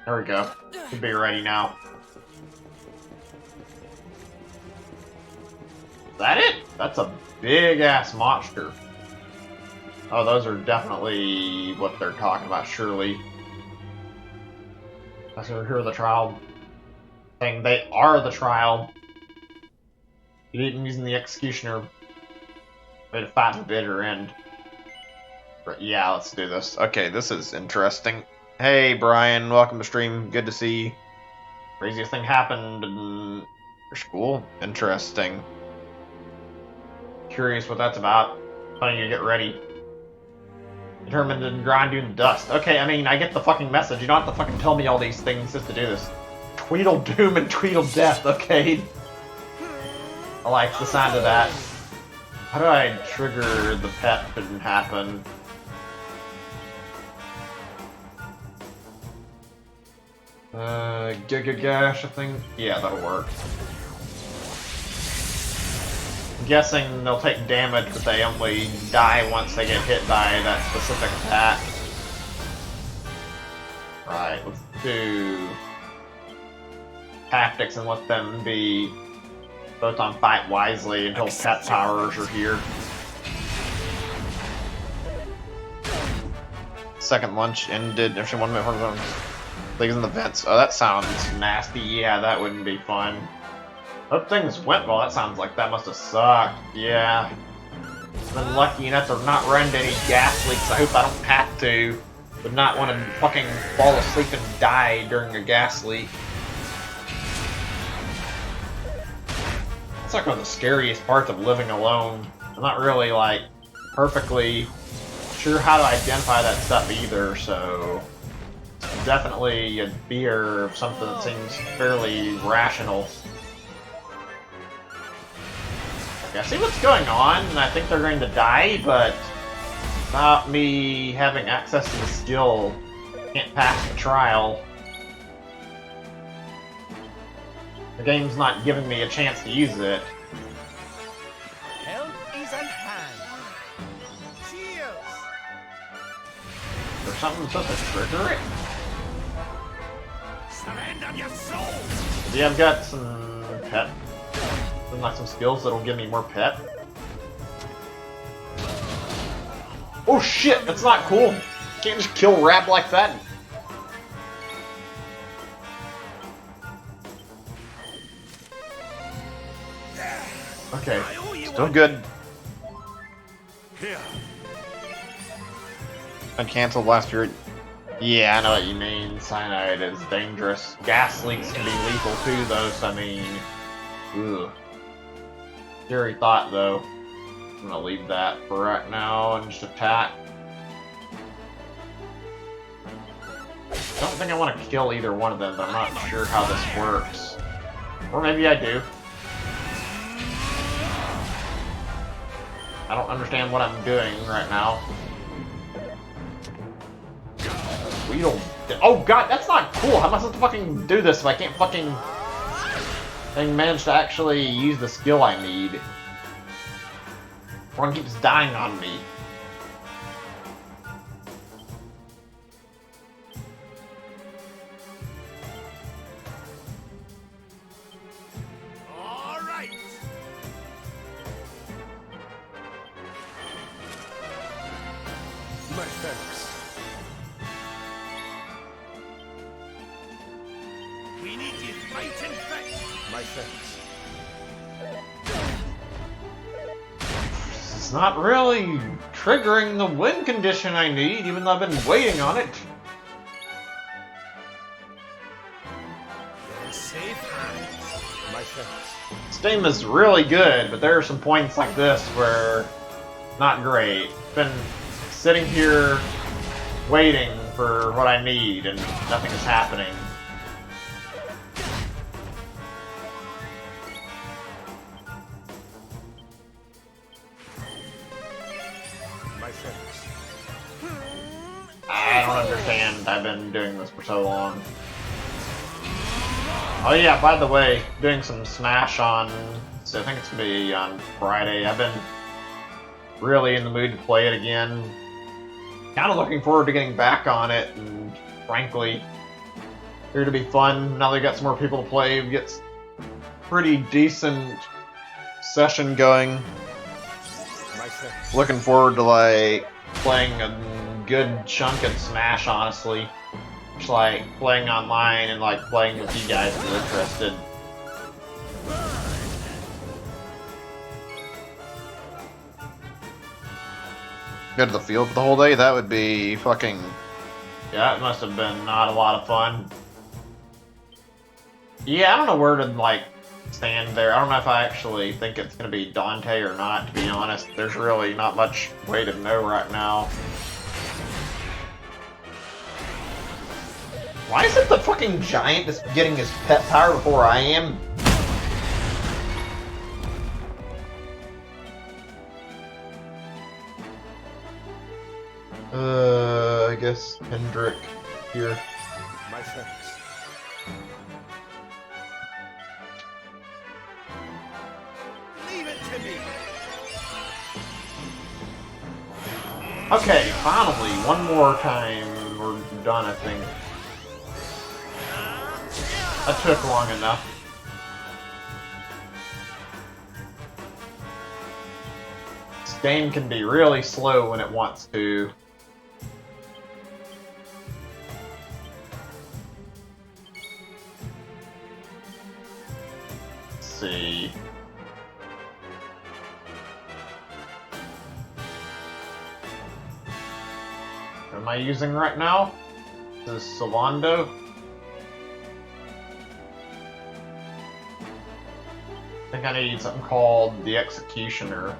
There we go. Should be ready now. Is that it? That's a big-ass monster. Oh, those are definitely what they're talking about, surely. That's over here, the trial thing. They are the trial. Using the executioner way to fight the bitter end. But yeah, let's do this. Okay, this is interesting. Hey, Brian, welcome to stream. Good to see you. Craziest thing happened in your school? Interesting. Curious what that's about. Telling you to get ready. Determined to grind you in the dust. Okay, I mean, I get the fucking message. You don't have to fucking tell me all these things just to do this. Tweedledoom and Tweedledeath, okay? I like the sound of that. How do I trigger the pet didn't happen? Giga Gash, I think? Yeah, that'll work. I'm guessing they'll take damage, but they only die once they get hit by that specific attack. Right, let's do tactics and let them be both on fight wisely until pet powers are here. Second lunch ended. Actually, 1 minute for them. Leagues in the vents. Oh, that sounds nasty. Yeah, that wouldn't be fun. Hope things went well. That sounds like that must have sucked. Yeah. Been lucky enough to not run into any gas leaks. I hope I don't have to. Would not want to fucking fall asleep and die during a gas leak. It's like one of the scariest parts of living alone. I'm not really, like, perfectly sure how to identify that stuff either, so definitely a fear of something that seems fairly rational. Okay, I see what's going on, and I think they're going to die, but without me having access to the skill, can't pass the trial. The game's not giving me a chance to use it. Help is at hand. Cheers. There's something supposed to trigger it? Surrender your soul. Yeah, I've got some pet. Like some skills that'll give me more pet. Oh shit, that's not cool. You can't just kill Rab like that. Okay, still good. Uncancelled last year. Yeah, I know what you mean. Cyanide is dangerous. Gas leaks can be lethal too, though, so I mean... Ugh. Scary thought, though. I'm gonna leave that for right now and just attack. Don't think I want to kill either one of them, but I'm not sure how this works. Or maybe I do. I don't understand what I'm doing right now. Weedle. Oh god, that's not cool! How am I supposed to fucking do this if I can't fucking manage to actually use the skill I need? One keeps dying on me. All right. My thanks. We need to fight and fight. My thanks. It's not really triggering the win condition I need, even though I've been waiting on it. You're in safe hands. My thanks. This game is really good, but there are some points like this where not great. Been sitting here waiting for what I need and nothing is happening. My thanks. I don't understand. I've been doing this for so long. Oh yeah, by the way, doing some Smash on, so I think it's gonna be on Friday. I've been really in the mood to play it again. Kind of looking forward to getting back on it, and frankly, here to be fun. Now they got some more people to play, we get pretty decent session going. My thanks. Looking forward to like playing a good chunk of Smash, honestly. Just like playing online and like playing with you guys if you're interested. Go to the field for the whole day? That would be fucking... Yeah, it must have been not a lot of fun. Yeah, I don't know where to like stand there. I don't know if I actually think it's gonna be Dante or not, to be honest. There's really not much way to know right now. Why is it the fucking giant that's getting his pet power before I am? I guess Hendrik here. My thanks. Leave it to me. Okay, finally, one more time we're done, I think. That took long enough. This game can be really slow when it wants to. Let's see. What am I using right now? This is Solando. I think I need something called the Executioner.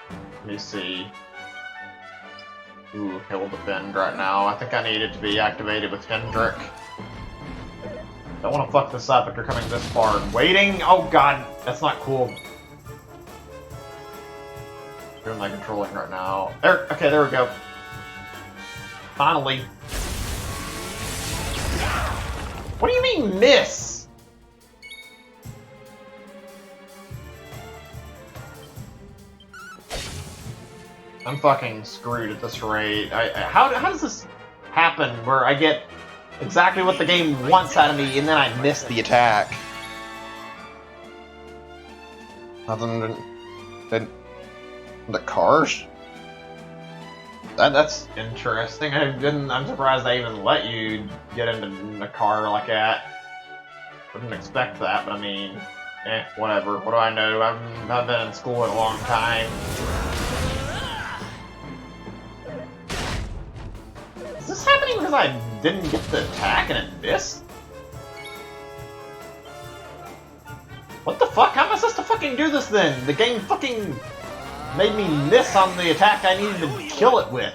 Let me see. Ooh, He'll Defend right now. I think I need it to be activated with Hendrik. Don't want to fuck this up after coming this far and waiting. Oh god, that's not cool. Doing my controlling right now. There. Okay, there we go. Finally. What do you mean miss? I'm fucking screwed at this rate. How does this happen where I get exactly what the game wants out of me and then I miss the attack? Nothing. The cars? That's interesting. I'm surprised they even let you get into a car like that. Wouldn't expect that, but I mean, whatever. What do I know? I've been in school a long time. Is this happening because I didn't get the attack and it missed? What the fuck? How am I supposed to fucking do this then? The game fucking made me miss on the attack I needed to kill it with.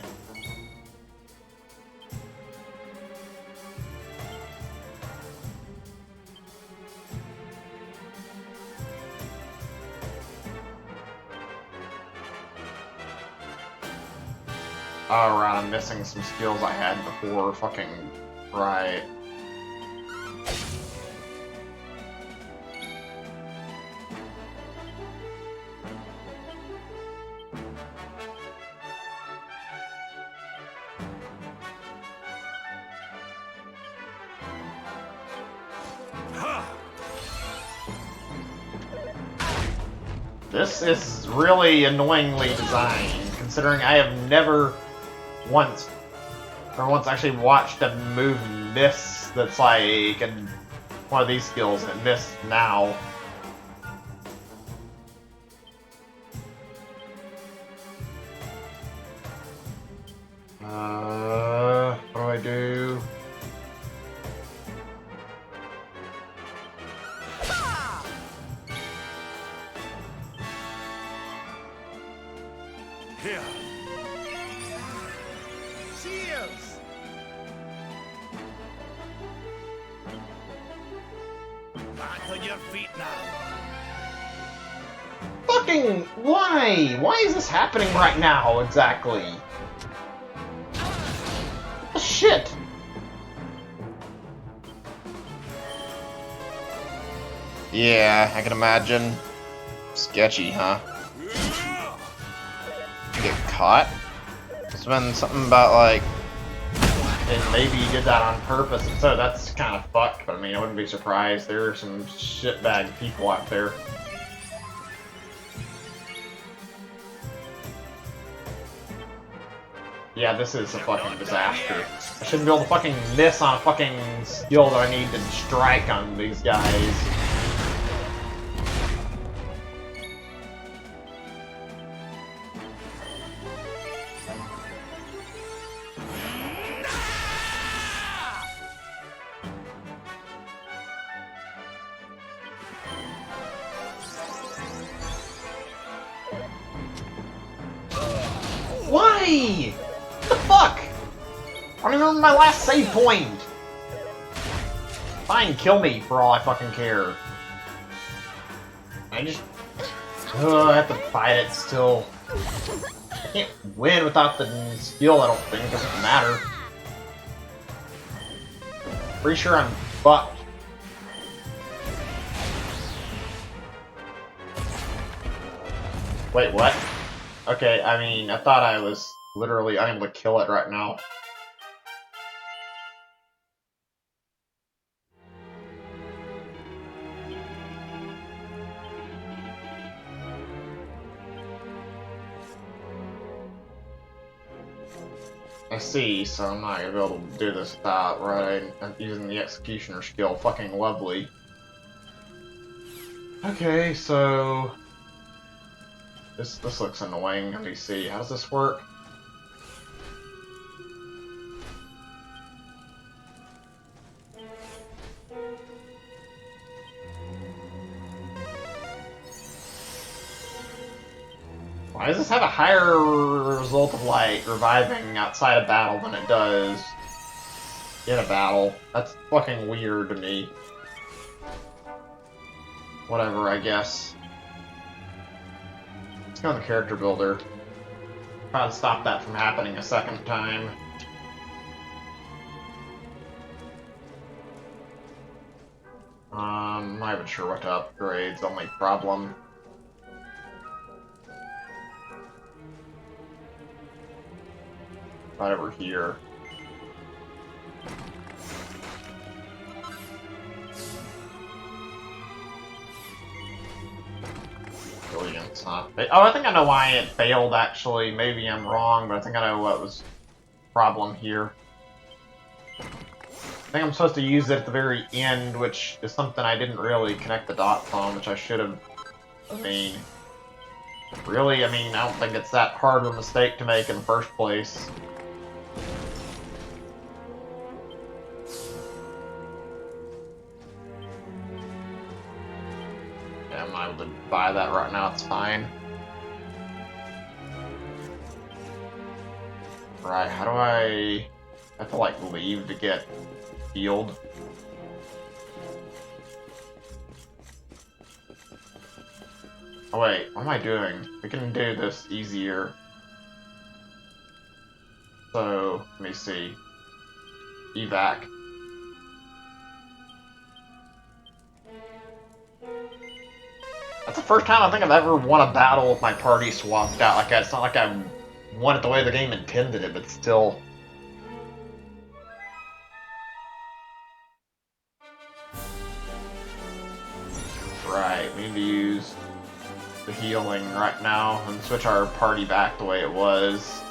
Alright, I'm missing some skills I had before. Fucking right. This is really annoyingly designed, considering I have never once actually watched a move miss that's like one of these skills that missed now. What do I do? Here. Cheers! Back on your feet now. Fucking why? Why is this happening right now, exactly? Oh, shit! Yeah, I can imagine. Sketchy, huh? Get caught? It's been something about, like, and maybe he did that on purpose, so that's kind of fucked, but I mean, I wouldn't be surprised. There are some shitbag people out there. Yeah, this is a fucking disaster. I shouldn't be able to fucking miss on a fucking skill that I need to strike on these guys. Why? What the fuck? I don't even remember my last save point. Fine, kill me for all I fucking care. I just... I have to fight it still. I can't win without the skill, I don't think. It doesn't matter. Pretty sure I'm fucked. Wait, what? Okay, I mean, I thought I was literally unable to kill it right now. I see, so I'm not gonna be able to do this without using the executioner skill. Fucking lovely. Okay, so this looks annoying. Let me see. How does this work? Why does this have a higher result of, like, reviving outside of battle than it does in a battle? That's fucking weird to me. Whatever, I guess. Let's go in the character builder. Try to stop that from happening a second time. I'm not even sure what to upgrade, it's the only problem. Right over here. Brilliance, huh? Oh, I think I know why it failed, actually. Maybe I'm wrong, but I think I know what was the problem here. I think I'm supposed to use it at the very end, which is something I didn't really connect the dots on, which I should have. I mean, really? I mean, I don't think it's that hard of a mistake to make in the first place. Yeah, I'm not able to buy that right now, it's fine. Right, how do I have to, like, leave to get healed? Oh wait, what am I doing? We can do this easier. So, let me see. Evac. That's the first time I think I've ever won a battle with my party swapped out like that. It's not like I won it the way the game intended it, but still. Right, we need to use the healing right now and switch our party back the way it was.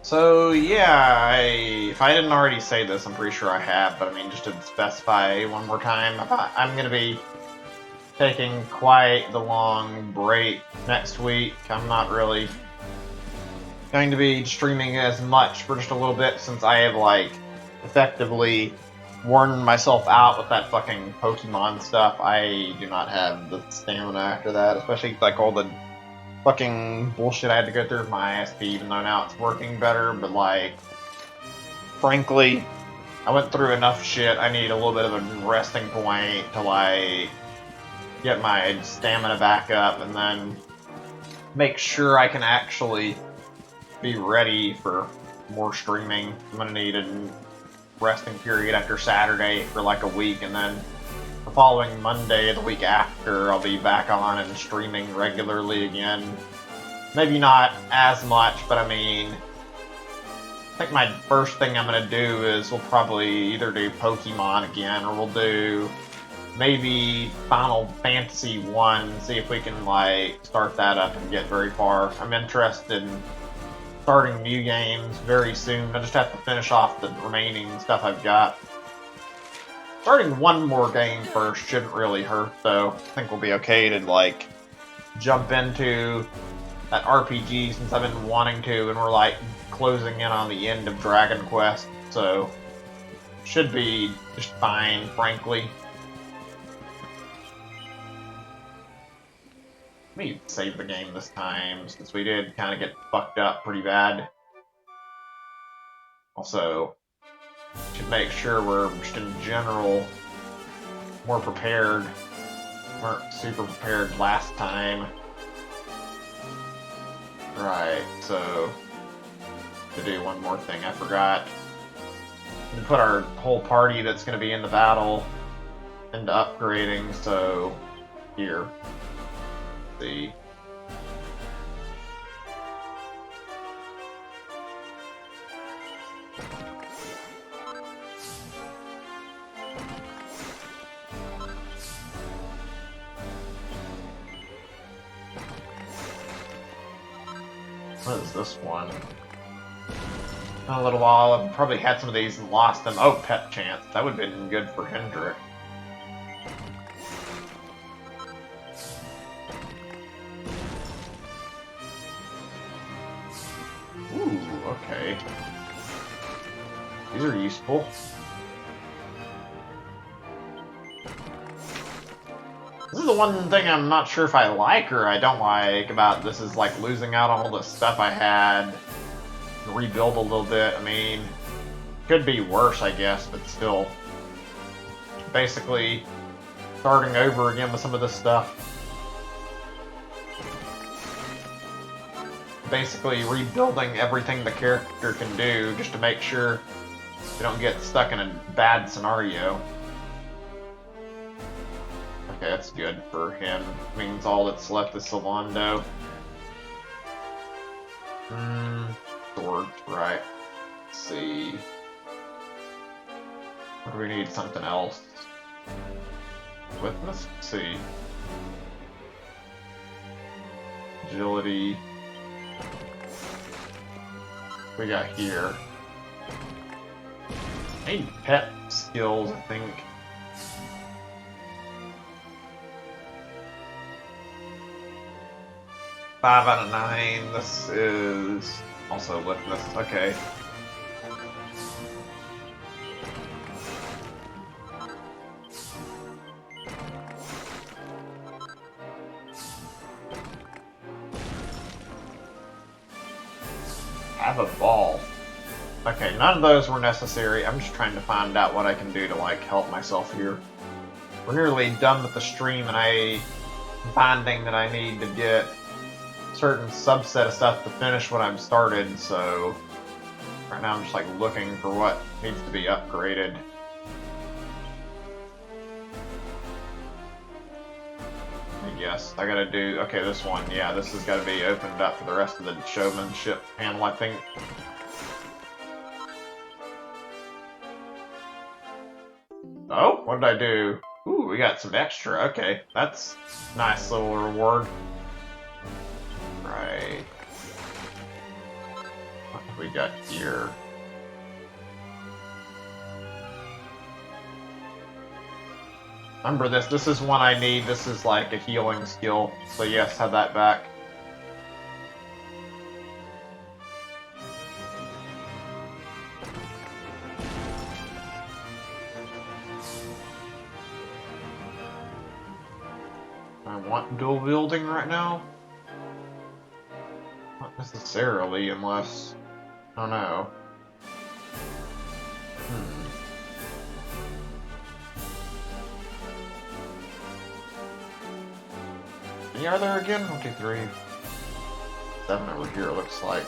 So yeah, if I didn't already say this, I'm pretty sure I have, but I mean, just to specify one more time, I'm going to be taking quite the long break next week. I'm not really going to be streaming as much for just a little bit since I have, like, effectively worn myself out with that fucking Pokemon stuff. I do not have the stamina after that, especially, like, all the fucking bullshit I had to go through with my ISP, even though now it's working better, but, like, frankly, I went through enough shit. I need a little bit of a resting point to, like, get my stamina back up and then make sure I can actually be ready for more streaming. I'm gonna need a resting period after Saturday for like a week, and then the following Monday, the week after, I'll be back on and streaming regularly again. Maybe not as much, but I mean, I think my first thing I'm gonna do is we'll probably either do Pokemon again, or we'll do maybe Final Fantasy 1, see if we can, like, start that up and get very far. I'm interested in starting new games very soon. I just have to finish off the remaining stuff I've got. Starting one more game first shouldn't really hurt, though. I think we'll be okay to, like, jump into that RPG since I've been wanting to, and we're, like, closing in on the end of Dragon Quest, so should be just fine, frankly. Let me save the game this time, since we did kind of get fucked up pretty bad. Also, should make sure we're just in general more prepared. Weren't super prepared last time. Right, so to do one more thing I forgot. We put our whole party that's going to be in the battle into upgrading, so here. See. What is this one? In a little while, I've probably had some of these and lost them. Oh, Pet Chance. That would have been good for Hendrik. Ooh, okay. These are useful. This is the one thing I'm not sure if I like or I don't like about this is, like, losing out on all the stuff I had. Rebuild a little bit. I mean, could be worse, I guess, but still. Basically, starting over again with some of this stuff. Basically, rebuilding everything the character can do just to make sure they don't get stuck in a bad scenario. Okay, that's good for him. Means all that's left is Solando. Swords, right. Let's see. What do we need? Something else. Let's see. Agility. We got here. I need pet skills, I think. Five out of 9. This is also Litmus. Okay. Have a ball. Okay, none of those were necessary. I'm just trying to find out what I can do to, like, help myself here. We're nearly done with the stream, and I'm finding that I need to get a certain subset of stuff to finish what I've started, so right now I'm just, like, looking for what needs to be upgraded. Yes, I gotta do, okay, this one, yeah, this has gotta be opened up for the rest of the showmanship panel, I think. Oh, what did I do? Ooh, we got some extra, okay, that's a nice little reward. Right. What have we got here? Remember this is one I need. This is like a healing skill. So yes, have that back. I want dual wielding right now? Not necessarily, unless... I don't know. Any are there again? 1, 2, 3. 7 over here, it looks like.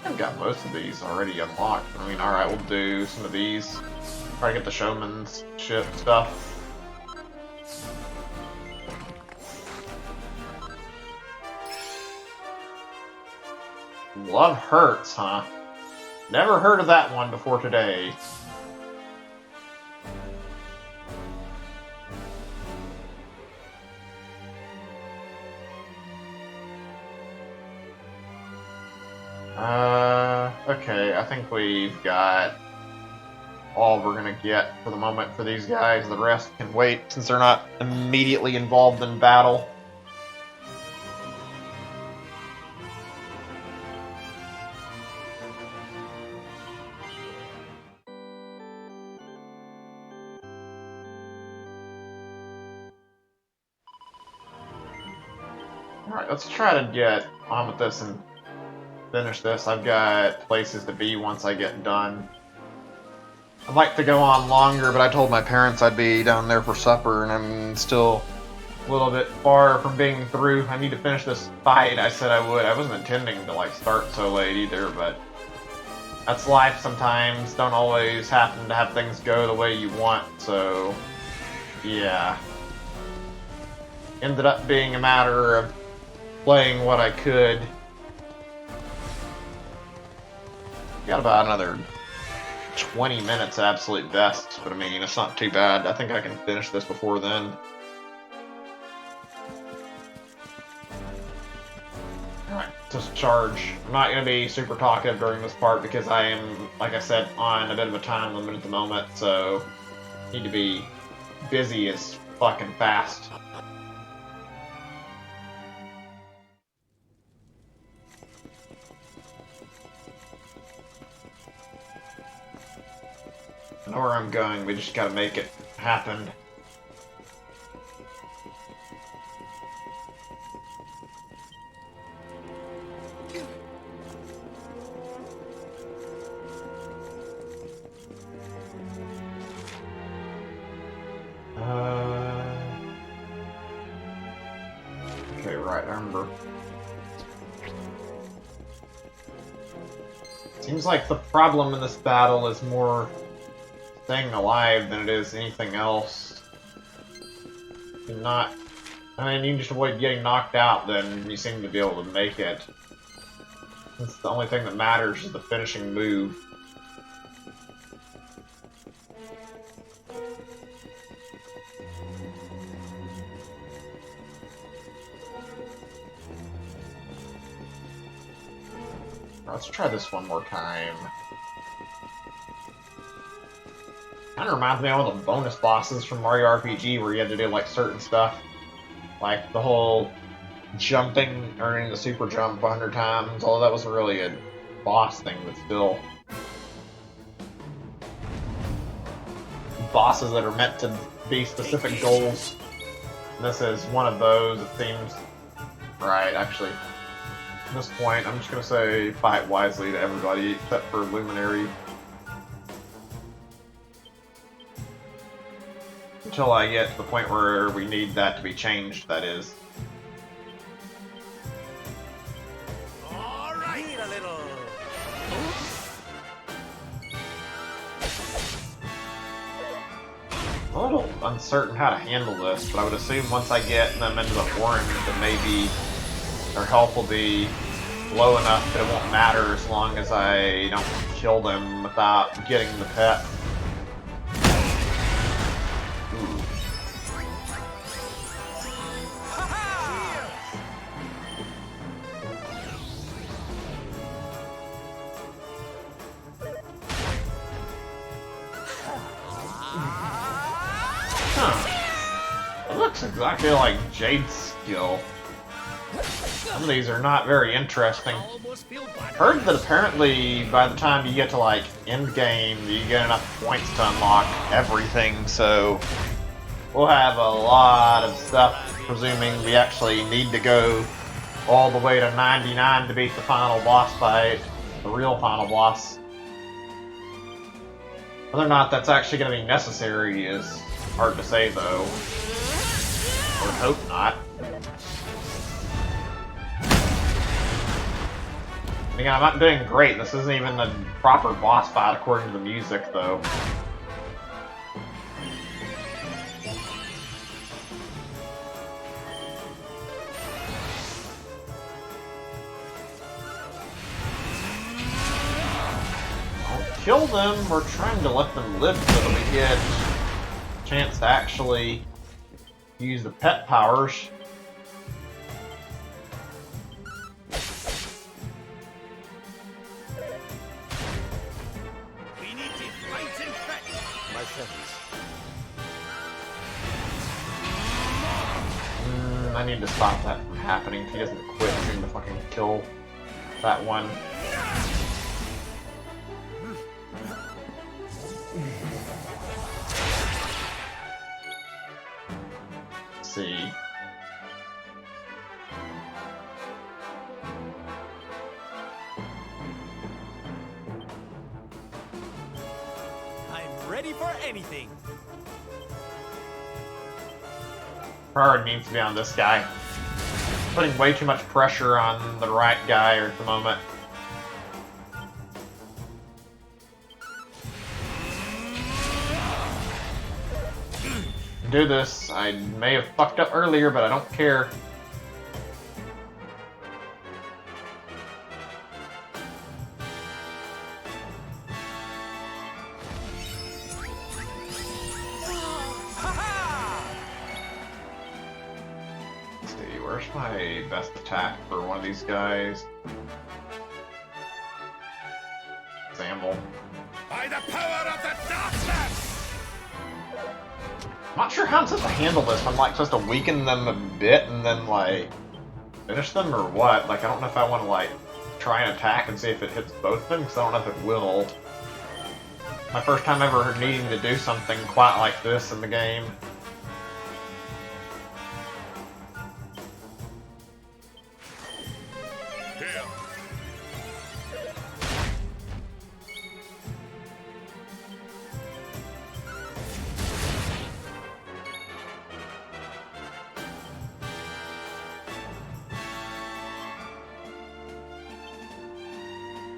I've got most of these already unlocked. I mean, alright, we'll do some of these. Try to get the showman's ship stuff. Love hurts, huh? Never heard of that one before today. Okay, I think we've got all we're gonna get for the moment for these guys. The rest can wait since they're not immediately involved in battle. Alright, let's try to get on with this and finish this. I've got places to be once I get done. I'd like to go on longer, but I told my parents I'd be down there for supper, and I'm still a little bit far from being through. I need to finish this fight. I said I would. I wasn't intending to like start so late either, but that's life sometimes. Don't always happen to have things go the way you want, so yeah. Ended up being a matter of playing what I could. Got about another 20 minutes absolute best, but I mean, it's not too bad. I think I can finish this before then. Alright, just charge. I'm not going to be super talkative during this part because I am, like I said, on a bit of a time limit at the moment, so need to be busy as fucking fast. I know where I'm going, we just gotta make it happen. Okay, right, I remember. Seems like the problem in this battle is more staying alive than it is anything else. You're not... I mean, you can just avoid getting knocked out, then you seem to be able to make it. It's the only thing that matters is the finishing move. Let's try this one more time. Kind of reminds me of all the bonus bosses from Mario RPG where you had to do like certain stuff. Like the whole jumping, earning the super jump 100 times, although that wasn't really a boss thing, but still. Bosses that are meant to be specific goals. And this is one of those, it seems. Right, actually. At this point, I'm just going to say fight wisely to everybody except for Luminary. Until I get to the point where we need that to be changed, that is. Alright, a little. I'm a little uncertain how to handle this, but I would assume once I get them into the orange, then maybe their health will be low enough that it won't matter as long as I don't kill them without getting the pet. Huh. It looks exactly like Jade's skill. Some of these are not very interesting. I almost feel bad Heard that apparently by the time you get to like end game, you get enough points to unlock everything, so we'll have a lot of stuff, presuming we actually need to go all the way to 99 to beat the final boss fight, the real final boss. Whether or not that's actually going to be necessary is hard to say, though. I would hope not. Again, I'm not doing great. This isn't even the proper boss fight according to the music, though. Kill them, we're trying to let them live so that we get a chance to actually use the pet powers. We need to fight and fight. My friends. I need to stop that from happening. If he doesn't quit, he's going to fucking kill that one. Let's see. I'm ready for anything. Priority needs to be on this guy. Putting way too much pressure on the right guy at the moment. Do this. I may have fucked up earlier, but I don't care. Let's see, where's my best attack for one of these guys? Zamble. By the power of the darkness! I'm not sure how I'm supposed to handle this. I'm like supposed to weaken them a bit and then like finish them or what? Like I don't know if I want to like try and attack and see if it hits both of them because I don't know if it will. My first time ever needing to do something quite like this in the game.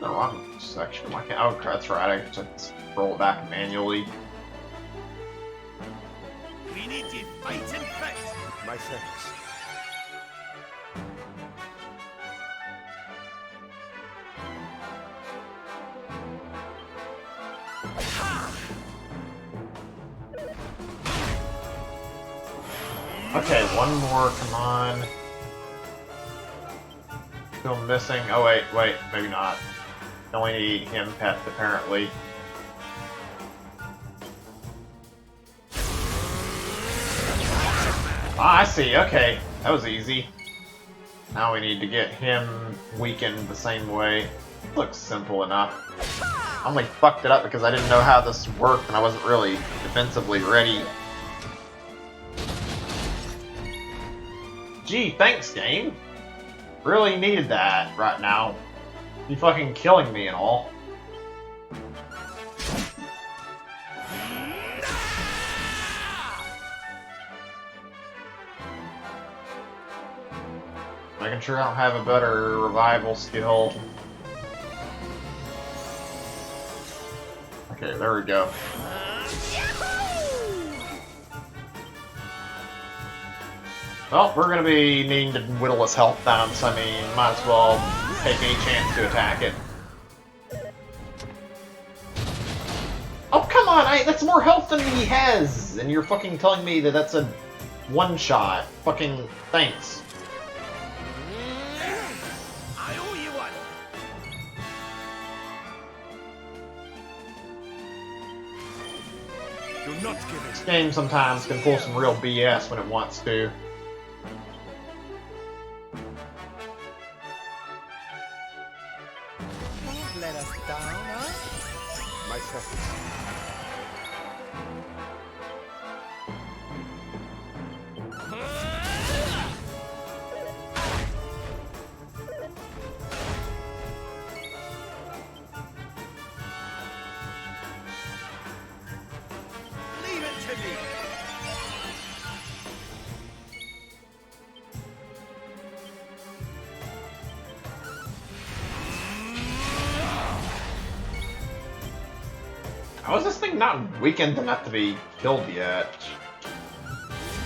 The wrong section. Why can't? Oh, that's right. I have to roll it back manually. We need to fight and fight. My friends. Okay, one more. Come on. Still missing. Oh wait, maybe not. You only need him pet apparently. Ah, I see. Okay, that was easy. Now we need to get him weakened the same way. Looks simple enough. I only fucked it up because I didn't know how this worked and I wasn't really defensively ready. Gee, thanks, game. Really needed that right now. You fucking killing me and all. Making sure I don't have a better revival skill. Okay, there we go. Well, we're gonna be needing to whittle his health down, so I mean, might as well take any chance to attack it. Oh, come on! That's more health than he has! And you're fucking telling me that that's a one-shot. Fucking thanks. I owe you one. Do not give it. This game sometimes can pull some real BS when it wants to. Leave it to me! How is this thing not weakened enough to be killed yet?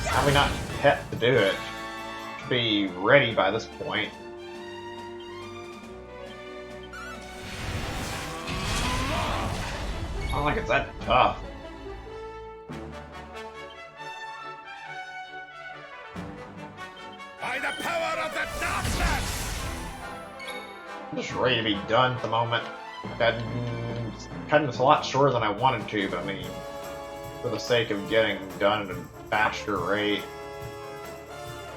How are we not hit to do it? Should be ready by this point. I don't think it's that tough. By the power of the darkness! I'm just ready to be done at the moment. Cutting this a lot shorter than I wanted to, but I mean, for the sake of getting done at a faster rate.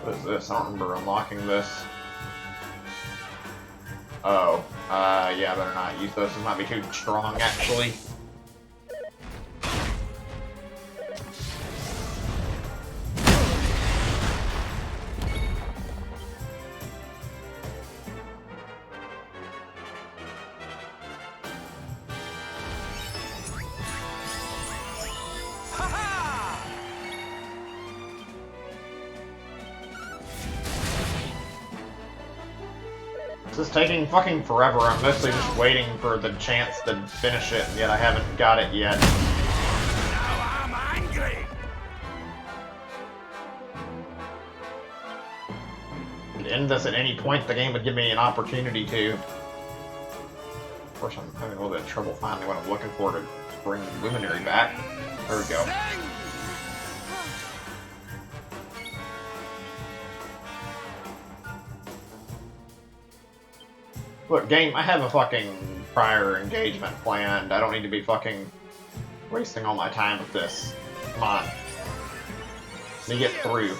What is this? I don't remember unlocking this. Oh, yeah, I better not use those. This might be too strong, actually. This is taking fucking forever. I'm mostly just waiting for the chance to finish it, and yet I haven't got it yet. Now I'm angry! To end this at any point, the game would give me an opportunity to. Of course, I'm having a little bit of trouble finding what I'm looking for to bring the Luminary back. There we go. Look, game, I have a fucking prior engagement planned. I don't need to be fucking wasting all my time with this. Come on. Let me get through.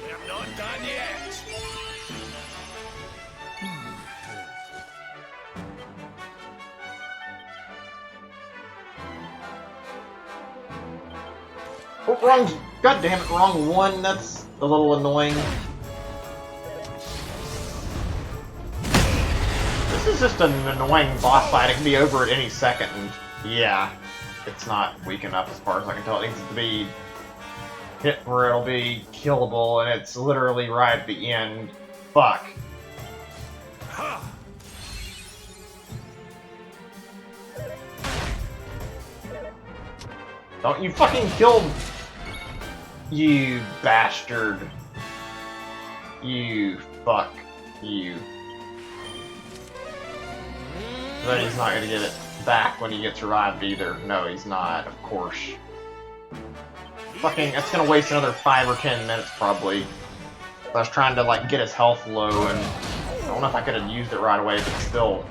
We're not done yet! Oh, wrong! God damn it, wrong one. That's a little annoying. This is just an annoying boss fight. It can be over at any second. And yeah, it's not weak enough as far as I can tell. It needs to be hit where it'll be killable, and it's literally right at the end. Fuck. Don't you fucking kill... You bastard. You fuck. You. But he's not gonna get it back when he gets revived either. No, he's not, of course. Fucking, that's gonna waste another 5 or 10 minutes probably. I was trying to like get his health low, and I don't know if I could have used it right away, but still.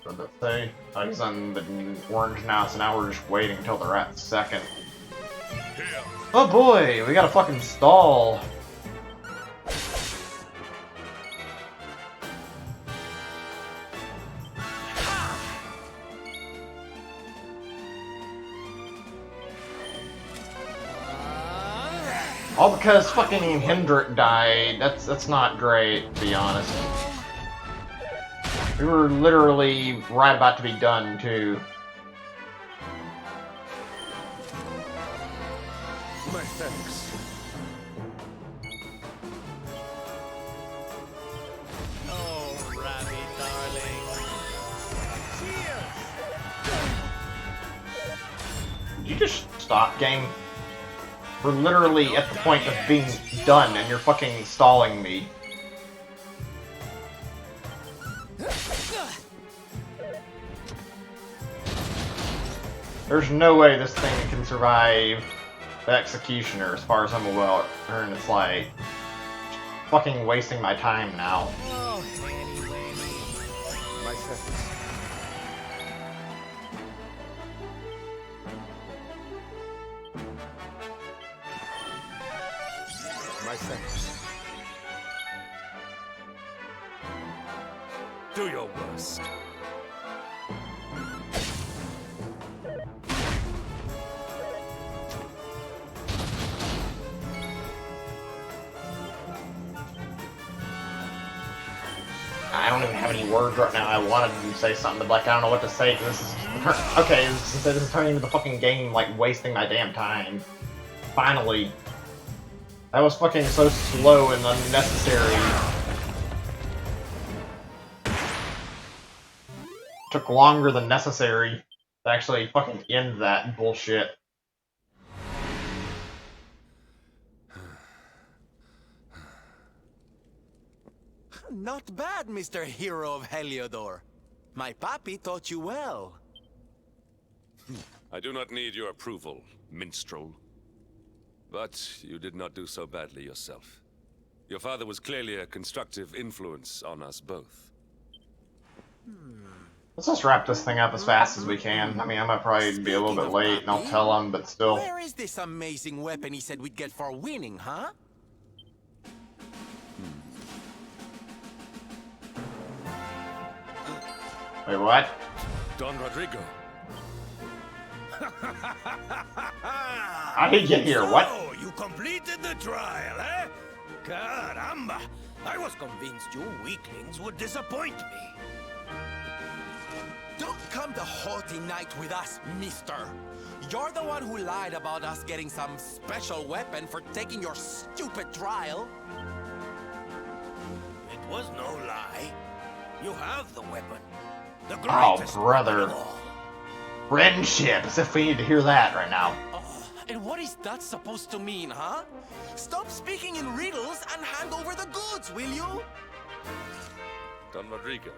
What did it say? Oh, he's on the orange now, so now we're just waiting until they're at second. Oh boy, we got a fucking stall. All because fucking Hendrik died. That's not great, to be honest. We were literally right about to be done, too. My thanks. Oh, Rabby, darling. Did you just stop, game? We're literally at the point of being done, and you're fucking stalling me. There's no way this thing can survive the Executioner, as far as I'm aware, and it's like fucking wasting my time now. Oh, anyway. My seconds. My seconds. Do your worst. I don't even have any words right now. I wanted to say something, but like I don't know what to say because this is okay. This is turning into the fucking game, like wasting my damn time. Finally, that was fucking so slow and unnecessary. Took longer than necessary to actually fucking end that bullshit. Not bad, Mr. Hero of Heliodor. My papi taught you well. I do not need your approval, minstrel. But you did not do so badly yourself. Your father was clearly a constructive influence on us both. Let's just wrap this thing up as fast as we can. I mean, I might probably be a little bit late, and I'll tell him, but still. Where is this amazing weapon he said we'd get for winning, huh? Wait, what? Don Rodrigo. How did he get here? What? So, you completed the trial, eh? Caramba! I was convinced you weaklings would disappoint me. Don't come to haughty night with us, mister. You're the one who lied about us getting some special weapon for taking your stupid trial. It was no lie. You have the weapon. The Oh, greatest brother. of all. Friendship, as if we need to hear that right now. And what is that supposed to mean, huh? Stop speaking in riddles and hand over the goods, will you? Don Rodrigo,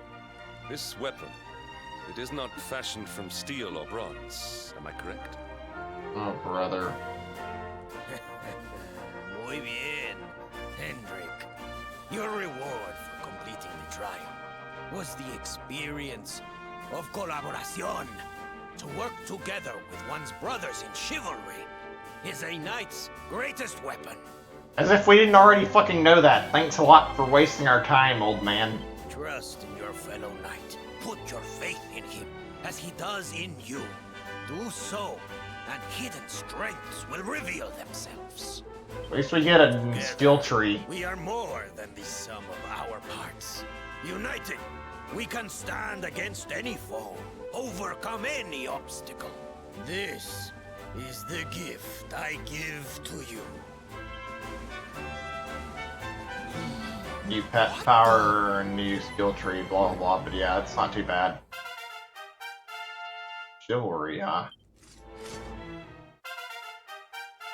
this weapon, it is not fashioned from steel or bronze. Am I correct? Oh, brother. Muy bien, Hendrik. Your reward for completing the trial was the experience of collaboración. To work together with one's brothers in chivalry is a knight's greatest weapon. As if we didn't already fucking know that. Thanks a lot for wasting our time, old man. Trust in your fellow knight. Put your faith in him, as he does in you. Do so, and hidden strengths will reveal themselves. At least we get a skill tree. We are more than the sum of our parts. United, we can stand against any foe, overcome any obstacle. This is the gift I give to you. New pet power, new skill tree, blah blah blah, but yeah, it's not too bad. Chivalry, huh?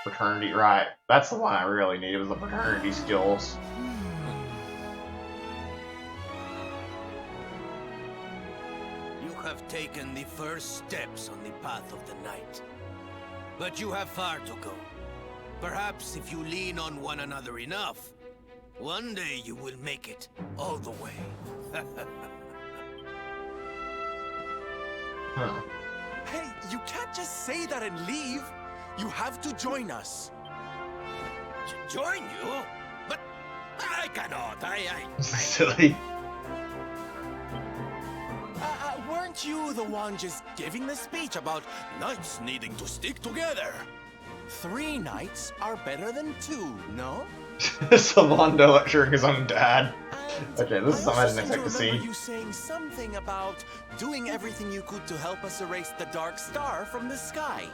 Fraternity, right. That's the one I really needed, was the fraternity skills. You have taken the first steps on the path of the night. But you have far to go. Perhaps if you lean on one another enough, one day you will make it all the way. Huh. Hey, you can't just say that and leave. You have to join us. Join you? But I cannot. Silly. Weren't you the one just giving the speech about knights needing to stick together? 3 knights are better than 2, no? Salondo lecturing his own dad. Okay, this is something I didn't expect to see. You saying something about doing everything you could to help us erase the Dark Star from the sky.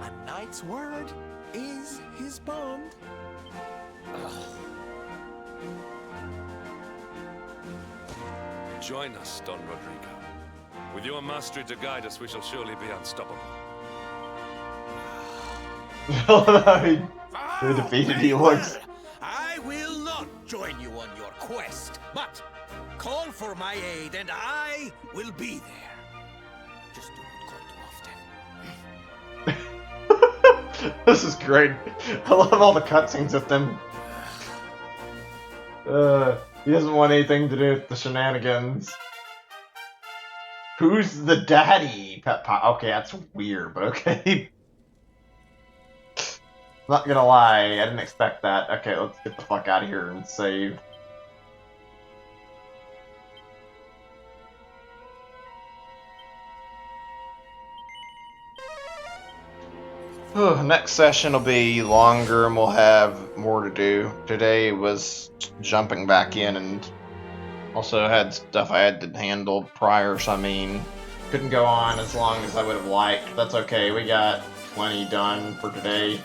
A knight's word is his bond. Join us, Don Rodrigo. With your mastery to guide us, we shall surely be unstoppable. Who defeated he looks. I will not join you on your quest, but call for my aid and I will be there. Just do not call too often. This is great. I love all the cutscenes with them. He doesn't want anything to do with the shenanigans. Who's the daddy? Pet Pot. Okay, that's weird, but okay. Not gonna lie, I didn't expect that. Okay, let's get the fuck out of here and save. Next session will be longer and we'll have more to do. Today was jumping back in and also had stuff I had to handle prior, so I mean, couldn't go on as long as I would have liked. That's okay, we got plenty done for today.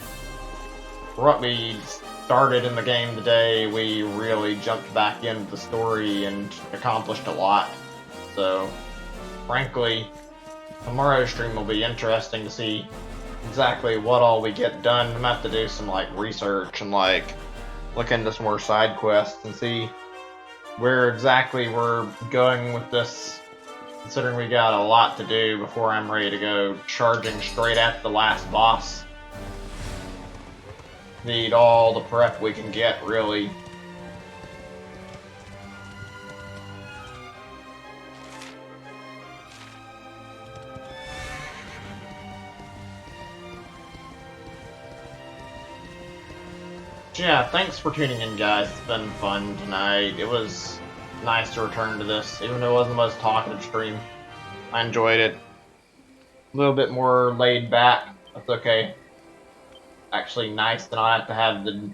For what we started in the game today, we really jumped back into the story and accomplished a lot. So, frankly, tomorrow's stream will be interesting to see exactly what all we get done. I'm gonna have to do some like research and like look into some more side quests and see where exactly we're going with this, considering we got a lot to do before I'm ready to go charging straight at the last boss. Need all the prep we can get, really. Yeah, thanks for tuning in, guys. It's been fun tonight. It was nice to return to this, even though it wasn't the most talkative stream. I enjoyed it. A little bit more laid back. That's okay. Actually nice to not have to have the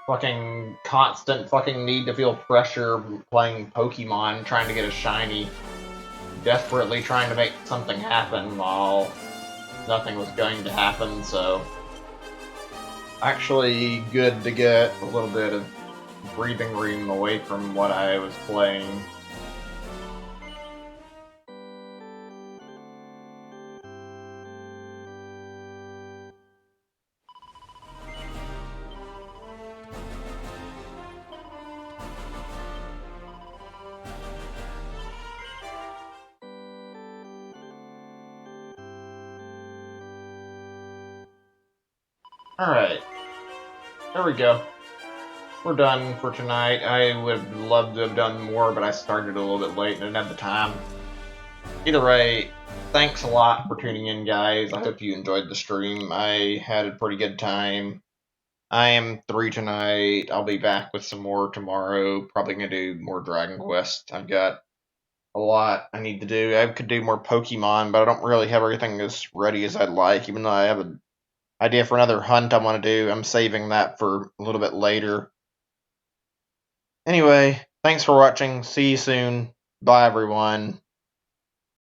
fucking constant fucking need to feel pressure playing Pokemon, trying to get a shiny. Desperately trying to make something happen while nothing was going to happen, so actually good to get a little bit of breathing room away from what I was playing. Alright, there we go. We're done for tonight. I would love to have done more, but I started a little bit late and didn't have the time. Either way, thanks a lot for tuning in, guys. I hope you enjoyed the stream. I had a pretty good time. I am through tonight. I'll be back with some more tomorrow. Probably gonna do more Dragon Quest. I've got a lot I need to do. I could do more Pokemon, but I don't really have everything as ready as I'd like, even though I have an idea for another hunt I want to do. I'm saving that for a little bit later. Anyway, thanks for watching. See you soon. Bye, everyone.